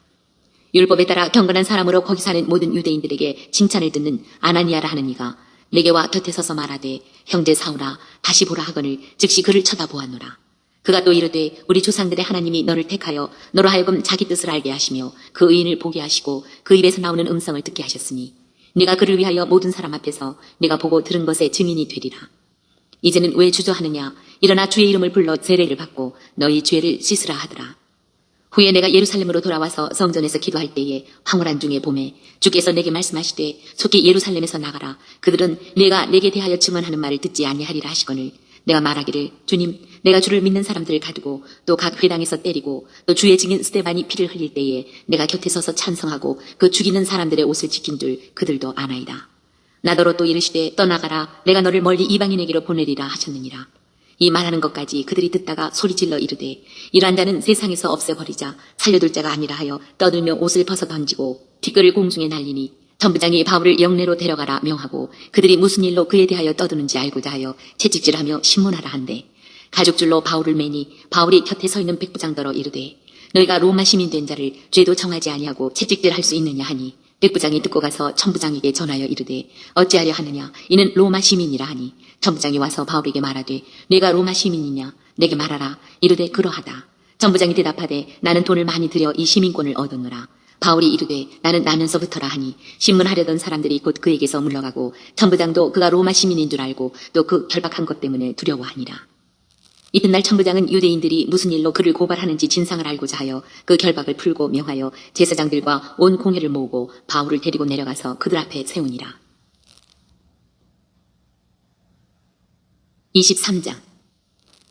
율법에 따라 경건한 사람으로 거기 사는 모든 유대인들에게 칭찬을 듣는 아나니아라 하는 이가 내게와 곁에 서서 말하되 형제 사울아 다시 보라 하거늘 즉시 그를 쳐다보았노라. 그가 또 이르되 우리 조상들의 하나님이 너를 택하여 너로 하여금 자기 뜻을 알게 하시며 그 의인을 보게 하시고 그 입에서 나오는 음성을 듣게 하셨으니 네가 그를 위하여 모든 사람 앞에서 네가 보고 들은 것의 증인이 되리라. 이제는 왜 주저하느냐? 일어나 주의 이름을 불러 제례를 받고 너희 죄를 씻으라 하더라. 후에 내가 예루살렘으로 돌아와서 성전에서 기도할 때에 황홀한 중에 봄에 주께서 내게 말씀하시되 속히 예루살렘에서 나가라. 그들은 내가 내게 대하여 증언하는 말을 듣지 아니하리라 하시거늘 내가 말하기를 주님 내가 주를 믿는 사람들을 가두고 또 각 회당에서 때리고 또 주의 증인 스데반이 피를 흘릴 때에 내가 곁에 서서 찬성하고 그 죽이는 사람들의 옷을 지킨 줄 그들도 아나이다. 나더러 또 이르시되 떠나가라 내가 너를 멀리 이방인에게로 보내리라 하셨느니라. 이 말하는 것까지 그들이 듣다가 소리질러 이르되 이러한 자는 세상에서 없애버리자 살려둘 자가 아니라 하여 떠들며 옷을 벗어 던지고 티끌을 공중에 날리니 전부장이 바울을 영내로 데려가라 명하고 그들이 무슨 일로 그에 대하여 떠드는지 알고자 하여 채찍질하며 신문하라 한대 가죽줄로 바울을 매니 바울이 곁에 서 있는 백부장더러 이르되 너희가 로마 시민 된 자를 죄도 정하지 아니하고 채찍질할 수 있느냐 하니 백부장이 듣고 가서 천부장에게 전하여 이르되 어찌하려 하느냐 이는 로마 시민이라 하니 천부장이 와서 바울에게 말하되 네가 로마 시민이냐 내게 말하라 이르되 그러하다. 천부장이 대답하되 나는 돈을 많이 들여 이 시민권을 얻었노라. 바울이 이르되 나는 나면서부터라 하니 신문하려던 사람들이 곧 그에게서 물러가고 천부장도 그가 로마 시민인 줄 알고 또 그 결박한 것 때문에 두려워하니라. 이튿날 천부장은 유대인들이 무슨 일로 그를 고발하는지 진상을 알고자 하여 그 결박을 풀고 명하여 제사장들과 온 공회를 모으고 바울을 데리고 내려가서 그들 앞에 세우니라. 23장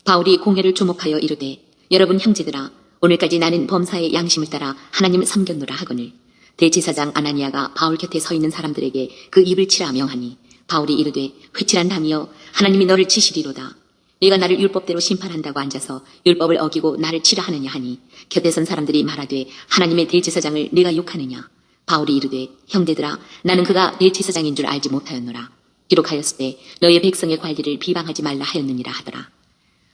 바울이 공회를 주목하여 이르되 여러분 형제들아 오늘까지 나는 범사의 양심을 따라 하나님을 섬겼노라 하거늘 대제사장 아나니아가 바울 곁에 서 있는 사람들에게 그 입을 치라 명하니 바울이 이르되 회칠한 담이여 하나님이 너를 치시리로다. 네가 나를 율법대로 심판한다고 앉아서 율법을 어기고 나를 치라 하느냐 하니 곁에 선 사람들이 말하되 하나님의 대제사장을 네가 욕하느냐. 바울이 이르되 형제들아 나는 그가 내 제사장인 줄 알지 못하였노라. 기록하였을 때 너의 백성의 관리를 비방하지 말라 하였느니라 하더라.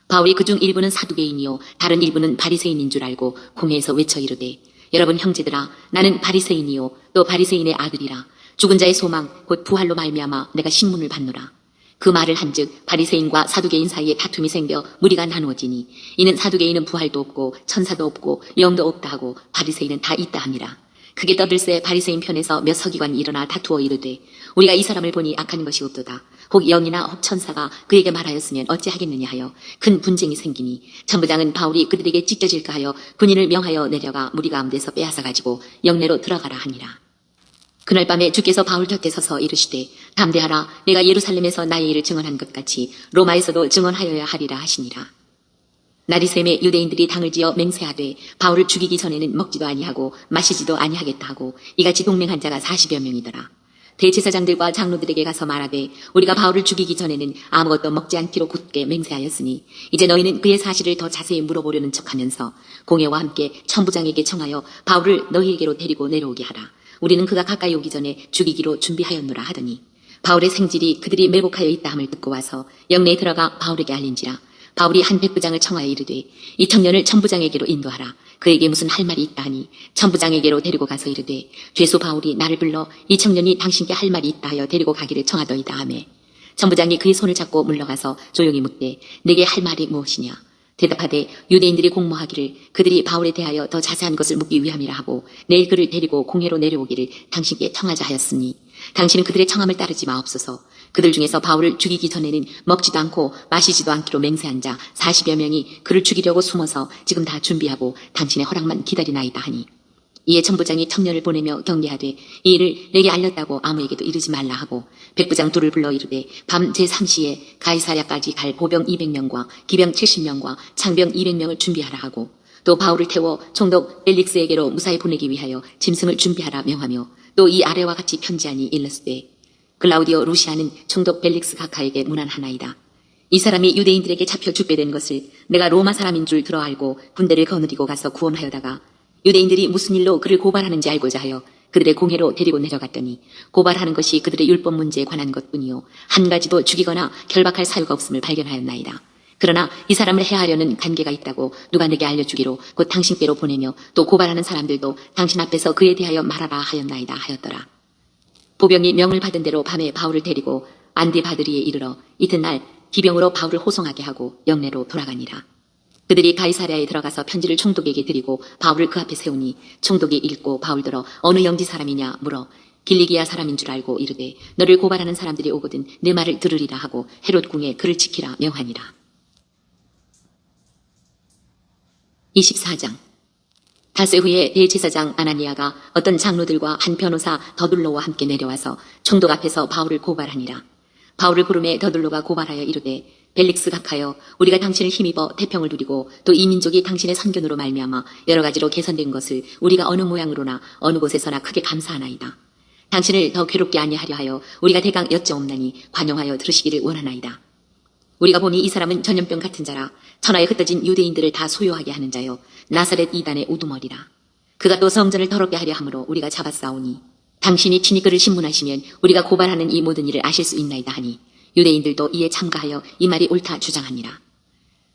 바울이 그중 일부는 사두개인이요 다른 일부는 바리새인인 줄 알고 공회에서 외쳐 이르되 여러분 형제들아 나는 바리새인이요 또 바리새인의 아들이라. 죽은 자의 소망 곧 부활로 말미암아 내가 신문을 받노라. 그 말을 한즉 바리새인과 사두개인 사이에 다툼이 생겨 무리가 나누어지니 이는 사두개인은 부활도 없고 천사도 없고 영도 없다 하고 바리새인은 다 있다 함이라. 크게 떠들새 바리새인 편에서 몇 서기관이 일어나 다투어 이르되 우리가 이 사람을 보니 악한 것이 없도다. 혹 영이나 혹 천사가 그에게 말하였으면 어찌하겠느냐 하여 큰 분쟁이 생기니 천부장은 바울이 그들에게 찢겨질까 하여 군인을 명하여 내려가 무리 가운데서 빼앗아 가지고 영내로 들어가라 하니라. 그날 밤에 주께서 바울 곁에 서서 이르시되 담대하라 내가 예루살렘에서 나의 일을 증언한 것 같이 로마에서도 증언하여야 하리라 하시니라. 날이 새매 유대인들이 당을 지어 맹세하되 바울을 죽이기 전에는 먹지도 아니하고 마시지도 아니하겠다 하고 이같이 동맹한 자가 40여 명이더라. 대제사장들과 장로들에게 가서 말하되 우리가 바울을 죽이기 전에는 아무것도 먹지 않기로 굳게 맹세하였으니 이제 너희는 그의 사실을 더 자세히 물어보려는 척하면서 공회와 함께 천부장에게 청하여 바울을 너희에게로 데리고 내려오게 하라. 우리는 그가 가까이 오기 전에 죽이기로 준비하였노라 하더니 바울의 생질이 그들이 매복하여 있다 함을 듣고 와서 영내에 들어가 바울에게 알린지라. 바울이 한 백부장을 청하여 이르되 이 청년을 천부장에게로 인도하라. 그에게 무슨 할 말이 있다 하니 천부장에게로 데리고 가서 이르되 죄수 바울이 나를 불러 이 청년이 당신께 할 말이 있다 하여 데리고 가기를 청하더이다 하매 천부장이 그의 손을 잡고 물러가서 조용히 묻되 내게 할 말이 무엇이냐. 대답하되 유대인들이 공모하기를 그들이 바울에 대하여 더 자세한 것을 묻기 위함이라 하고 내일 그를 데리고 공회로 내려오기를 당신께 청하자 하였으니 당신은 그들의 청함을 따르지 마옵소서. 그들 중에서 바울을 죽이기 전에는 먹지도 않고 마시지도 않기로 맹세한 자 40여 명이 그를 죽이려고 숨어서 지금 다 준비하고 당신의 허락만 기다리나이다 하니 이에 천부장이 청년을 보내며 경계하되 이 일을 내게 알렸다고 아무에게도 이르지 말라 하고 백부장 둘을 불러 이르되 밤 제3시에 가이사랴까지 갈 보병 200명과 기병 70명과 창병 200명을 준비하라 하고 또 바울을 태워 총독 벨릭스에게로 무사히 보내기 위하여 짐승을 준비하라 명하며 또 이 아래와 같이 편지하니 일렀으되 글라우디오 루시아는 총독 벨릭스 각하에게 문안하나이다. 이 사람이 유대인들에게 잡혀 죽게 된 것을 내가 로마 사람인 줄 들어 알고 군대를 거느리고 가서 구원하여다가 유대인들이 무슨 일로 그를 고발하는지 알고자 하여 그들의 공회로 데리고 내려갔더니 고발하는 것이 그들의 율법 문제에 관한 것뿐이요 한 가지도 죽이거나 결박할 사유가 없음을 발견하였나이다. 그러나 이 사람을 해하려는 관계가 있다고 누가 내게 알려주기로 곧 당신께로 보내며 또 고발하는 사람들도 당신 앞에서 그에 대하여 말하라 하였나이다 하였더라. 보병이 명을 받은 대로 밤에 바울을 데리고 안디바드리에 이르러 이튿날 기병으로 바울을 호송하게 하고 영내로 돌아가니라. 그들이 가이사랴에 들어가서 편지를 총독에게 드리고 바울을 그 앞에 세우니 총독이 읽고 바울더러 어느 영지 사람이냐 물어 길리기아 사람인 줄 알고 이르되 너를 고발하는 사람들이 오거든 내 말을 들으리라 하고 헤롯 궁에 그를 지키라 명하니라. 24장 닷새 후에 대제사장 아나니아가 어떤 장로들과 한 변호사 더둘로와 함께 내려와서 총독 앞에서 바울을 고발하니라. 바울을 부르매 더둘로가 고발하여 이르되 벨릭스 각하여 우리가 당신을 힘입어 태평을 누리고 또 이 민족이 당신의 선견으로 말미암아 여러 가지로 개선된 것을 우리가 어느 모양으로나 어느 곳에서나 크게 감사하나이다. 당신을 더 괴롭게 아니하려 하여 우리가 대강 여쭤옵나니 관용하여 들으시기를 원하나이다. 우리가 보니 이 사람은 전염병 같은 자라 천하에 흩어진 유대인들을 다 소요하게 하는 자요 나사렛 이단의 우두머리라. 그가 또 성전을 더럽게 하려 함으로 우리가 잡았사오니 당신이 친히 그를 신문하시면 우리가 고발하는 이 모든 일을 아실 수 있나이다 하니 유대인들도 이에 참가하여 이 말이 옳다 주장하니라.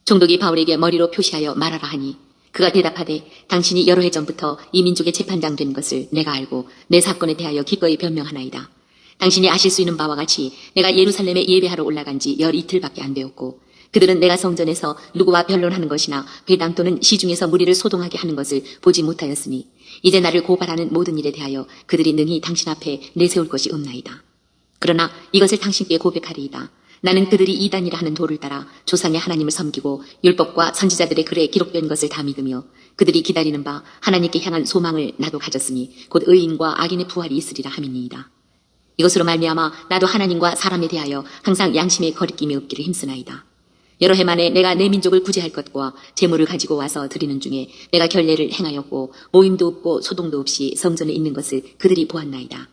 총독이 바울에게 머리로 표시하여 말하라 하니 그가 대답하되 당신이 여러 해 전부터 이 민족의 재판장 된 것을 내가 알고 내 사건에 대하여 기꺼이 변명하나이다. 당신이 아실 수 있는 바와 같이 내가 예루살렘에 예배하러 올라간 지 열 이틀밖에 안 되었고 그들은 내가 성전에서 누구와 변론하는 것이나 회당 또는 시중에서 무리를 소동하게 하는 것을 보지 못하였으니 이제 나를 고발하는 모든 일에 대하여 그들이 능히 당신 앞에 내세울 것이 없나이다. 그러나 이것을 당신께 고백하리이다. 나는 그들이 이단이라 하는 도를 따라 조상의 하나님을 섬기고 율법과 선지자들의 글에 기록된 것을 다 믿으며 그들이 기다리는 바 하나님께 향한 소망을 나도 가졌으니 곧 의인과 악인의 부활이 있으리라 함이니이다. 이것으로 말미암아 나도 하나님과 사람에 대하여 항상 양심의 거리낌이 없기를 힘쓰나이다. 여러 해 만에 내가 내 민족을 구제할 것과 재물을 가지고 와서 드리는 중에 내가 결례를 행하였고 모임도 없고 소동도 없이 성전에 있는 것을 그들이 보았나이다.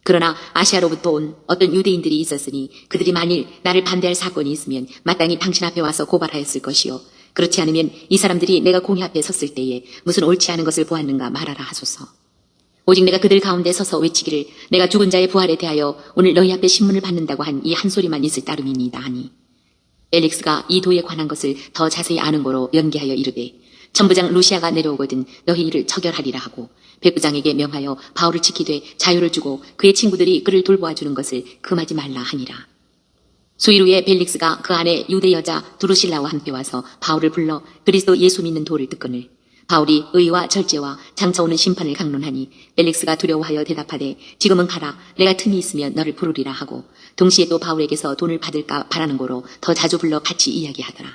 그러나 아시아로부터 온 어떤 유대인들이 있었으니 그들이 만일 나를 반대할 사건이 있으면 마땅히 당신 앞에 와서 고발하였을 것이요 그렇지 않으면 이 사람들이 내가 공회 앞에 섰을 때에 무슨 옳지 않은 것을 보았는가 말하라 하소서. 오직 내가 그들 가운데 서서 외치기를 내가 죽은 자의 부활에 대하여 오늘 너희 앞에 신문을 받는다고 한 이 한 소리만 있을 따름이니이다 하니 벨릭스가 이 도에 관한 것을 더 자세히 아는 거로 연기하여 이르되 천부장 루시아가 내려오거든 너희 일을 처결하리라 하고 백부장에게 명하여 바울을 지키되 자유를 주고 그의 친구들이 그를 돌보아주는 것을 금하지 말라 하니라. 수일 후에 벨릭스가 그 안에 유대 여자 두루실라와 함께 와서 바울을 불러 그리스도 예수 믿는 도를 듣거늘 바울이 의와 절제와 장차 오는 심판을 강론하니 벨릭스가 두려워하여 대답하되 지금은 가라 내가 틈이 있으면 너를 부르리라 하고 동시에 또 바울에게서 돈을 받을까 바라는 거로 더 자주 불러 같이 이야기하더라.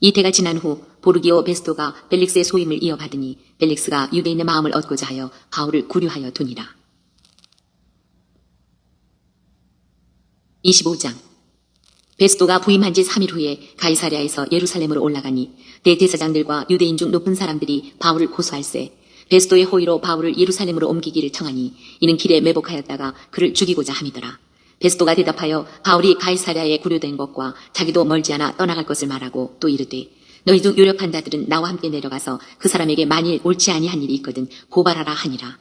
이태가 지난 후 보르기오 베스토가 벨릭스의 소임을 이어받으니 벨릭스가 유대인의 마음을 얻고자 하여 바울을 구류하여 두니라. 25장 베스토가 부임한 지 3일 후에 가이사랴에서 예루살렘으로 올라가니 대제사장들과 유대인 중 높은 사람들이 바울을 고소할세 베스토의 호의로 바울을 예루살렘으로 옮기기를 청하니 이는 길에 매복하였다가 그를 죽이고자 함이더라. 베스토가 대답하여 바울이 가이사랴에 구류된 것과 자기도 멀지 않아 떠나갈 것을 말하고 또 이르되 너희 중 유력한 자들은 나와 함께 내려가서 그 사람에게 만일 옳지 아니한 일이 있거든 고발하라 하니라.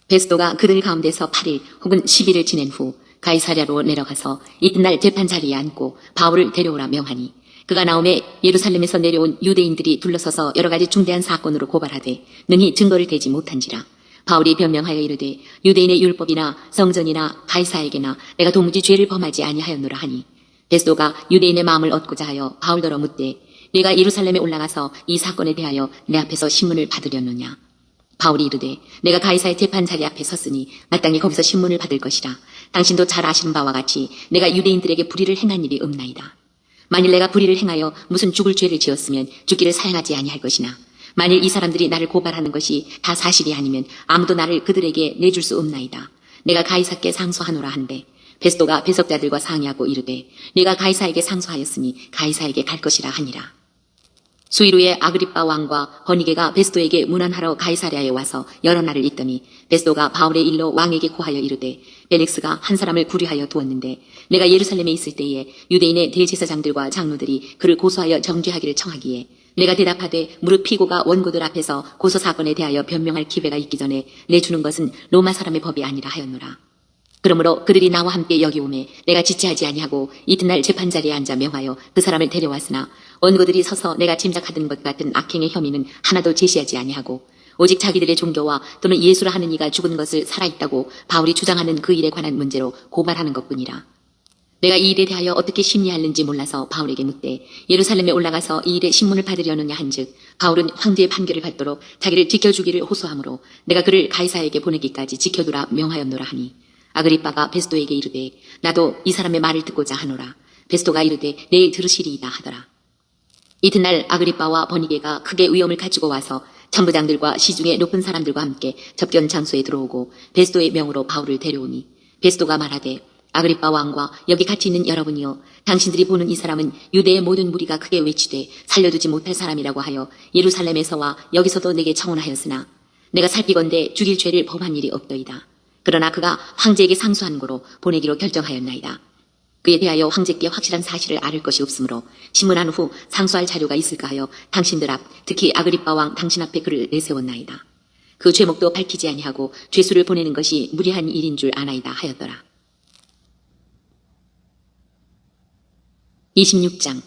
베스토가 그들 가운데서 8일 혹은 10일을 지낸 후 가이사랴로 내려가서 이튿날 재판 자리에 앉고 바울을 데려오라 명하니 그가 나오매 예루살렘에서 내려온 유대인들이 둘러서서 여러 가지 중대한 사건으로 고발하되 능히 증거를 대지 못한지라. 바울이 변명하여 이르되 유대인의 율법이나 성전이나 가이사에게나 내가 도무지 죄를 범하지 아니하였노라 하니 베스도가 유대인의 마음을 얻고자 하여 바울더러 묻되 네가 예루살렘에 올라가서 이 사건에 대하여 내 앞에서 신문을 받으려느냐. 바울이 이르되 내가 가이사의 재판 자리 앞에 섰으니 마땅히 거기서 신문을 받을 것이라. 당신도 잘 아시는 바와 같이 내가 유대인들에게 불의를 행한 일이 없나이다. 만일 내가 불의를 행하여 무슨 죽을 죄를 지었으면 죽기를 사양하지 아니할 것이나 만일 이 사람들이 나를 고발하는 것이 다 사실이 아니면 아무도 나를 그들에게 내줄 수 없나이다. 내가 가이사께 상소하노라 한데 베스도가 배석자들과 상의하고 이르되 내가 가이사에게 상소하였으니 가이사에게 갈 것이라 하니라. 수일 후에 아그리빠 왕과 버니게가 베스도에게 문안하러 가이사랴에 와서 여러 날을 있더니 베스도가 바울의 일로 왕에게 고하여 이르되 벨릭스가 한 사람을 구류하여 두었는데 내가 예루살렘에 있을 때에 유대인의 대제사장들과 장로들이 그를 고소하여 정죄하기를 청하기에 내가 대답하되 무릇 피고가 원고들 앞에서 고소 사건에 대하여 변명할 기회가 있기 전에 내주는 것은 로마 사람의 법이 아니라 하였노라. 그러므로 그들이 나와 함께 여기 오매 내가 지체하지 아니하고 이튿날 재판자리에 앉아 명하여 그 사람을 데려왔으나 원고들이 서서 내가 짐작하던 것 같은 악행의 혐의는 하나도 제시하지 아니하고 오직 자기들의 종교와 또는 예수라 하는 이가 죽은 것을 살아있다고 바울이 주장하는 그 일에 관한 문제로 고발하는 것뿐이라. 내가 이 일에 대하여 어떻게 심리하는지 몰라서 바울에게 묻되 예루살렘에 올라가서 이 일에 신문을 받으려느냐 한즉 바울은 황제의 판결을 받도록 자기를 지켜주기를 호소하므로 내가 그를 가이사에게 보내기까지 지켜두라 명하였노라 하니 아그리빠가 베스도에게 이르되 나도 이 사람의 말을 듣고자 하노라. 베스도가 이르되 내일 들으시리이다 하더라. 이튿날 아그리빠와 버니게가 크게 위엄을 가지고 와서 천부장들과 시중의 높은 사람들과 함께 접견 장소에 들어오고 베스도의 명으로 바울을 데려오니 베스도가 말하되 아그리빠 왕과 여기 같이 있는 여러분이여 당신들이 보는 이 사람은 유대의 모든 무리가 크게 외치되 살려두지 못할 사람이라고 하여 예루살렘에서와 여기서도 내게 청혼하였으나 내가 살피건대 죽일 죄를 범한 일이 없더이다. 그러나 그가 황제에게 상소한 거로 보내기로 결정하였나이다. 그에 대하여 황제께 확실한 사실을 알을 것이 없으므로 신문한 후 상소할 자료가 있을까 하여 당신들 앞 특히 아그리빠 왕 당신 앞에 그를 내세웠나이다. 그 죄목도 밝히지 아니하고 죄수를 보내는 것이 무리한 일인 줄 아나이다 하였더라. 26장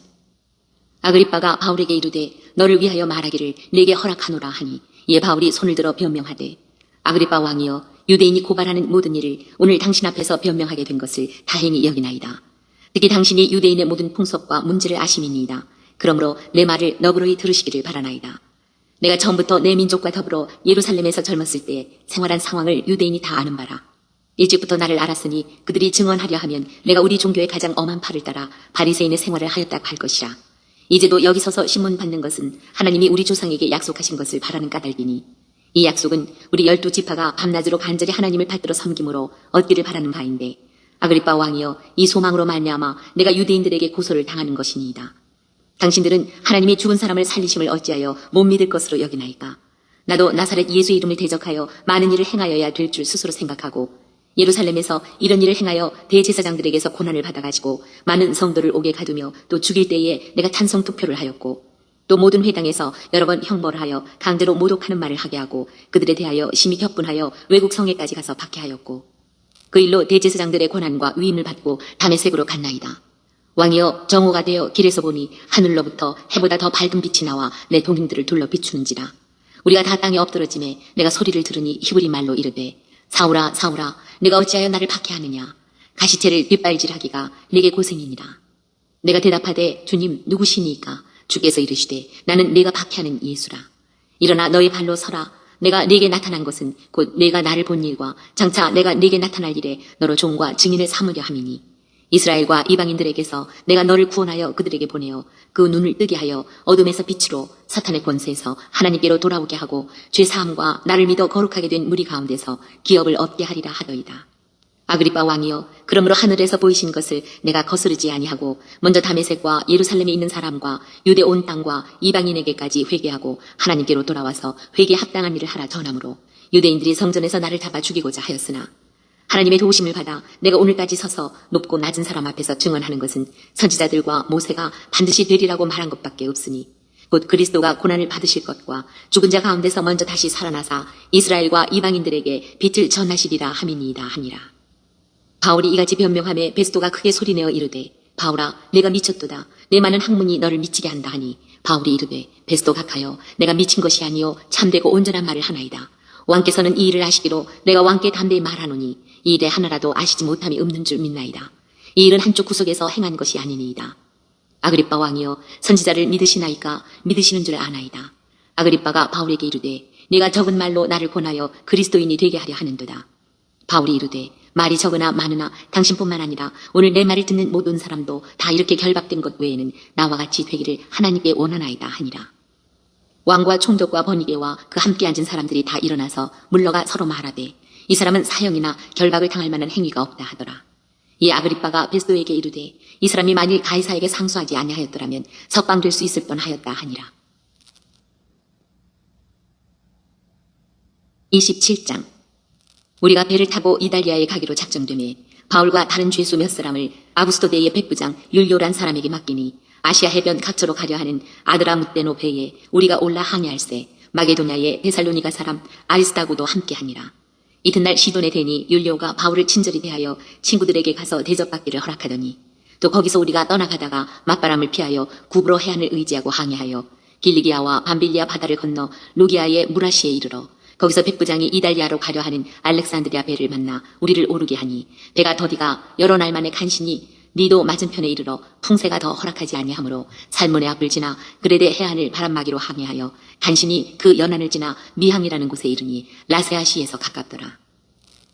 아그리빠가 바울에게 이르되 너를 위하여 말하기를 내게 허락하노라 하니 이에 바울이 손을 들어 변명하되 아그리빠 왕이여 유대인이 고발하는 모든 일을 오늘 당신 앞에서 변명하게 된 것을 다행히 여기나이다. 특히 당신이 유대인의 모든 풍속과 문제를 아심이니이다. 그러므로 내 말을 너그러이 들으시기를 바라나이다. 내가 처음부터 내 민족과 더불어 예루살렘에서 젊었을 때 생활한 상황을 유대인이 다 아는 바라. 일찍부터 나를 알았으니 그들이 증언하려 하면 내가 우리 종교의 가장 엄한 팔을 따라 바리새인의 생활을 하였다고 할 것이라. 이제도 여기 서서 신문 받는 것은 하나님이 우리 조상에게 약속하신 것을 바라는 까닭이니 이 약속은 우리 12지파가 밤낮으로 간절히 하나님을 받들어 섬김으로 얻기를 바라는 바인데 아그리빠 왕이여 이 소망으로 말미암아 내가 유대인들에게 고소를 당하는 것이니이다. 당신들은 하나님이 죽은 사람을 살리심을 어찌하여 못 믿을 것으로 여기나이까. 나도 나사렛 예수의 이름을 대적하여 많은 일을 행하여야 될 줄 스스로 생각하고 예루살렘에서 이런 일을 행하여 대제사장들에게서 고난을 받아가지고 많은 성도를 옥에 가두며 또 죽일 때에 내가 찬성 투표를 하였고 또 모든 회당에서 여러 번 형벌을 하여 강제로 모독하는 말을 하게 하고 그들에 대하여 심히 격분하여 외국 성에까지 가서 박해하였고 그 일로 대제사장들의 고난과 위임을 받고 다메섹으로 갔나이다. 왕이여 정오가 되어 길에서 보니 하늘로부터 해보다 더 밝은 빛이 나와 내 동행들을 둘러 비추는지라. 우리가 다 땅에 엎드러짐에 내가 소리를 들으니 히브리 말로 이르되 사울아 사울아 내가 어찌하여 나를 박해하느냐. 가시체를 빗발질하기가 내게 고생이니라. 내가 대답하되 주님 누구시니까. 주께서 이르시되 나는 네가 박해하는 예수라. 일어나 너의 발로 서라. 내가 네게 나타난 것은 곧 네가 나를 본 일과 장차 내가 네게 나타날 일에 너로 종과 증인을 삼으려 함이니 이스라엘과 이방인들에게서 내가 너를 구원하여 그들에게 보내어 그 눈을 뜨게 하여 어둠에서 빛으로 사탄의 권세에서 하나님께로 돌아오게 하고 죄사함과 나를 믿어 거룩하게 된 무리 가운데서 기업을 얻게 하리라 하더이다. 아그리빠 왕이여 그러므로 하늘에서 보이신 것을 내가 거스르지 아니하고 먼저 다메섹과 예루살렘에 있는 사람과 유대 온 땅과 이방인에게까지 회개하고 하나님께로 돌아와서 회개에 합당한 일을 하라 전함으로 유대인들이 성전에서 나를 잡아 죽이고자 하였으나 하나님의 도우심을 받아 내가 오늘까지 서서 높고 낮은 사람 앞에서 증언하는 것은 선지자들과 모세가 반드시 되리라고 말한 것밖에 없으니 곧 그리스도가 고난을 받으실 것과 죽은 자 가운데서 먼저 다시 살아나사 이스라엘과 이방인들에게 빛을 전하시리라 함이니이다 하니라. 바울이 이같이 변명하며 베스도가 크게 소리내어 이르되 바울아 내가 미쳤도다. 내 많은 학문이 너를 미치게 한다 하니 바울이 이르되 베스도 각하여 내가 미친 것이 아니요 참되고 온전한 말을 하나이다. 왕께서는 이 일을 아시기로 내가 왕께 담대히 말하노니 이 일에 하나라도 아시지 못함이 없는 줄 믿나이다. 이 일은 한쪽 구석에서 행한 것이 아니니이다. 아그리빠 왕이여 선지자를 믿으시나이까 믿으시는 줄 아나이다. 아그리빠가 바울에게 이르되 네가 적은 말로 나를 권하여 그리스도인이 되게 하려 하는도다. 바울이 이르되 말이 적으나 많으나 당신뿐만 아니라 오늘 내 말을 듣는 모든 사람도 다 이렇게 결박된 것 외에는 나와 같이 되기를 하나님께 원하나이다 하니라. 왕과 총독과 번이게와 그 함께 앉은 사람들이 다 일어나서 물러가 서로 말하되 이 사람은 사형이나 결박을 당할 만한 행위가 없다 하더라. 이 아그리빠가 베스도에게 이르되 이 사람이 만일 가이사에게 상소하지 아니하였더라면 석방될 수 있을 뻔하였다 하니라. 27장. 우리가 배를 타고 이달리아에 가기로 작정되매 바울과 다른 죄수 몇 사람을 아구스토대의 백부장 율료란 사람에게 맡기니 아시아 해변 각처로 가려 하는 아드라무떼노 배에 우리가 올라 항해할세 마게도냐의 데살로니가 사람 아리스다고도 함께하니라. 이튿날 시돈에 대니 율료가 바울을 친절히 대하여 친구들에게 가서 대접받기를 허락하더니 또 거기서 우리가 떠나가다가 맞바람을 피하여 구브로 해안을 의지하고 항해하여 길리기아와 밤빌리아 바다를 건너 루기아의 무라시에 이르러 거기서 백부장이 이달리아로 가려 하는 알렉산드리아 배를 만나 우리를 오르게 하니 배가 더디가 여러 날 만에 간신히 니도 맞은편에 이르러 풍세가 더 허락하지 아니하므로 살몬의 앞을 지나 그레데 해안을 바람막이로 항해하여 간신히 그 연안을 지나 미항이라는 곳에 이르니 라세아시에서 가깝더라.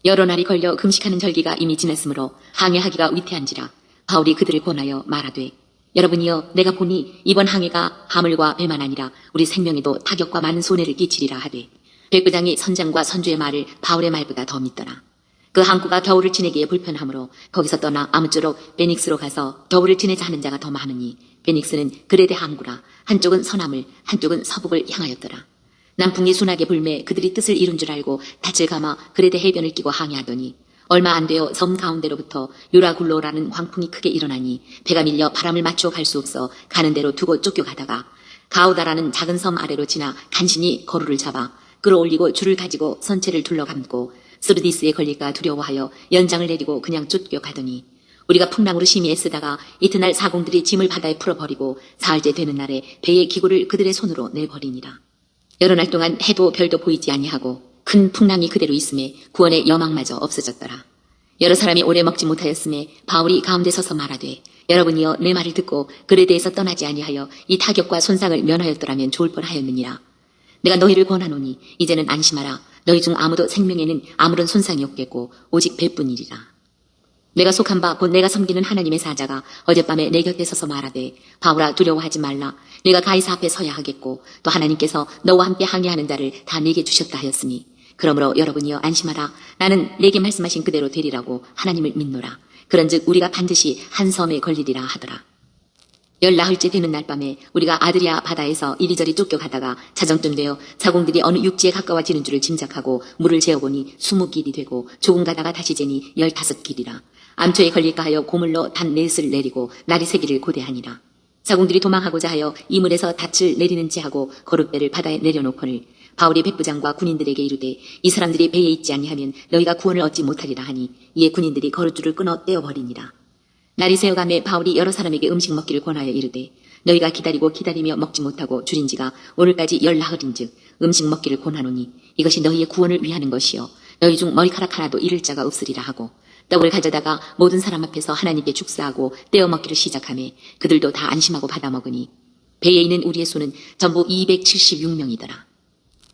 여러 날이 걸려 금식하는 절기가 이미 지났으므로 항해하기가 위태한지라 바울이 그들을 권하여 말하되 여러분이여 내가 보니 이번 항해가 하물과 배만 아니라 우리 생명에도 타격과 많은 손해를 끼치리라 하되 백부장이 선장과 선주의 말을 바울의 말보다 더 믿더라. 그 항구가 겨울을 지내기에 불편하므로 거기서 떠나 아무쪼록 베닉스로 가서 겨울을 지내자 하는 자가 더 많으니 베닉스는 그레데 항구라 한쪽은 서남을 한쪽은 서북을 향하였더라. 남풍이 순하게 불매 그들이 뜻을 이룬 줄 알고 닻을 감아 그레데 해변을 끼고 항해하더니 얼마 안 되어 섬 가운데로부터 유라굴로라는 광풍이 크게 일어나니 배가 밀려 바람을 맞추어 갈 수 없어 가는 대로 두고 쫓겨가다가 가우다라는 작은 섬 아래로 지나 간신히 거루를 잡아 끌어올리고 줄을 가지고 선체를 둘러감고 스르디스에 걸릴까 두려워하여 연장을 내리고 그냥 쫓겨가더니 우리가 풍랑으로 심히 애쓰다가 이튿날 사공들이 짐을 바다에 풀어버리고 사흘째 되는 날에 배의 기구를 그들의 손으로 내버리니라. 여러 날 동안 해도 별도 보이지 아니하고 큰 풍랑이 그대로 있음에 구원의 여망마저 없어졌더라. 여러 사람이 오래 먹지 못하였음에 바울이 가운데 서서 말하되 여러분이여 내 말을 듣고 그레데에서 떠나지 아니하여 이 타격과 손상을 면하였더라면 좋을 뻔하였느니라. 내가 너희를 권하노니 이제는 안심하라. 너희 중 아무도 생명에는 아무런 손상이 없겠고 오직 배뿐이리라. 내가 속한 바 곧 내가 섬기는 하나님의 사자가 어젯밤에 내 곁에 서서 말하되 바울아 두려워하지 말라. 내가 가이사 앞에 서야 하겠고 또 하나님께서 너와 함께 항해하는 자를 다 내게 주셨다 하였으니 그러므로 여러분이여 안심하라. 나는 내게 말씀하신 그대로 되리라고 하나님을 믿노라. 그런즉 우리가 반드시 한 섬에 걸리리라 하더라. 14흘째 되는 날 밤에 우리가 아드리아 바다에서 이리저리 쫓겨가다가 자정쯤 되어 사공들이 어느 육지에 가까워지는 줄을 짐작하고 물을 재어보니 20길이 되고 조금 가다가 다시 재니 15길이라. 암초에 걸릴까 하여 고물로 단 넷을 내리고 날이 새기를 고대하니라. 사공들이 도망하고자 하여 이물에서 닻을 내리는 체하고 거룻배를 바다에 내려놓거늘 바울이 백부장과 군인들에게 이르되 이 사람들이 배에 있지 아니하면 너희가 구원을 얻지 못하리라 하니 이에 군인들이 거룻줄을 끊어 떼어버리니라. 날이 새어가매 바울이 여러 사람에게 음식 먹기를 권하여 이르되 너희가 기다리고 기다리며 먹지 못하고 줄인 지가 오늘까지 14흘인즉 음식 먹기를 권하노니 이것이 너희의 구원을 위하는 것이요 너희 중 머리카락 하나도 잃을 자가 없으리라 하고 떡을 가져다가 모든 사람 앞에서 하나님께 축사하고 떼어 먹기를 시작하매 그들도 다 안심하고 받아 먹으니 배에 있는 우리의 수는 전부 276명이더라.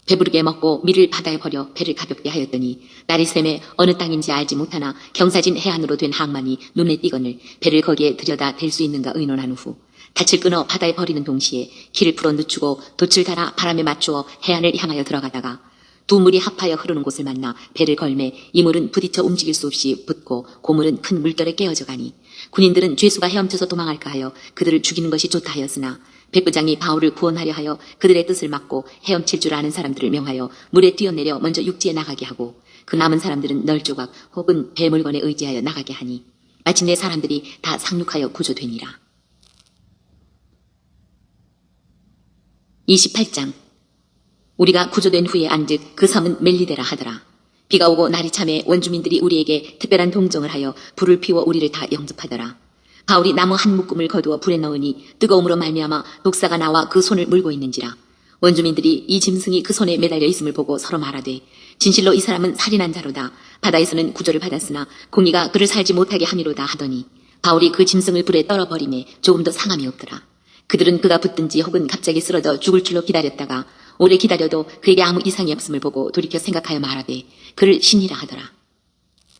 배부르게 먹고 밀을 바다에 버려 배를 가볍게 하였더니 날이 새매 어느 땅인지 알지 못하나 경사진 해안으로 된 항만이 눈에 띄거늘 배를 거기에 들여다 댈 수 있는가 의논한 후 닻을 끊어 바다에 버리는 동시에 길을 풀어 늦추고 돛을 달아 바람에 맞추어 해안을 향하여 들어가다가 두 물이 합하여 흐르는 곳을 만나 배를 걸매 이 물은 부딪혀 움직일 수 없이 붙고 고물은 큰 물결에 깨어져 가니 군인들은 죄수가 헤엄쳐서 도망할까 하여 그들을 죽이는 것이 좋다 하였으나 백부장이 바울을 구원하려 하여 그들의 뜻을 막고 헤엄칠 줄 아는 사람들을 명하여 물에 뛰어내려 먼저 육지에 나가게 하고 그 남은 사람들은 널조각 혹은 배 물건에 의지하여 나가게 하니 마침내 사람들이 다 상륙하여 구조되니라. 28장. 우리가 구조된 후에 안즉 그 섬은 멜리데라 하더라. 비가 오고 날이 참에 원주민들이 우리에게 특별한 동정을 하여 불을 피워 우리를 다 영접하더라. 바울이 나무 한 묶음을 거두어 불에 넣으니 뜨거움으로 말미암아 독사가 나와 그 손을 물고 있는지라. 원주민들이 이 짐승이 그 손에 매달려 있음을 보고 서로 말하되 진실로 이 사람은 살인한 자로다. 바다에서는 구조를 받았으나 공의가 그를 살지 못하게 함이로다 하더니 바울이 그 짐승을 불에 떨어버림에 조금도 상함이 없더라. 그들은 그가 붙든지 혹은 갑자기 쓰러져 죽을 줄로 기다렸다가 오래 기다려도 그에게 아무 이상이 없음을 보고 돌이켜 생각하여 말하되 그를 신이라 하더라.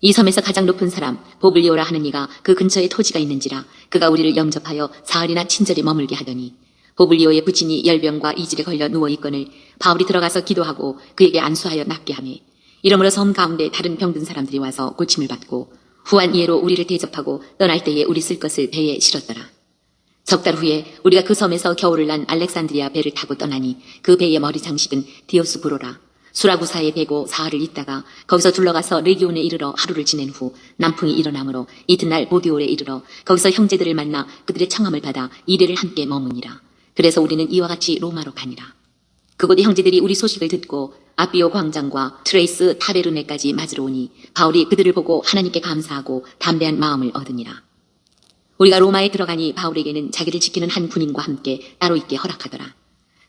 이 섬에서 가장 높은 사람 보블리오라 하는 이가 그 근처에 토지가 있는지라 그가 우리를 영접하여 사흘이나 친절히 머물게 하더니 보블리오의 부친이 열병과 이질에 걸려 누워있거늘 바울이 들어가서 기도하고 그에게 안수하여 낫게 하며 이러므로 섬 가운데 다른 병든 사람들이 와서 고침을 받고 후한 이해로 우리를 대접하고 떠날 때에 우리 쓸 것을 배에 실었더라. 석 달 후에 우리가 그 섬에서 겨울을 난 알렉산드리아 배를 타고 떠나니 그 배의 머리 장식은 디오스구로라. 수라구사에 배고 사흘을 있다가 거기서 둘러가서 레기온에 이르러 하루를 지낸 후 남풍이 일어나므로 이튿날 보디올에 이르러 거기서 형제들을 만나 그들의 청함을 받아 이래를 함께 머무니라. 그래서 우리는 이와 같이 로마로 가니라. 그곳에 형제들이 우리 소식을 듣고 아비오 광장과 트레이스 타베르네까지 맞으러 오니 바울이 그들을 보고 하나님께 감사하고 담대한 마음을 얻으니라. 우리가 로마에 들어가니 바울에게는 자기를 지키는 한 군인과 함께 따로 있게 허락하더라.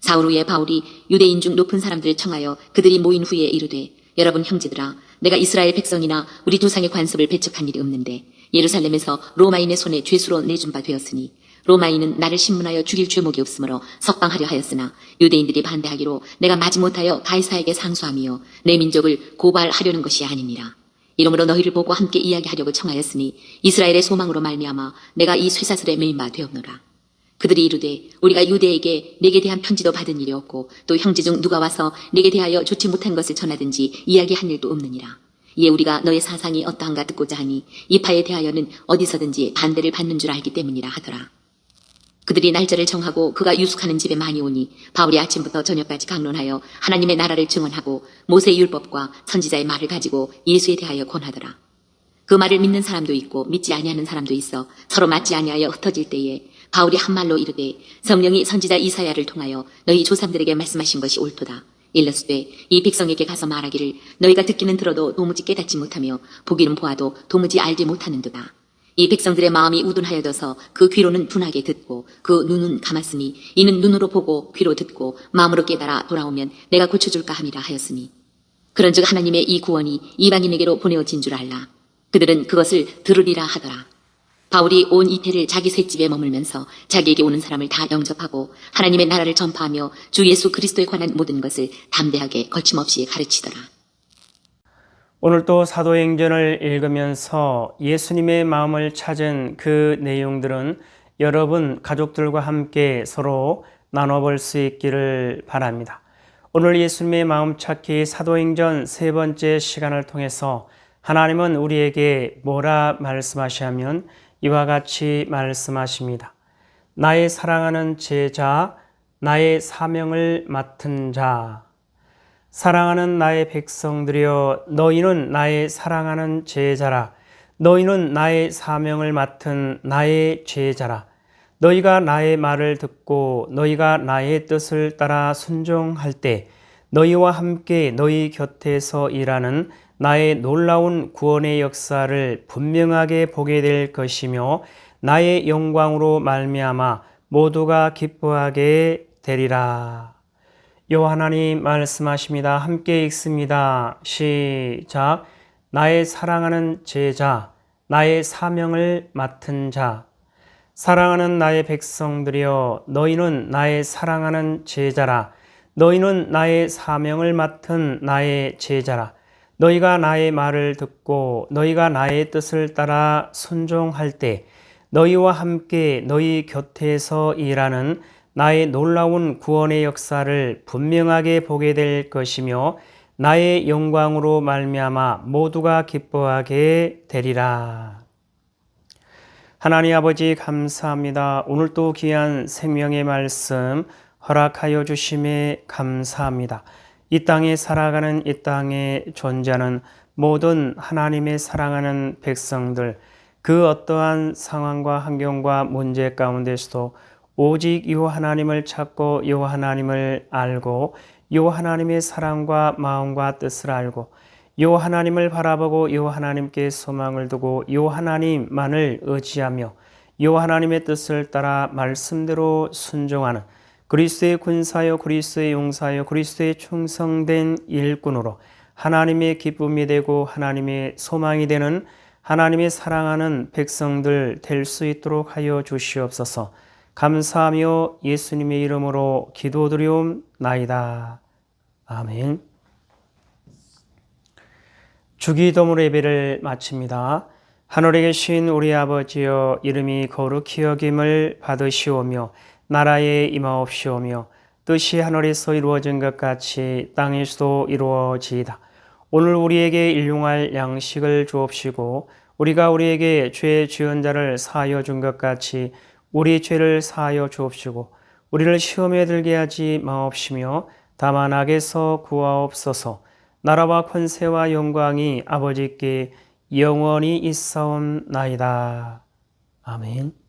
사흘 후에 바울이 유대인 중 높은 사람들을 청하여 그들이 모인 후에 이르되 여러분 형제들아 내가 이스라엘 백성이나 우리 조상의 관습을 배척한 일이 없는데 예루살렘에서 로마인의 손에 죄수로 내준 바 되었으니 로마인은 나를 신문하여 죽일 죄목이 없으므로 석방하려 하였으나 유대인들이 반대하기로 내가 마지못하여 가이사에게 상소하며 내 민족을 고발하려는 것이 아니니라. 이러므로 너희를 보고 함께 이야기하려고 청하였으니 이스라엘의 소망으로 말미암아 내가 이 쇠사슬에 매인 바 되었노라. 그들이 이르되 우리가 유대에게 내게 대한 편지도 받은 일이 없고 또 형제 중 누가 와서 내게 대하여 좋지 못한 것을 전하든지 이야기한 일도 없느니라. 이에 우리가 너의 사상이 어떠한가 듣고자 하니 이 파에 대하여는 어디서든지 반대를 받는 줄 알기 때문이라 하더라. 그들이 날짜를 정하고 그가 유숙하는 집에 많이 오니 바울이 아침부터 저녁까지 강론하여 하나님의 나라를 증언하고 모세의 율법과 선지자의 말을 가지고 예수에 대하여 권하더라. 그 말을 믿는 사람도 있고 믿지 아니하는 사람도 있어 서로 맞지 아니하여 흩어질 때에 바울이 한 말로 이르되 성령이 선지자 이사야를 통하여 너희 조상들에게 말씀하신 것이 옳도다. 일러스되 이 백성에게 가서 말하기를 너희가 듣기는 들어도 도무지 깨닫지 못하며 보기는 보아도 도무지 알지 못하는도다. 이 백성들의 마음이 우둔하여져서 그 귀로는 둔하게 듣고 그 눈은 감았으니 이는 눈으로 보고 귀로 듣고 마음으로 깨달아 돌아오면 내가 고쳐줄까 함이라 하였으니 그런즉 하나님의 이 구원이 이방인에게로 보내어진 줄 알라. 그들은 그것을 들으리라 하더라. 바울이 온 이태를 자기 셋집에 머물면서 자기에게 오는 사람을 다 영접하고 하나님의 나라를 전파하며 주 예수 그리스도에 관한 모든 것을 담대하게 거침없이 가르치더라. 오늘 또 사도행전을 읽으면서 예수님의 마음을 찾은 그 내용들은 여러분 가족들과 함께 서로 나눠볼 수 있기를 바랍니다. 오늘 예수님의 마음 찾기 사도행전 세 번째 시간을 통해서 하나님은 우리에게 뭐라 말씀하시냐면 이와 같이 말씀하십니다. 나의 사랑하는 제자, 나의 사명을 맡은 자. 사랑하는 나의 백성들이여 너희는 나의 사랑하는 제자라. 너희는 나의 사명을 맡은 나의 제자라. 너희가 나의 말을 듣고 너희가 나의 뜻을 따라 순종할 때 너희와 함께 너희 곁에서 일하는 나의 놀라운 구원의 역사를 분명하게 보게 될 것이며 나의 영광으로 말미암아 모두가 기뻐하게 되리라. 여호와 하나님 말씀하십니다. 함께 읽습니다. 시작. 나의 사랑하는 제자, 나의 사명을 맡은 자. 사랑하는 나의 백성들이여 너희는 나의 사랑하는 제자라. 너희는 나의 사명을 맡은 나의 제자라. 너희가 나의 말을 듣고 너희가 나의 뜻을 따라 순종할 때 너희와 함께 너희 곁에서 일하는 나의 놀라운 구원의 역사를 분명하게 보게 될 것이며 나의 영광으로 말미암아 모두가 기뻐하게 되리라. 하나님 아버지 감사합니다. 오늘 또 귀한 생명의 말씀 허락하여 주심에 감사합니다. 이 땅에 살아가는 이 땅에 존재하는 모든 하나님의 사랑하는 백성들, 그 어떠한 상황과 환경과 문제 가운데서도 오직 이 하나님을 찾고 이 하나님을 알고 이 하나님의 사랑과 마음과 뜻을 알고 이 하나님을 바라보고 이 하나님께 소망을 두고 이 하나님만을 의지하며 이 하나님의 뜻을 따라 말씀대로 순종하는 그리스도의 군사요 그리스도의 용사요 그리스도의 충성된 일꾼으로 하나님의 기쁨이 되고 하나님의 소망이 되는 하나님의 사랑하는 백성들 될 수 있도록 하여 주시옵소서. 감사하며 예수님의 이름으로 기도드리옵나이다. 아멘. 주기도문 예배를 마칩니다. 하늘에 계신 우리 아버지여, 이름이 거룩히 여김을 받으시오며 나라에 임하옵시오며 뜻이 하늘에서 이루어진 것 같이 땅에서도 이루어지이다. 오늘 우리에게 일용할 양식을 주옵시고 우리가 우리에게 죄 지은 자를 사하여 준 것 같이 우리 죄를 사하여 주옵시고 우리를 시험에 들게 하지 마옵시며 다만 악에서 구하옵소서. 나라와 권세와 영광이 아버지께 영원히 있사옵나이다. 아멘.